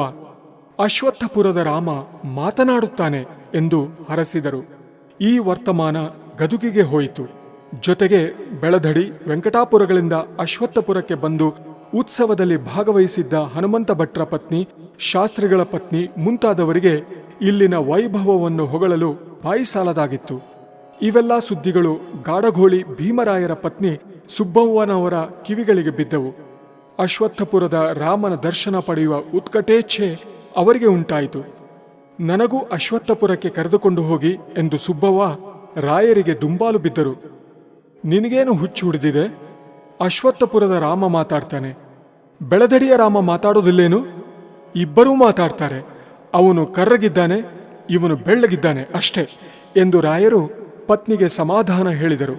ಅಶ್ವತ್ಥಪುರದ ರಾಮ ಮಾತನಾಡುತ್ತಾನೆ ಎಂದು ಹರಸಿದರು. ಈ ವರ್ತಮಾನ ಗದುಗಿಗೆ ಹೋಯಿತು. ಜೊತೆಗೆ ಬೆಳಧಡಿ, ವೆಂಕಟಾಪುರಗಳಿಂದ ಅಶ್ವತ್ಥಪುರಕ್ಕೆ ಬಂದು ಉತ್ಸವದಲ್ಲಿ ಭಾಗವಹಿಸಿದ್ದ ಹನುಮಂತ ಭಟ್ರ ಪತ್ನಿ, ಶಾಸ್ತ್ರಿಗಳ ಪತ್ನಿ ಮುಂತಾದವರಿಗೆ ಇಲ್ಲಿನ ವೈಭವವನ್ನು ಹೊಗಳಲು ಬಾಯಿ ಸಾಲದಾಗಿತ್ತು. ಇವೆಲ್ಲ ಸುದ್ದಿಗಳು ಗಾಡಗೋಳಿ ಭೀಮರಾಯರ ಪತ್ನಿ ಸುಬ್ಬವ್ವನವರ ಕಿವಿಗಳಿಗೆ ಬಿದ್ದವು. ಅಶ್ವತ್ಥಪುರದ ರಾಮನ ದರ್ಶನ ಪಡೆಯುವ ಉತ್ಕಟೇಚ್ಛೆ ಅವರಿಗೆ ಉಂಟಾಯಿತು. ನನಗೂ ಅಶ್ವತ್ಥಪುರಕ್ಕೆ ಕರೆದುಕೊಂಡು ಹೋಗಿ ಎಂದು ಸುಬ್ಬವ್ವ ರಾಯರಿಗೆ ದುಂಬಾಲು ಬಿದ್ದರು. ನಿನಗೇನು ಹುಚ್ಚು ಹಿಡಿದಿದೆ? ಅಶ್ವತ್ಥಪುರದ ರಾಮ ಮಾತಾಡ್ತಾನೆ, ಬೆಳದಡಿಯ ರಾಮ ಮಾತಾಡೋದಿಲ್ಲೇನು? ಇಬ್ಬರೂ ಮಾತಾಡ್ತಾರೆ. ಅವನು ಕರ್ರಗಿದ್ದಾನೆ, ಇವನು ಬೆಳ್ಳಗಿದ್ದಾನೆ ಅಷ್ಟೇ ಎಂದು ರಾಯರು ಪತ್ನಿಗೆ ಸಮಾಧಾನ ಹೇಳಿದರು.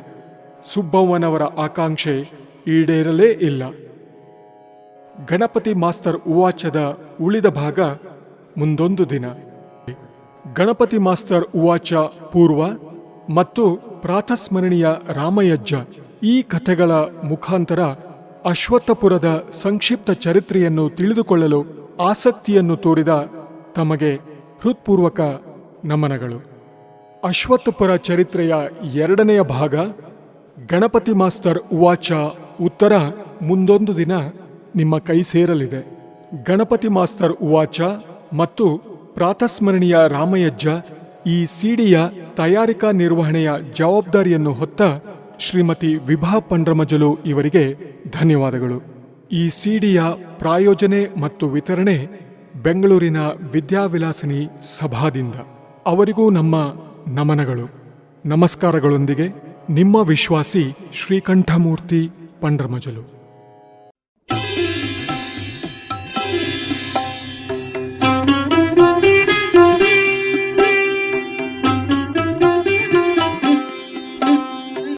ಸುಬ್ಬವ್ವನವರ ಆಕಾಂಕ್ಷೆ ಈಡೇರಲೇ ಇಲ್ಲ. ಗಣಪತಿ ಮಾಸ್ತರ್ ಉವಾಚದ ಉಳಿದ ಭಾಗ ಮುಂದೊಂದು ದಿನ. ಗಣಪತಿ ಮಾಸ್ತರ್ ಉವಾಚ ಪೂರ್ವ ಮತ್ತು ಪ್ರಾತಸ್ಮರಣೀಯ ರಾಮಯಜ್ಜ ಈ ಕಥೆಗಳ ಮುಖಾಂತರ ಅಶ್ವತ್ಥಪುರದ ಸಂಕ್ಷಿಪ್ತ ಚರಿತ್ರೆಯನ್ನು ತಿಳಿದುಕೊಳ್ಳಲು ಆಸಕ್ತಿಯನ್ನು ತೋರಿದ ತಮಗೆ ಹೃತ್ಪೂರ್ವಕ ನಮನಗಳು. ಅಶ್ವತ್ಥಪುರ ಚರಿತ್ರೆಯ ಎರಡನೆಯ ಭಾಗ ಗಣಪತಿ ಮಾಸ್ತರ್ ಉವಾಚ ಉತ್ತರ ಮುಂದೊಂದು ದಿನ ನಿಮ್ಮ ಕೈ ಸೇರಲಿದೆ. ಗಣಪತಿ ಮಾಸ್ತರ್ ಉವಾಚ ಮತ್ತು ಪ್ರಾತಸ್ಮರಣೀಯ ರಾಮಯಜ್ಜ ಈ ಸಿಡಿಯ ತಯಾರಿಕಾ ನಿರ್ವಹಣೆಯ ಜವಾಬ್ದಾರಿಯನ್ನು ಹೊತ್ತ ಶ್ರೀಮತಿ ವಿಭಾ ಪಂಡ್ರಮಜಲು ಇವರಿಗೆ ಧನ್ಯವಾದಗಳು. ಈ ಸಿಡಿಯ ಪ್ರಾಯೋಜನೆ ಮತ್ತು ವಿತರಣೆ ಬೆಂಗಳೂರಿನ ವಿದ್ಯಾವಿಲಾಸಿನಿ ಸಭಾದಿಂದ. ಅವರಿಗೂ ನಮ್ಮ ನಮನಗಳು, ನಮಸ್ಕಾರಗಳೊಂದಿಗೆ ನಿಮ್ಮ ವಿಶ್ವಾಸಿ ಶ್ರೀಕಂಠಮೂರ್ತಿ ಪಂಡ್ರಮಜಲು.